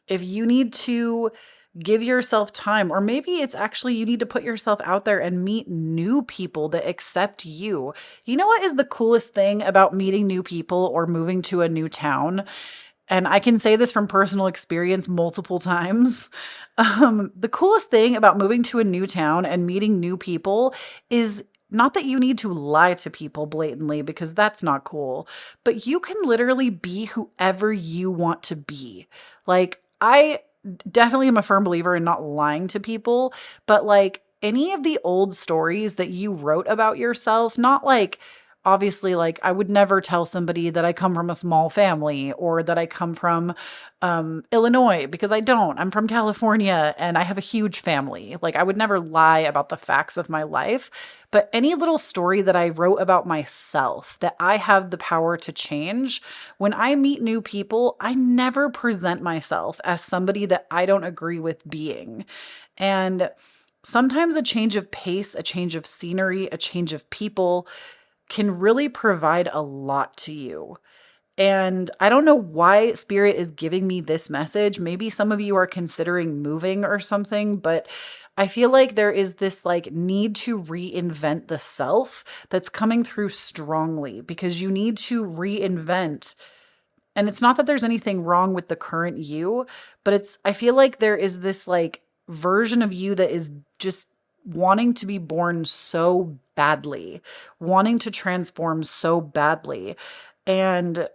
If you need to give yourself time, or maybe it's actually you need to put yourself out there and meet new people that accept you. You know what is the coolest thing about meeting new people or moving to a new town? And I can say this from personal experience multiple times. The coolest thing about moving to a new town and meeting new people is not that you need to lie to people blatantly because that's not cool, but you can literally be whoever you want to be. Like, I definitely am a firm believer in not lying to people, but like any of the old stories that you wrote about yourself, not like, obviously, like I would never tell somebody that I come from a small family or that I come from Illinois because I don't. I'm from California and I have a huge family. Like, I would never lie about the facts of my life. But any little story that I wrote about myself that I have the power to change, when I meet new people, I never present myself as somebody that I don't agree with being. And sometimes a change of pace, a change of scenery, a change of people can really provide a lot to you. And I don't know why Spirit is giving me this message. Maybe some of you are considering moving or something, but I feel like there is this like need to reinvent the self that's coming through strongly because you need to reinvent. And it's not that there's anything wrong with the current you, but I feel like there is this like version of you that is just wanting to be born so badly, wanting to transform so badly. And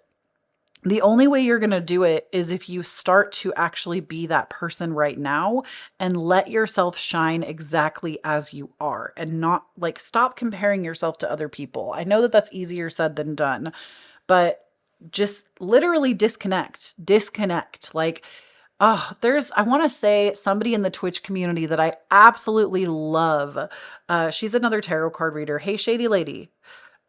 the only way you're going to do it is if you start to actually be that person right now and let yourself shine exactly as you are and not like stop comparing yourself to other people. I know that that's easier said than done, but just literally disconnect. Like, oh, I want to say somebody in the Twitch community that I absolutely love. She's another tarot card reader. Hey, Shady Lady.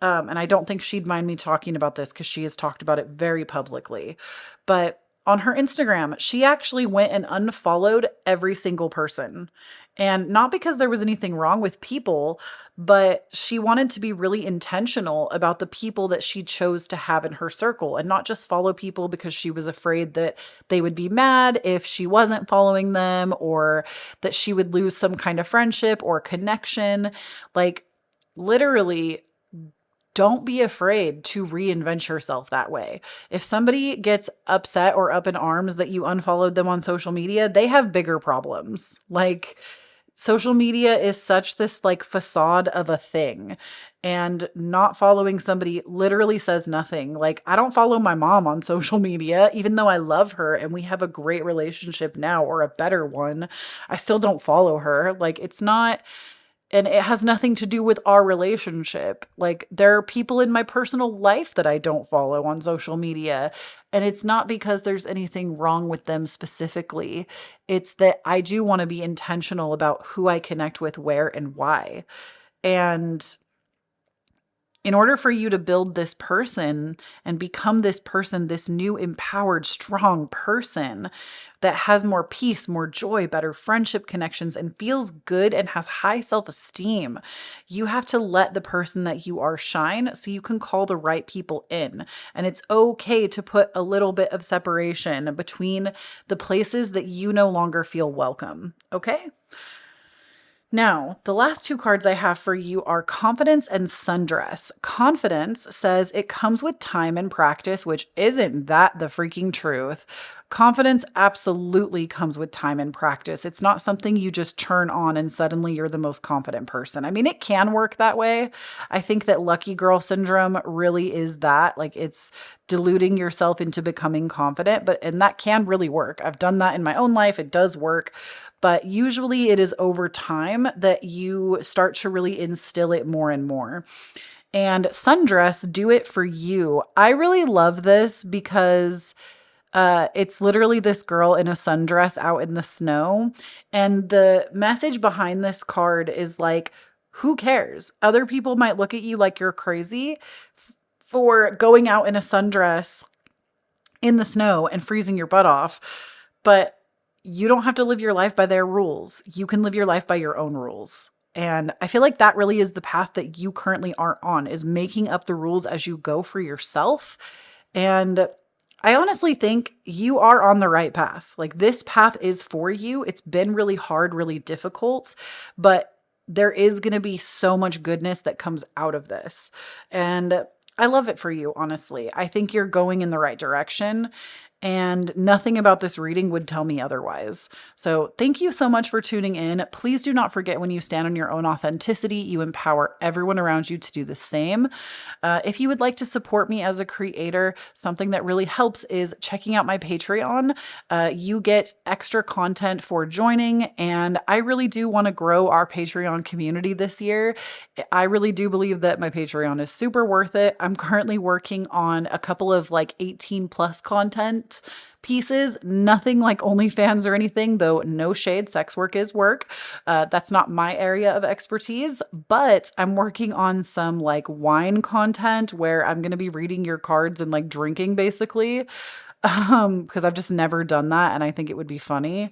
And I don't think she'd mind me talking about this because she has talked about it very publicly. But on her Instagram, she actually went and unfollowed every single person. And not because there was anything wrong with people, but she wanted to be really intentional about the people that she chose to have in her circle and not just follow people because she was afraid that they would be mad if she wasn't following them or that she would lose some kind of friendship or connection. Like, literally, don't be afraid to reinvent yourself that way. If somebody gets upset or up in arms that you unfollowed them on social media, they have bigger problems. Like, social media is such this like facade of a thing, and not following somebody literally says nothing. Like, I don't follow my mom on social media even though I love her and we have a great relationship now, or a better one. I still don't follow her. Like, it's not, and it has nothing to do with our relationship. Like, there are people in my personal life that I don't follow on social media, and it's not because there's anything wrong with them specifically. It's that I do want to be intentional about who I connect with, where, and why. And in order for you to build this person and become this person, this new empowered, strong person that has more peace, more joy, better friendship connections, and feels good and has high self-esteem, you have to let the person that you are shine so you can call the right people in. And it's okay to put a little bit of separation between the places that you no longer feel welcome. Okay? Now, the last two cards I have for you are Confidence and Sundress. Confidence says it comes with time and practice, which isn't that the freaking truth. Confidence absolutely comes with time and practice. It's not something you just turn on and suddenly you're the most confident person. I mean, it can work that way. I think that lucky girl syndrome really is that. Like, it's deluding yourself into becoming confident, and that can really work. I've done that in my own life. It does work. But usually it is over time that you start to really instill it more and more. And Sundress, do it for you. I really love this because it's literally this girl in a sundress out in the snow. And the message behind this card is like, who cares? Other people might look at you like you're crazy for going out in a sundress in the snow and freezing your butt off. But you don't have to live your life by their rules. You can live your life by your own rules. And I feel like that really is the path that you currently aren't on, is making up the rules as you go for yourself. And I honestly think you are on the right path. Like, this path is for you. It's been really hard, really difficult, but there is going to be so much goodness that comes out of this. And I love it for you, honestly. I think you're going in the right direction, and nothing about this reading would tell me otherwise. So thank you so much for tuning in. Please do not forget, when you stand on your own authenticity, you empower everyone around you to do the same. If you would like to support me as a creator, something that really helps is checking out my Patreon. You get extra content for joining, and I really do want to grow our Patreon community this year. I really do believe that my Patreon is super worth it. I'm currently working on a couple of like 18 plus content pieces, nothing like OnlyFans or anything, though no shade, sex work is work. That's not my area of expertise, but I'm working on some like wine content where I'm going to be reading your cards and like drinking basically. Because I've just never done that and I think it would be funny.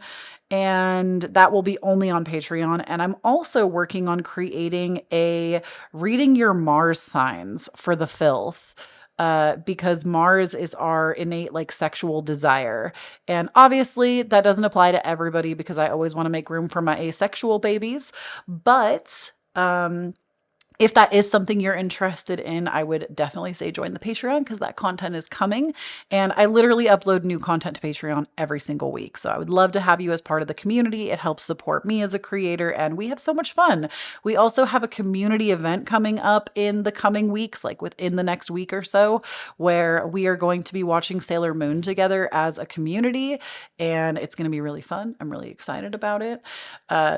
And that will be only on Patreon. And I'm also working on creating a reading your Mars signs for the filth. Because Mars is our innate like sexual desire. And obviously that doesn't apply to everybody because I always want to make room for my asexual babies. But If that is something you're interested in, I would definitely say join the Patreon because that content is coming. And I literally upload new content to Patreon every single week. So I would love to have you as part of the community. It helps support me as a creator, and we have so much fun. We also have a community event coming up in the coming weeks, like within the next week or so, where we are going to be watching Sailor Moon together as a community. And it's going to be really fun. I'm really excited about it.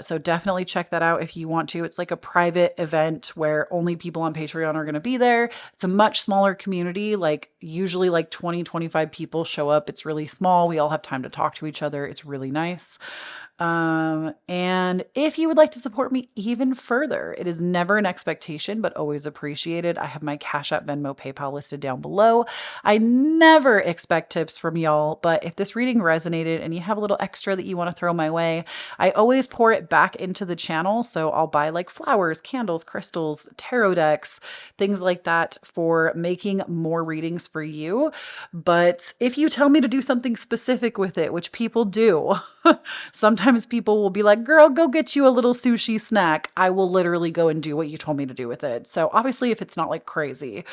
So definitely check that out if you want to. It's like a private event where only people on Patreon are going to be there. It's a much smaller community, like usually like 20, 25 people show up. It's really small. We all have time to talk to each other. It's really nice. And if you would like to support me even further, it is never an expectation, but always appreciated. I have my Cash App, Venmo, PayPal listed down below. I never expect tips from y'all, but if this reading resonated and you have a little extra that you want to throw my way, I always pour it back into the channel. So I'll buy like flowers, candles, crystals, tarot decks, things like that for making more readings for you. But if you tell me to do something specific with it, which people do, sometimes people will be like, girl, go get you a little sushi snack. I will literally go and do what you told me to do with it. So obviously if it's not like crazy,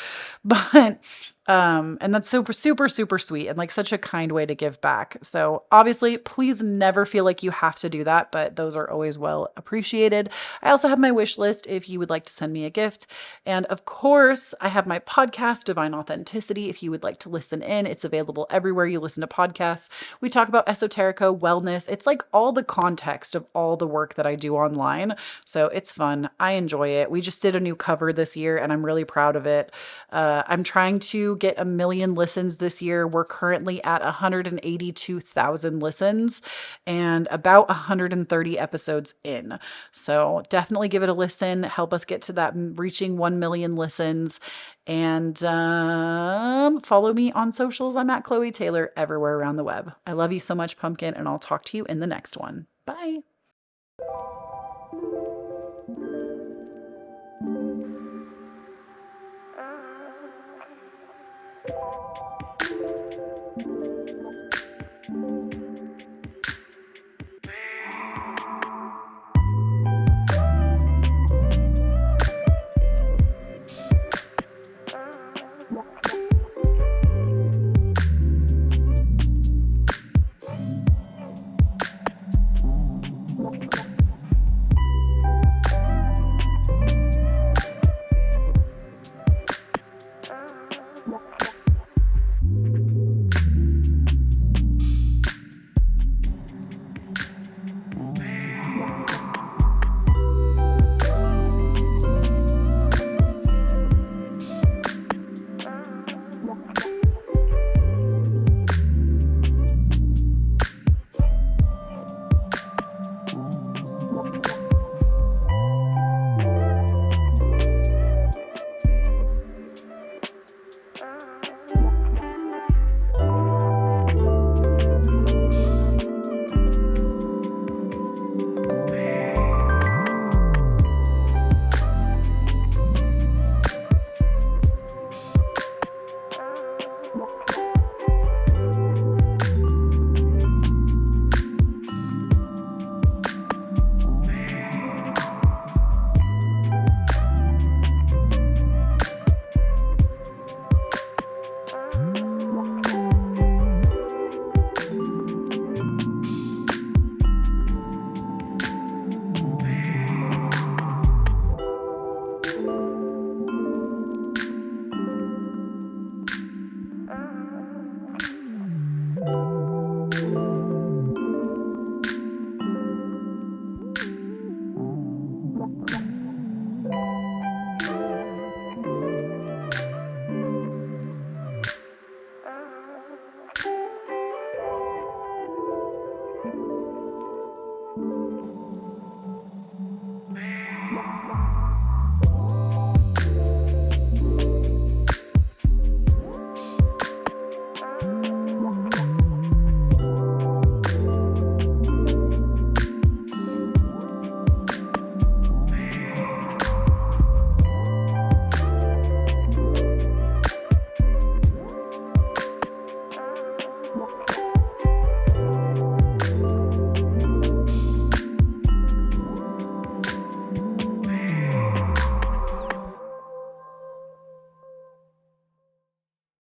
but and that's super, super, super sweet and like such a kind way to give back. So obviously, please never feel like you have to do that, but those are always well appreciated. I also have my wish list if you would like to send me a gift. And of course, I have my podcast, Divine Authenticity. If you would like to listen in, it's available everywhere you listen to podcasts. We talk about esoterica, wellness. It's like all the context of all the work that I do online. So it's fun. I enjoy it. We just did a new cover this year and I'm really proud of it. I'm trying to get 1 million listens this year. We're currently at 182,000 listens and about 130 episodes in. So definitely give it a listen. Help us get to that reaching 1 million listens. And follow me on socials. I'm at Kloee Taylor everywhere around the web. I love you so much, Pumpkin, and I'll talk to you in the next one. Bye.